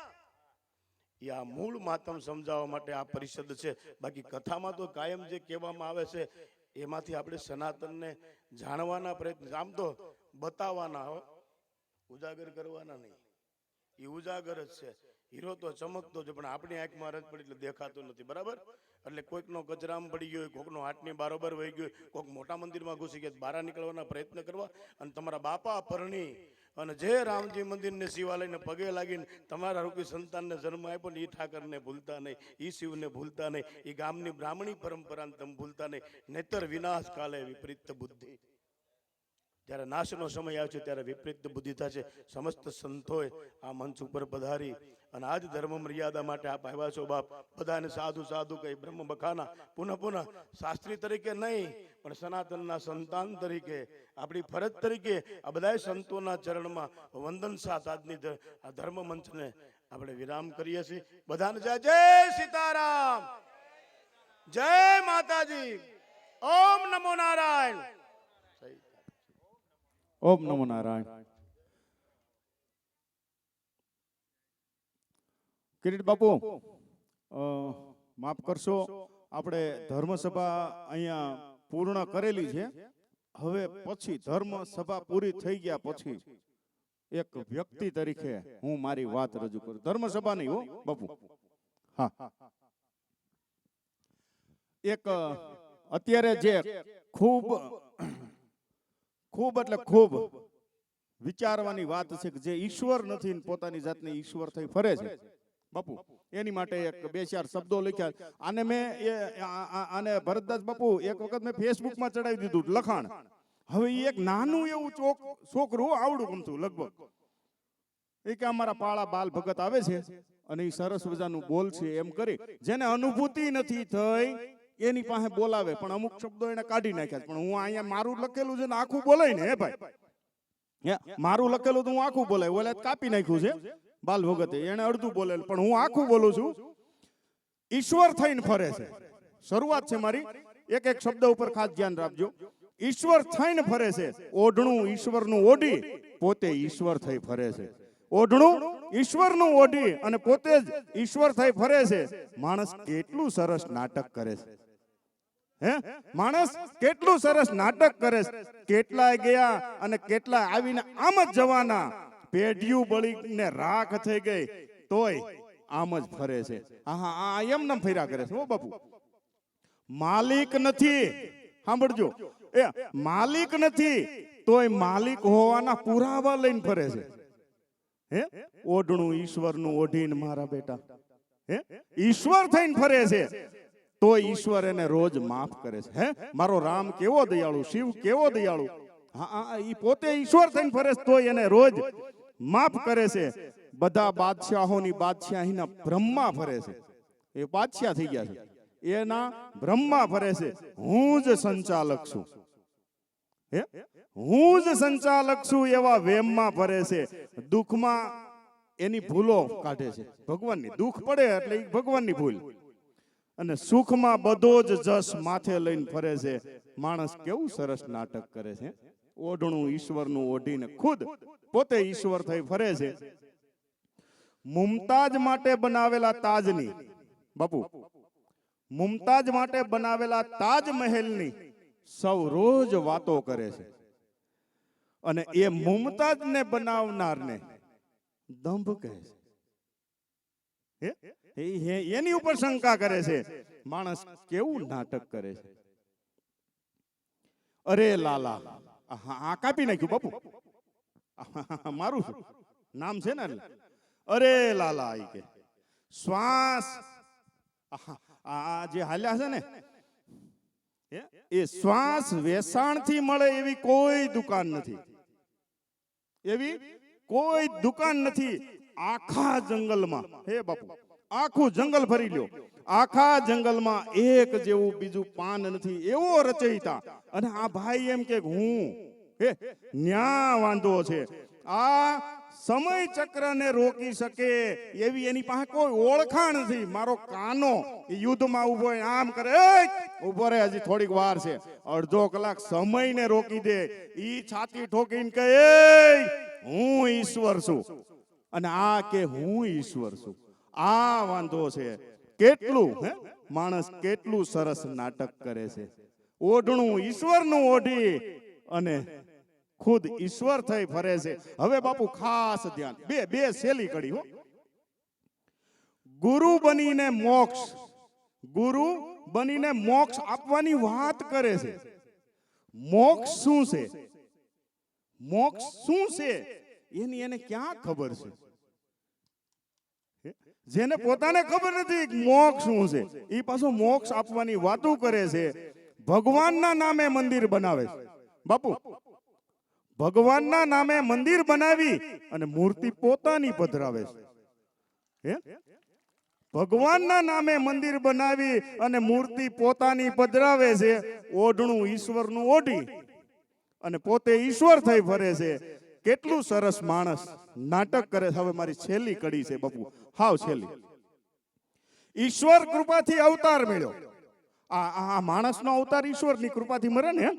એ આ મૂળ માતમ સમજાવવા માટે આ પરિષદ છે. બાકી કથામાં તો કાયમ જે કહેવામાં આવે છે એમાંથી આપણે સનાતનને જાણવાના પ્રયત્ન, આમ તો બતાવવાના હો, ઉજાગર કરવાના નહીં. એ ઉજાગર જ છે. હીરો તો ચમકતો છે પણ આપણી આંખમાં રજ પડી એટલે દેખાતો નથી, બરાબર? એટલે કોઈકનો કચરામાં પડી ગયો, કોઈકનો હાથની બારોબર વહી ગયો, કોઈક મોટા મંદિરમાં ઘૂસી ગયા, બહાર નીકળવાના પ્રયત્ન કરવા. અને તમારા બાપા પરણી અને જે રામજી મંદિરને શિવાલયને પગે લાગીને તમારા રૂપી સંતાનને જન્મ આપ્યો ને એ ઠાકરને ભૂલતા નહીં, એ શિવને ભૂલતા નહીં, એ ગામની બ્રાહ્મણી પરંપરાને તમે ભૂલતા નહીં. નહીતર વિનાશ કાલે વિપરીત બુદ્ધિ. જ્યારે નાશનો સમય આવશે ત્યારે વિપરીત બુદ્ધિ થશે. સમસ્ત સંતોએ આ મંચ ઉપર પધારી અને આજ ધર્મ મર્યાદા માટે આપ આવ્યા છો બાપ. બધાને સાધુ સાધુ કહી બ્રહ્મ બખાના પુનઃ પુનઃ શાસ્ત્રી તરીકે નહીં પણ સનાતનના સંતાન તરીકે, આપણી ફરજ તરીકે આ બધા સંતોના ચરણમાં વંદન સાથ આજની આ ધર્મ મંચને આપણે વિરામ કરીએ છીએ. બધાને જય જય સીતારામ, જય માતાજી, ઓમ નમો નારાયણ. ઓમ નમો નારાયણ. કિરીટ બાપુ, માફ કરશો, આપણે ધર્મસભા અહીંયા પૂર્ણ કરેલી છે. હવે પછી ધર્મસભા પૂરી થઈ ગયા પછી એક વ્યક્તિ તરીકે હું મારી વાત રજૂ કરું. ધર્મસભા નહીં હો બાપુ. હા, એક અત્યારે જે ખૂબ એટલે ખૂબ વિચારવાની વાત છે કે જે ઈશ્વર નથી પોતાની જાતને ઈશ્વર થઈ ફરે છે, બાપુ એની માટે એક બે ચાર શબ્દો લખ્યા. આને મેં આને ભરતદાસ બાપુ એક વખત મેં ફેસબુકમાં ચડાવી દીધું લખાણ. હવે એ એક નાનું એવું છોકરું આવડું ગમતું લગભગ એ કે અમારા પાળા બાલ ભગત આવે છે અને એ સરસ મજાનું બોલ છે એમ કરી જેને અનુભૂતિ નથી થઈ એની પાસે બોલાવે પણ અમુક શબ્દો એને કાઢી નાખ્યા. પણ હું અહીંયા મારું લખેલું છે ને આખું બોલાય ને હે ભાઈ, મારું લખેલું તો હું આખું બોલાય, ઓલા કાપી નાખ્યું છે બાલ ભગતે, એને અડધું બોલેલ પણ હું આખું બોલું છું. ઈશ્વર થઈને ફરે છે, શરૂઆત છે મારી. એક એક શબ્દ ઉપર ખાસ ધ્યાન રાખજો. ઈશ્વર થઈને ફરે છે, ઓઢણું ઈશ્વરનું ઓઢી પોતે ઈશ્વર થઈ ફરે છે. ઓઢણું ઈશ્વરનું ઓઢી અને પોતે જ ઈશ્વર થઈ ફરે છે. માણસ કેટલું સરસ નાટક કરે છે, હે માણસ કેટલું સરસ નાટક કરે છે. કેટલાય ગયા અને કેટલાય આવીને આમ જ જવાના. પેઢિયું બળીને રાખ થઈ ગઈ તોય આમ જ ફરે છે. આ એમ નમ ફર્યા કરે છે. ઓ બાપુ માલિક નથી, સાંભળજો, એ માલિક નથી તોય માલિક હોવાના પુરાવા લઈને ફરે છે. હે ઓઢણું ઈશ્વરનું ઓઢીને મારા બેટા, હે ઈશ્વર થઈને ફરે છે તો ઈશ્વર એને રોજ માફ કરે છે. હે મારો રામ કેવો દયાળુ, શિવ કેવો દયાળુ. હા ઈ પોતે ઈશ્વર થઈને ફરે છે તો એને રોજ માફ કરે છે. બધા બાદશાહોની બાદશાહીના બ્રહ્મા ફરે છે, એ બાદશાહ થઈ ગયા છે, એના બ્રહ્મા ફરે છે. હું જ સંચાલક છું, હે હું જ સંચાલક છું એવા વેમમાં ફરે છે. દુઃખમાં એની ભૂલો કાઢે છે ભગવાનની, દુઃખ પડે એટલે ભગવાનની ભૂલ. અને સુખમાં બધો જ જસ માથે લઈને ફરે છે. માણસ કેવું સરસ નાટક કરે છે. ઓઢણું ઈશ્વરનું ઓઢીને ખુદ પોતે ઈશ્વર થઈ ફરે છે. મુમતાજ માટે બનાવેલા તાજની, બાપુ મુમતાજ માટે બનાવેલા તાજમહેલની સૌ રોજ વાતો કરે છે. અને એ મુમતાજને બનાવનારને દંભ કહે છે. એની ઉપર શંકા કરે છે. માણસ કેવું નાટક કરે છે. અરે લાલા, આ કાપી નાખ્યું બાપુ, મારું નામ છે ને. અરે લાલા ઈ કે શ્વાસ, આ જે હાલ્યા છે ને એ શ્વાસ વેચાણથી મળે એવી કોઈ દુકાન નથી, એવી કોઈ દુકાન નથી આખા જંગલમાં. હે બાપુ આખું જંગલ ફરી લ્યો, આખા જંગલમાં એક જેવું બીજું પાન નથી એવો રચયિતા. અને આ ભાઈ એમ કે હું હે ન્યા વાંધો છે. આ સમય ચક્રને રોકી શકે એવી એની પાસે કોઈ ઓળખાણ નથી. મારો કાનો યુદ્ધમાં ઉભો આમ કરે, ઉભો રહે હજી થોડીક વાર છે, અડધો કલાક સમયને રોકી દે. ઈ છાતી ઠોકીને કહે હું ઈશ્વર છું, અને આ કે હું ઈશ્વર છું. આ વાંધો છે. કેટલું હે માણસ કેટલું સરસ નાટક કરે છે. ઓઢણું ઈશ્વરનું ઓઢી અને ખુદ ઈશ્વર થઈ ફરે છે. હવે બાપુ ખાસ ધ્યાન, બે સેલી કડી હો. ગુરુ બનીને મોક્ષ, ગુરુ બનીને મોક્ષ આપવાની વાત કરે છે. મોક્ષ શું છે, મોક્ષ શું છે એની એને ક્યાં ખબર છે? જેને પોતાને ખબર નથી મોક્ષ શું છે, એ પાછો મોક્ષ આપવાની વાતો કરે છે. ભગવાનના નામે મંદિર બનાવે છે. બાપુ ભગવાનના નામે મંદિર બનાવી અને મૂર્તિ પોતાની પધરાવે છે. હે ભગવાનના નામે મંદિર બનાવી અને મૂર્તિ પોતાની પધરાવે છે. ઓઢણું ઈશ્વરનું ઓઢી અને પોતે ઈશ્વર થઈ ફરે છે. કેટલું સરસ માણસ નાટક કરે. હવે મારી છેલ્લી કડી છે બાપુ, હાવ છેલ્લી. ઈશ્વર કૃપાથી અવતાર મળ્યો. આ માણસનો અવતાર ઈશ્વરની કૃપાથી મરે ને.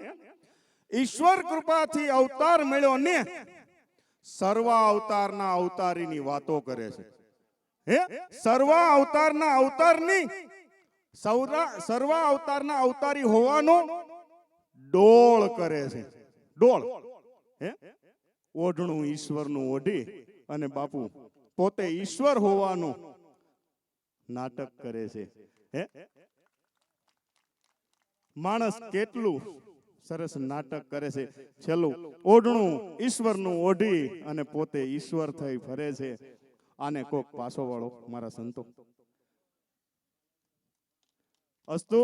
ઈશ્વર કૃપાથી અવતાર મળ્યો ને સર્વ અવતારના અવતારીની વાતો કરે છે. હે સર્વ અવતારના અવતારની, સર્વ અવતારના અવતારી હોવાનો ડોળ કરે છે. ડોળ. હે ઓઢણું ઈશ્વરનું ઓઢી અને બાપુ પોતે ઈશ્વર હોવાનું નાટક કરે છે. હે માણસ કેટલું સરસ નાટક કરે છે. છેલ્લું ઓઢણું ઈશ્વરનું ઓઢી અને પોતે ઈશ્વર થઈ ફરે છે. આને કોક પાસો વાળો મારા સંતો. અસ્તુ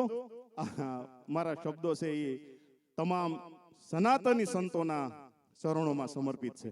મારા શબ્દો છે એ તમામ સનાતની સંતોના ચરણોમાં સમર્પિત છે.